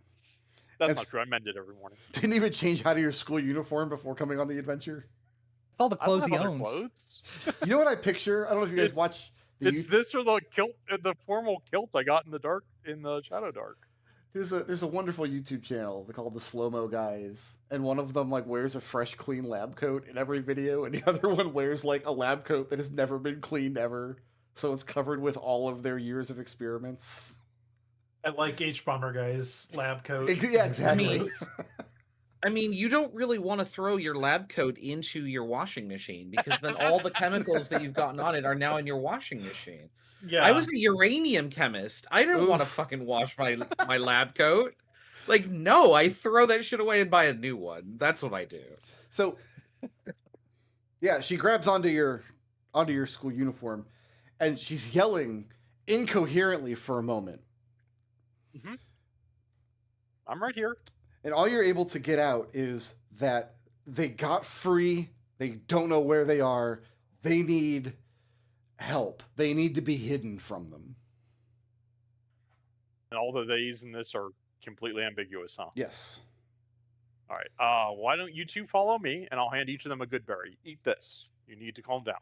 That's not true. I mend it every morning. Didn't even change out of your school uniform before coming on the adventure? It's all the clothes he I don't have other owns. clothes. You know what I picture? I don't know if you guys watch It's this or the kilt, the formal kilt I got in the Shadow Dark. There's a wonderful YouTube channel called the Slow Mo Guys, and one of them like wears a fresh, clean lab coat in every video, and the other one wears like a lab coat that has never been cleaned ever, so it's covered with all of their years of experiments. I like H-Bomber Guy's lab coat. Yeah, exactly. I mean, you don't really want to throw your lab coat into your washing machine because then all the chemicals that you've gotten on it are now in your washing machine. Yeah. I was a uranium chemist. I didn't want to fucking wash my lab coat. Like, no, I throw that shit away and buy a new one. That's what I do. So, yeah, she grabs onto your school uniform, and she's yelling incoherently for a moment. Mm-hmm. I'm right here. And all you're able to get out is that they got free. They don't know where they are. They need help. They need to be hidden from them. And all the theys in this are completely ambiguous, huh? Yes. All right. Why don't you two follow me, and I'll hand each of them a good berry. Eat this. You need to calm down.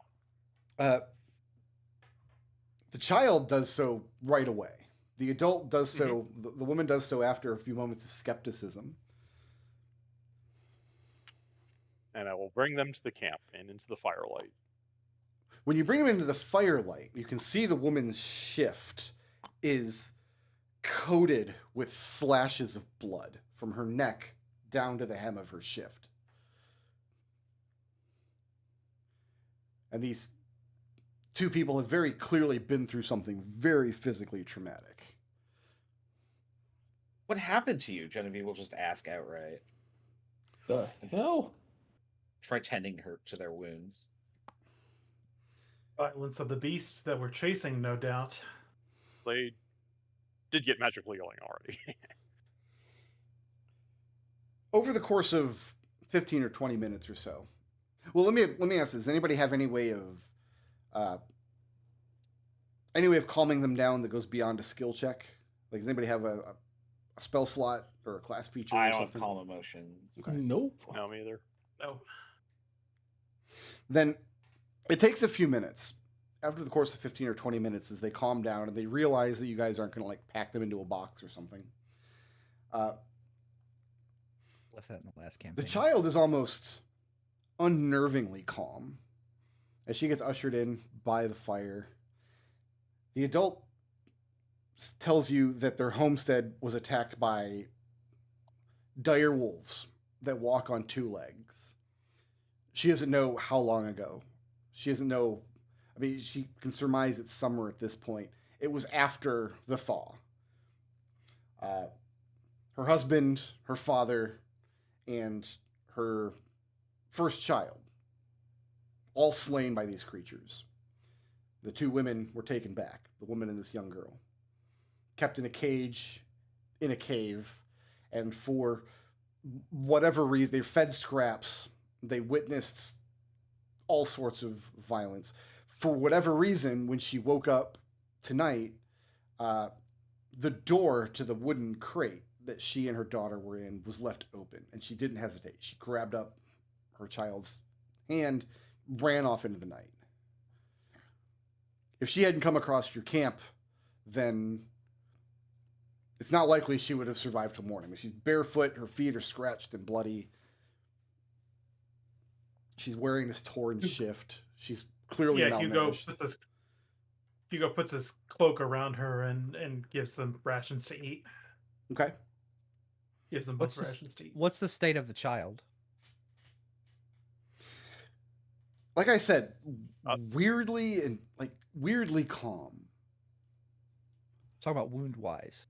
The child does so right away. The adult does so, the woman does so after a few moments of skepticism. And I will bring them to the camp and into the firelight. When you bring them into the firelight, you can see the woman's shift is coated with slashes of blood from her neck down to the hem of her shift. And these two people have very clearly been through something very physically traumatic. What happened to you? Genevieve will just ask outright. The hell? Try tending her to their wounds. Violence of the beasts that we're chasing, no doubt. They did get magical healing already. Over the course of 15 or 20 minutes or so. Well, let me ask this. Does anybody have any way of calming them down that goes beyond a skill check? Like, does anybody have a spell slot or a class feature? I or don't something? have calm emotions. Okay. Nope. No, me either. No. Then it takes a few minutes. After the course of 15 or 20 minutes, as they calm down and they realize that you guys aren't going to like pack them into a box or something. Left that in the last campaign. The child is almost unnervingly calm as she gets ushered in by the fire. The adult tells you that their homestead was attacked by dire wolves that walk on two legs. She doesn't know how long ago. She doesn't know. I mean, she can surmise it's summer at this point. It was after the thaw. Her husband, her father, and her first child, all slain by these creatures. The two women were taken back, the woman and this young girl, kept in a cage, in a cave, and for whatever reason, they fed scraps, they witnessed all sorts of violence. For whatever reason, when she woke up tonight, the door to the wooden crate that she and her daughter were in was left open, and she didn't hesitate. She grabbed up her child's hand, ran off into the night. If she hadn't come across your camp, then it's not likely she would have survived till morning. I mean, she's barefoot, her feet are scratched and bloody. She's wearing this torn shift. She's clearly malnourished. Hugo puts his cloak around her and gives them rations to eat. Okay. Gives them both rations to eat. What's the state of the child? Like I said, weirdly calm. Talking about wound wise.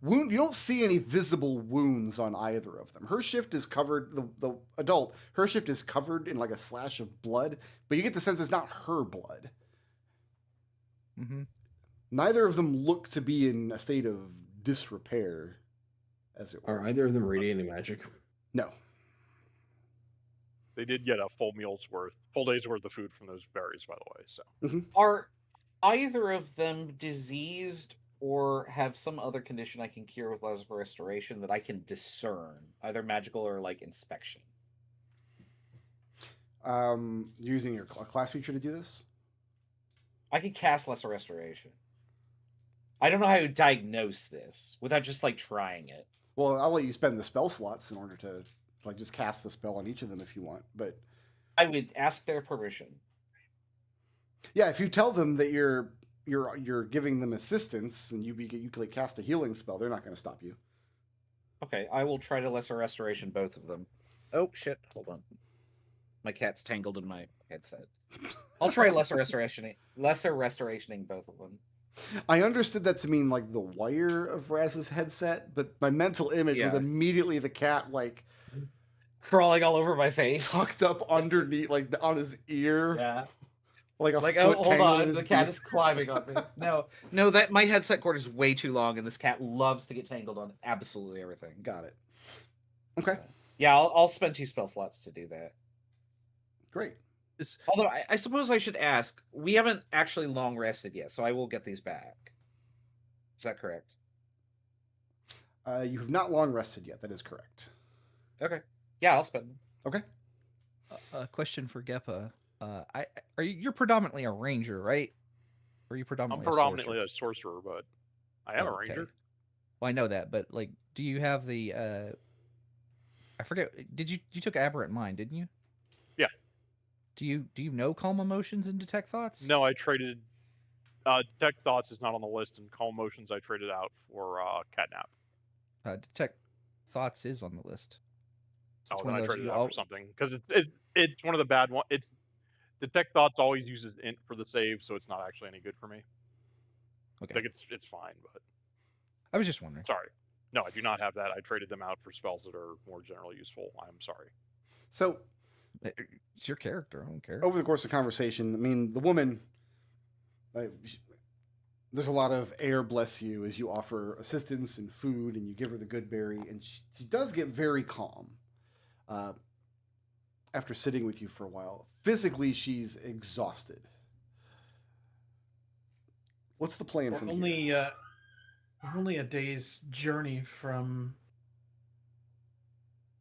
You don't see any visible wounds on either of them. Her shift is covered, the adult, her shift is covered in like a slash of blood, but you get the sense it's not her blood. Mm-hmm. Neither of them look to be in a state of disrepair, as it were. Are either of them radiating magic? No. They did get a full day's worth of food from those berries, by the way. So Are either of them diseased or have some other condition I can cure with laser restoration that I can discern, either magical or like inspection? Using your class feature to do this? I can cast lesser restoration. I don't know how to diagnose this without just like trying it. Well, I'll let you spend the spell slots in order to like just cast the spell on each of them if you want, but I would ask their permission. Yeah, if you tell them that you're giving them assistance and you could cast a healing spell, they're not going to stop you. Okay, I will try to lesser restoration both of them. Oh shit! Hold on, my cat's tangled in my headset. I'll try lesser restorationing both of them. I understood that to mean like the wire of Raz's headset, but my mental image was immediately the cat like crawling all over my face, tucked up underneath, like on his ear. Yeah. Like a like, foot hold on, in the his cat beak. is climbing on me. No, that my headset cord is way too long, and this cat loves to get tangled on absolutely everything. Got it. Okay. Yeah, I'll spend 2 spell slots to do that. Great. Although I suppose I should ask, we haven't actually long rested yet, so I will get these back. Is that correct? You have not long rested yet. That is correct. Okay. Yeah, I'll spend them. Okay. A question for Gepa. You're predominantly a ranger, right? Or are you predominantly? I'm predominantly a sorcerer, but I am a ranger. Okay. Well, I know that, but like, do you have the? I forget. Did you took Aberrant Mind, didn't you? Yeah. Do you know Calm Emotions and Detect Thoughts? No, I traded. Detect Thoughts is not on the list, and Calm Emotions I traded out for Catnap. Detect Thoughts is on the list. Oh, then I traded it out for something because it's one of the bad ones. Detect Thoughts always uses int for the save, so it's not actually any good for me. Okay. Like it's fine, but I was just wondering. Sorry. No, I do not have that. I traded them out for spells that are more generally useful. I'm sorry. So it's your character. I don't care. Over the course of conversation, I mean, the woman, there's a lot of air, bless you, as you offer assistance and food and you give her the good berry, and she does get very calm after sitting with you for a while. Physically, she's exhausted. What's the plan from here? Only a day's journey from.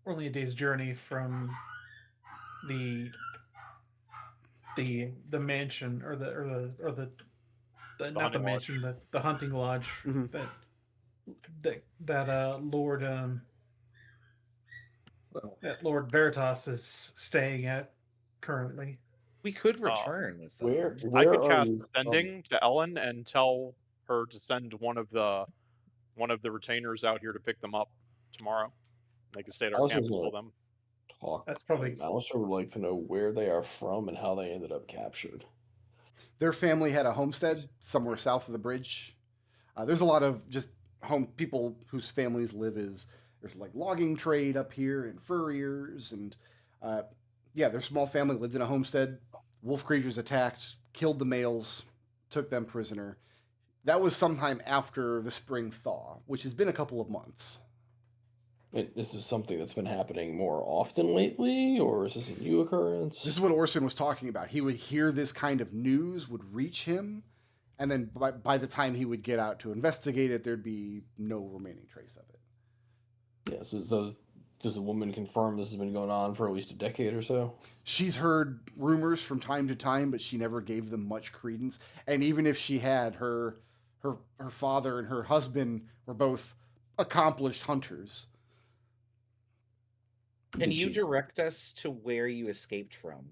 Only a day's journey from the mansion or the not the mansion, the hunting lodge that Lord Veritas is staying at currently. We could return with them. I could cast sending to Ellen and tell her to send one of the retainers out here to pick them up tomorrow. They can stay at our camp and pull them. That's probably. Alistair would like to know where they are from and how they ended up captured. Their family had a homestead somewhere south of the bridge. There's a lot of just people whose families live there's like logging trade up here and furriers and their small family lived in a homestead. Wolf creatures attacked, killed the males, took them prisoner. That was sometime after the spring thaw, which has been a couple of months. This is something that's been happening more often lately, or is this a new occurrence? This is what Orson was talking about. He would hear this kind of news, would reach him, and then by the time he would get out to investigate it, there'd be no remaining trace of it. Yeah, so does the woman confirm this has been going on for at least a decade or so? She's heard rumors from time to time, but she never gave them much credence. And even if she had, her father and her husband were both accomplished hunters. Can you direct us to where you escaped from?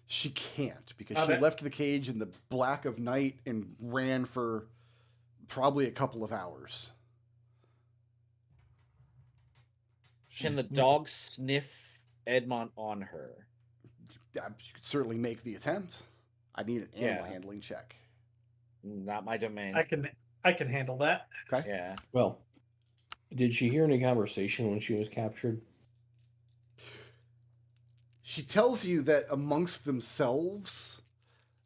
She can't, because she left the cage in the black of night and ran for probably a couple of hours. Can the dog sniff Edmont on her? You could certainly make the attempt. I need an animal handling check. Not my domain. I can handle that. Okay. Yeah. Well, did she hear any conversation when she was captured? She tells you that amongst themselves,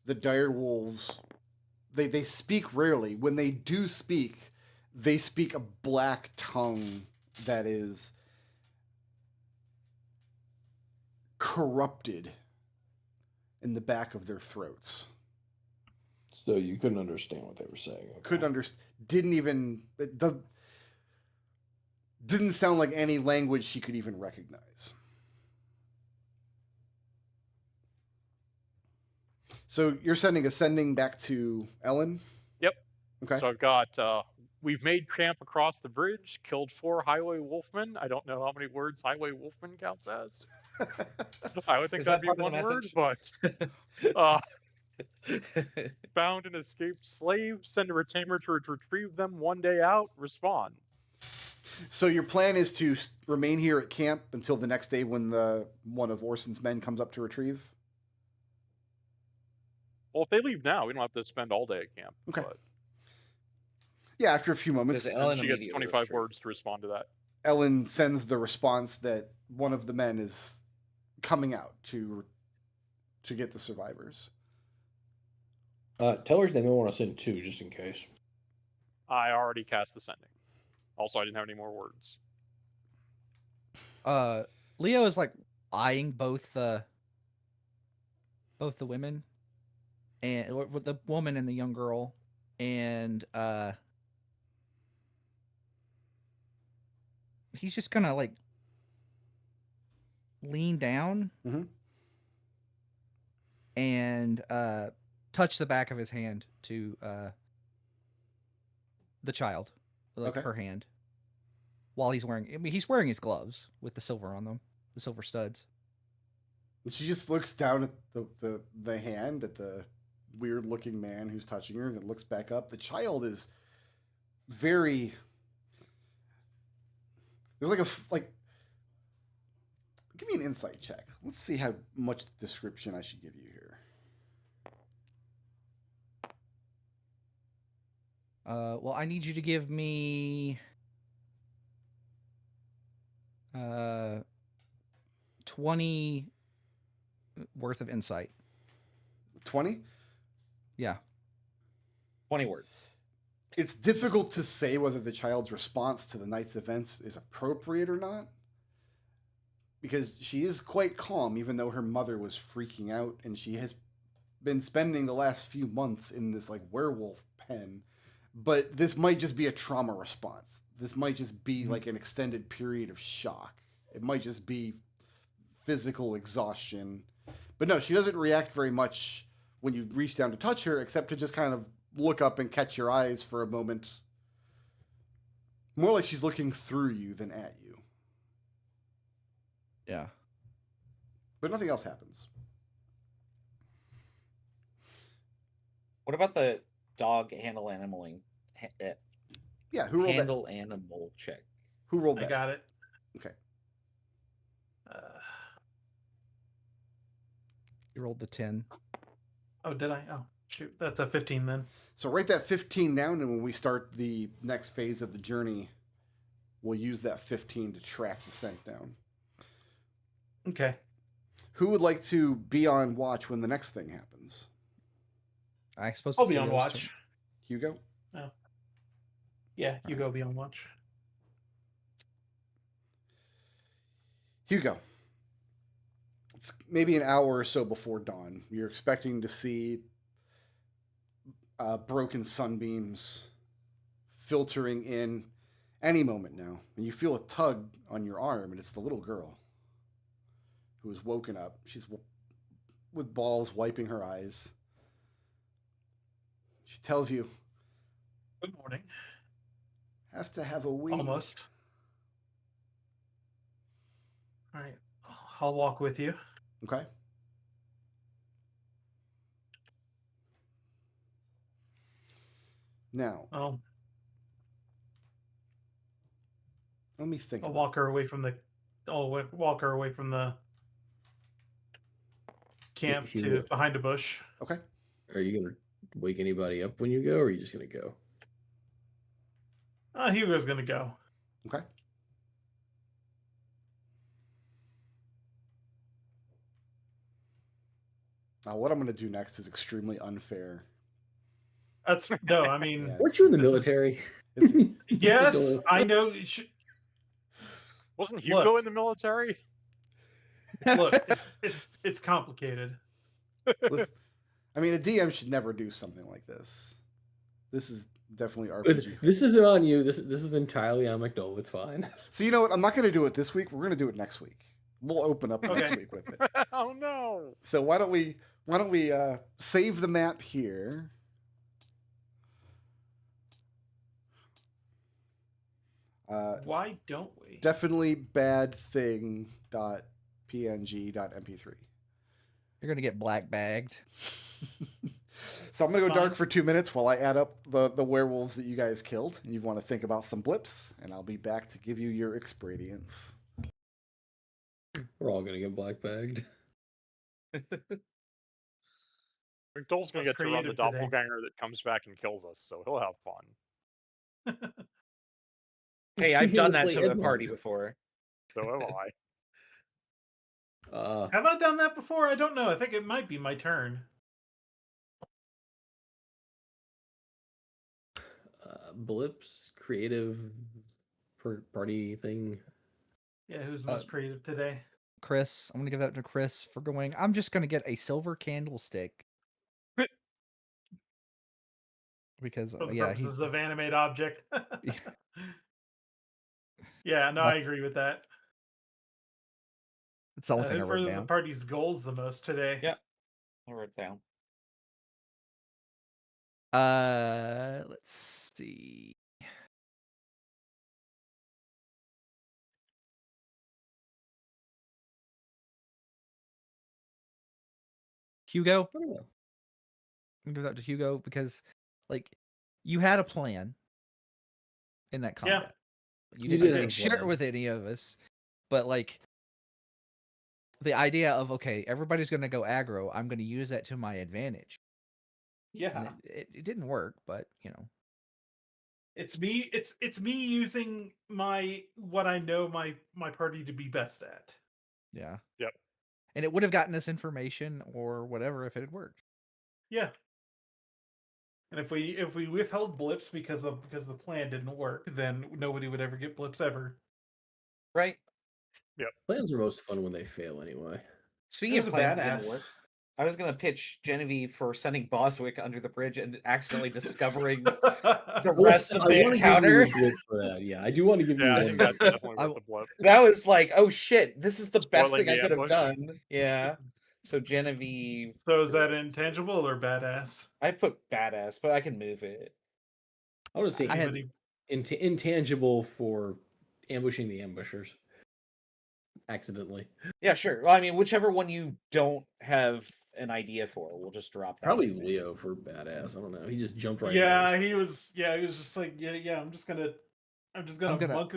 the direwolves, they speak rarely. When they do speak, they speak a black tongue that is corrupted in the back of their throats. So you couldn't understand what they were saying. Okay. Couldn't understand. Didn't sound like any language she could even recognize. So you're sending back to Ellen? Yep. Okay. So I've got, we've made camp across the bridge, killed 4 highway wolfmen. I don't know how many words highway wolfman counts as. I would think that'd be one word, but found an escaped slave, send a retainer to retrieve them 1 day out, respond. So your plan is to remain here at camp until the next day when one of Orson's men comes up to retrieve? Well, if they leave now, we don't have to spend all day at camp. Okay. But... Yeah, after a few moments, she gets 25 words to respond to that. Ellen sends the response that one of the men is coming out to get the survivors. Tell her they may want to send 2 just in case. I already cast the sending. Also, I didn't have any more words. Leo is like eyeing both the women, and with the woman and the young girl, and he's just gonna like lean down and touch the back of his hand to the child, like her hand, while he's wearing. I mean, he's wearing his gloves with the silver on them, the silver studs. And she just looks down at the hand at the weird looking man who's touching her, and then looks back up. The child is very. There's like. Give me an insight check. Let's see how much description I should give you here. Well, I need you to give me 20 worth of insight. 20? Yeah. 20 words. It's difficult to say whether the child's response to the night's events is appropriate or not, because she is quite calm, even though her mother was freaking out, and she has been spending the last few months in this like werewolf pen. But this might just be a trauma response. This might just be like an extended period of shock. It might just be physical exhaustion. But no, she doesn't react very much when you reach down to touch her, except to just kind of look up and catch your eyes for a moment. More like she's looking through you than at you. Yeah. But nothing else happens. What about the dog animaling? Yeah, who rolled handle that? Animal check. Who rolled that? I got it. Okay. You rolled the 10. Oh, did I? Oh, shoot. That's a 15 then. So write that 15 down, and when we start the next phase of the journey, we'll use that 15 to track the scent down. Okay. Who would like to be on watch when the next thing happens? I suppose I'll be on watch. Turn. Hugo? Oh. Yeah, Hugo be on watch. Hugo. It's maybe an hour or so before dawn. You're expecting to see broken sunbeams filtering in any moment now. And you feel a tug on your arm, and it's the little girl who has woken up. She's with balls wiping her eyes. She tells you, "Good morning. Have to have a wee." Almost. All right. I'll walk with you. Okay. Now. Let me think. I'll walk her away from the. I'll walk her away from the camp to behind a bush. Okay. Are you gonna wake anybody up when you go, or are you just gonna go? Hugo's gonna go. Okay. What I'm going to do next is extremely unfair. That's no, I mean, Yeah, weren't you in the military? Yes, I know. Wasn't Hugo in the military? Look, it's complicated. Listen, I mean, a DM should never do something like this. This is definitely RPG. This isn't on you. This is entirely on McDowell. It's fine. So you know what? I'm not going to do it this week. We're going to do it next week. We'll open up next week with it. Oh no! So why don't we save the map here? Why don't we? Definitely bad thing. .png.mp3. You're gonna get black bagged. So I'm gonna go dark Fine. for 2 minutes while I add up the werewolves that you guys killed, and you want to think about some blips, and I'll be back to give you your experience. We're all gonna get black bagged. McDowell's gonna That's get to run the creative today. doppelganger that comes back and kills us, so he'll have fun. Hey, I've done that Play to a Edmund. party before. So have I. Have I done that before? I don't know. I think it might be my turn. Blips, creative party thing. Yeah, who's most creative today? Chris, I'm gonna give that to Chris for going. I'm just gonna get a silver candlestick. Because For the yeah, purposes of animate object. Yeah. Yeah, no, I agree with that. it's the only thing I Who wrote furthered the down. party's goals the most today? Yeah. I wrote it down. Let's see. Hugo. I don't know. I'm gonna give that to Hugo because, like, you had a plan in that Yeah. combat. You You didn't, did have a share it plan. with any of us, but like the idea of okay, everybody's gonna go aggro. I'm gonna use that to my advantage. Yeah. And it didn't work, but you know. It's me. It's me using what I know my party to be best at. Yeah. Yep. And it would have gotten us information or whatever if it had worked. Yeah. And if we withheld blips because the plan didn't work, then nobody would ever get blips ever. Right. Plans are most fun when they fail anyway. Speaking It of was a plans that badass. didn't work, I was gonna pitch Genevieve for sending Boswick under the bridge and accidentally discovering the rest of I the wanna give encounter. you a blip for that. Yeah, I do want to give you Yeah, I one. think that's definitely worth the blip. That was like, oh shit, this is the best Spoiling thing I the could have ambush. done. Yeah. So Genevieve, So is that intangible or badass? I put badass, but I can move it. I want to say I had- intangible for ambushing the ambushers accidentally. Yeah, sure. Well, I mean, whichever one you don't have an idea for, we'll just drop that. Probably in there. Leo for badass. I don't know. He just jumped right. Yeah, in. he was just like, yeah, I'm just gonna gonna- monk.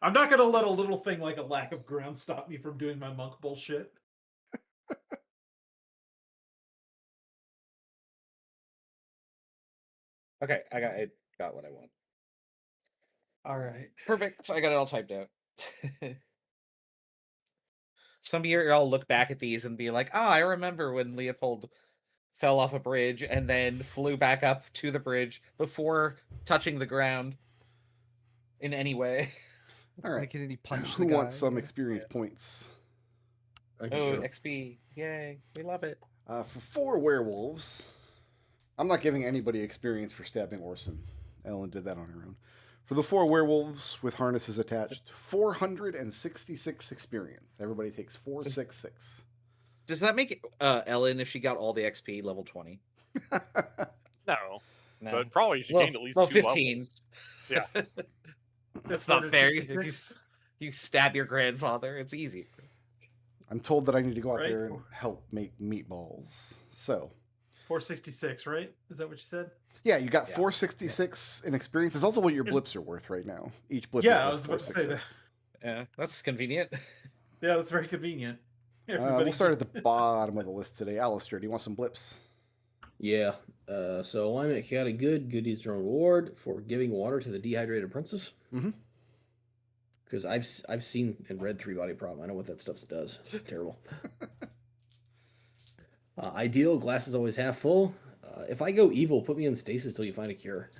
I'm not gonna let a little thing like a lack of ground stop me from doing my monk bullshit. Okay, I got what I want. All right. Perfect. So I got it all typed out. Some of you all look back at these and be like, "Ah, I remember when Leopold fell off a bridge and then flew back up to the bridge before touching the ground in any way." All right. Like, did he punch Who the guy? wants some experience points? Okay, Oh, sure. XP! Yay, we love it. For 4 werewolves, I'm not giving anybody experience for stabbing Orson. Ellen did that on her own. For the 4 werewolves with harnesses attached, 466 experience. Everybody takes 466. Does that make Ellen, if she got all the XP, level 20? No, No, but probably she Well- gained at least well, 2 15. levels. Yeah. That's not fair. 466. You stab your grandfather. It's easy. I'm told that I need to go out Right. there and help make meatballs. So, 466, right? Is that what you said? yeah, you got Yeah. 466 in experience. That's also what your blips are worth right now. Each blip Yeah, I is was worth about to say that. 466. Yeah, that's convenient. Yeah, that's very convenient. We'll start at the bottom of the list today. Alistair, do you want some blips? Yeah. So alignment chaotic good. Good deeds earn reward for giving water to the dehydrated princess. Mhm. Because I've seen and read 3 body problem. I know what that stuff does. It's terrible. Ideal glass is always half full. If I go evil, put me in stasis till you find a cure.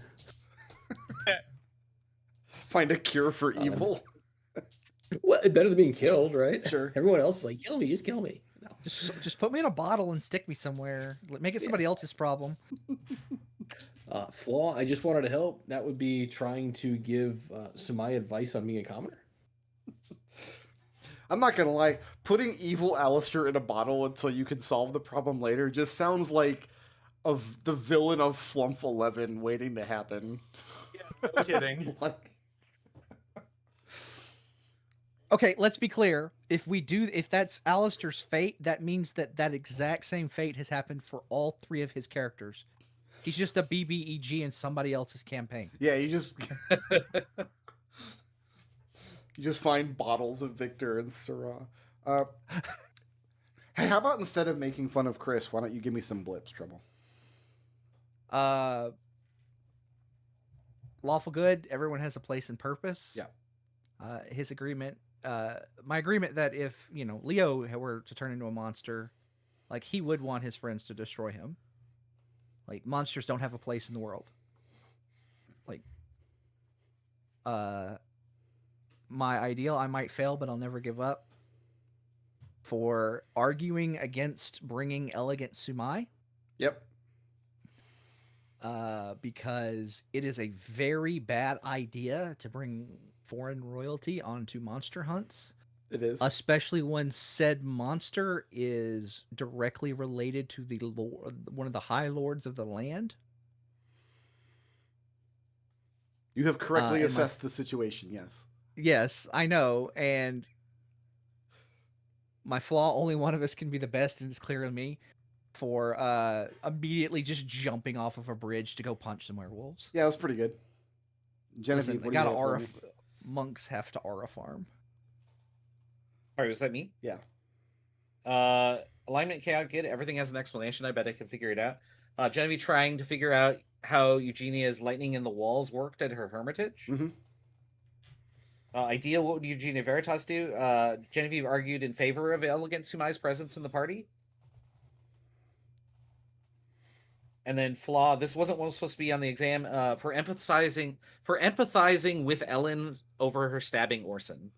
Find a cure for evil. Well, better than being killed, right? Sure. Everyone else is like, kill me, just kill me. No. Just put me in a bottle and stick me somewhere. Make it somebody else's problem. Flaw, I just wanted to help. That would be trying to give Sumai advice on being a commoner. I'm not gonna lie, putting evil Alistair in a bottle until you can solve the problem later just sounds like the villain of Flumph 11 waiting to happen. Yeah, no kidding. Okay, let's be clear. If that's Alistair's fate, that means that exact same fate has happened for all 3 of his characters. He's just a BBEG in somebody else's campaign. Yeah, you just find bottles of Victor and Syrah. Hey, how about instead of making fun of Chris, why don't you give me some blips, Trouble? Lawful good. Everyone has a place and purpose. Yeah. His agreement. My agreement that if Leo were to turn into a monster, like he would want his friends to destroy him. Like monsters don't have a place in the world. Like, my ideal, I might fail, but I'll never give up. For arguing against bringing elegant Sumai. Yep. Because it is a very bad idea to bring foreign royalty onto monster hunts. It is. Especially when said monster is directly related to one of the High Lords of the land. You have correctly assessed the situation, yes. Yes, I know. And my flaw, only one of us can be the best, and it's clear to me, for immediately just jumping off of a bridge to go punch some werewolves. Yeah, it was pretty good. Genevieve, what do you have for me? Monks have to aura farm. All right, was that me? Yeah. Alignment chaotic good. Everything has an explanation. I bet I can figure it out. Genevieve trying to figure out how Eugenia's lightning in the walls worked at her hermitage. Mm-hmm. Ideal, what would Eugenia Veritas do? Genevieve argued in favor of elegant Sumai's presence in the party. And then flaw, this wasn't what was supposed to be on the exam, for empathizing with Ellen over her stabbing Orson.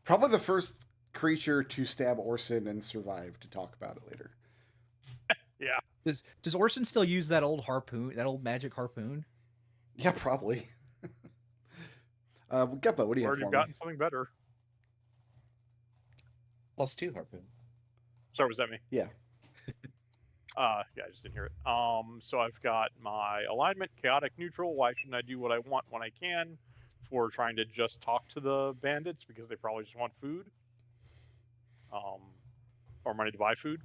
Probably the first creature to stab Orson and survive, to talk about it later. Yeah. Does Orson still use that old harpoon, that old magic harpoon? Yeah, probably. Geppa, what do you have Or for you've me? gotten something better. +2 harpoon. Sorry, was that me? Yeah. Yeah, I just didn't hear it. So I've got my alignment, chaotic neutral. Why shouldn't I do what I want when I can? For trying to just talk to the bandits because they probably just want food. Or money to buy food.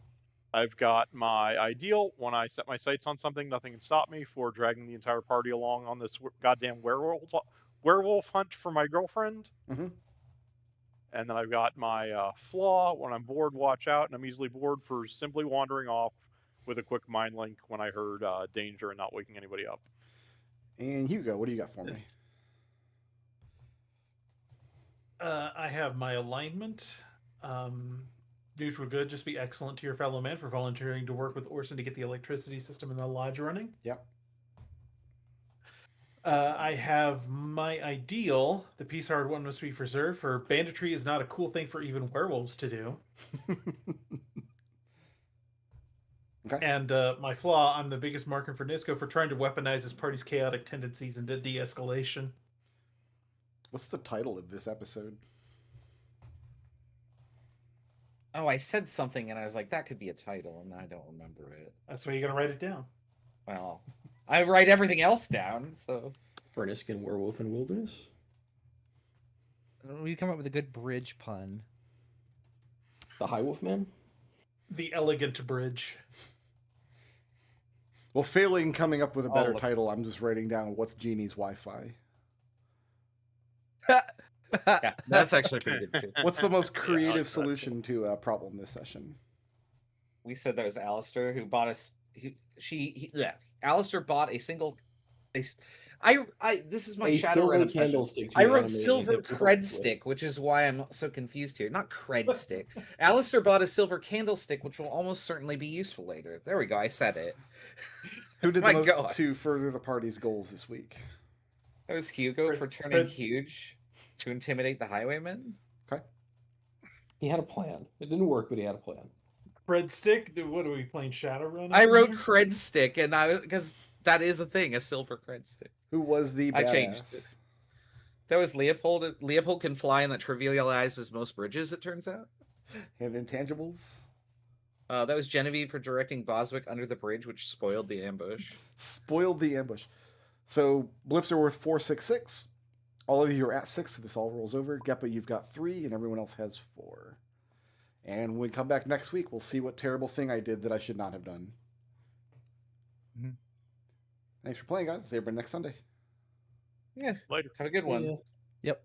I've got my ideal. When I set my sights on something, nothing can stop me. For dragging the entire party along on this goddamn werewolf hunt for my girlfriend. Mm-hmm. And then I've got my flaw. When I'm bored, watch out. And I'm easily bored for simply wandering off with a quick mind link when I heard danger and not waking anybody up. And Hugo, what do you got for me? I have my alignment. Neutral good, just be excellent to your fellow man for volunteering to work with Orson to get the electricity system in the lodge running. Yep. I have my ideal. The peace hard one must be preserved, for banditry is not a cool thing for even werewolves to do. Okay. And my flaw, I'm the biggest marker for Nisco for trying to weaponize his party's chaotic tendencies into de-escalation. What's the title of this episode? Oh, I said something and I was like, that could be a title, and I don't remember it. That's why you gotta write it down. Well, I write everything else down, so. Furniskin, Werewolf, and Wilderness. We come up with a good bridge pun. The High Wolf Man? The Elegant Bridge. Well, failing coming up with a better look. title, I'm just writing down what's Genie's Wi-Fi. Yeah, that's actually pretty good too. What's the most Yeah, I creative like that. solution to a problem this session? We said that was Alistair who bought us. Alistair bought a single. This is my A Shadowrun silver obsession. candlestick. to I your wrote animated silver hypnotic cred whip. stick, which is why I'm so confused here. Not cred stick. Alistair bought a silver candlestick, which will almost certainly be useful later. There we go. I said it. Who did My the most God. to further the party's goals this week? That was Hugo Fred- for turning Fred- huge to intimidate the highwaymen. He had a plan. It didn't work, but he had a plan. Fred Stick. What are we playing? Shadowrun. I up in wrote here? cred stick, and I was because that is a thing, a silver cred stick. Who was the I changed badass? it. That was Leopold. Leopold can fly, and that trivializes most bridges. It turns out. And intangibles. That was Genevieve for directing Boswick under the bridge, which spoiled the ambush. Spoiled the ambush. So blips are worth 466. All of you are at 6, so this all rolls over. Geppa, you've got 3, and everyone else has 4. And when we come back next week, we'll see what terrible thing I did that I should not have done. Mhm. Thanks for playing, guys. See everybody next Sunday. Yeah. Later. Have a good one. Yeah. Yep.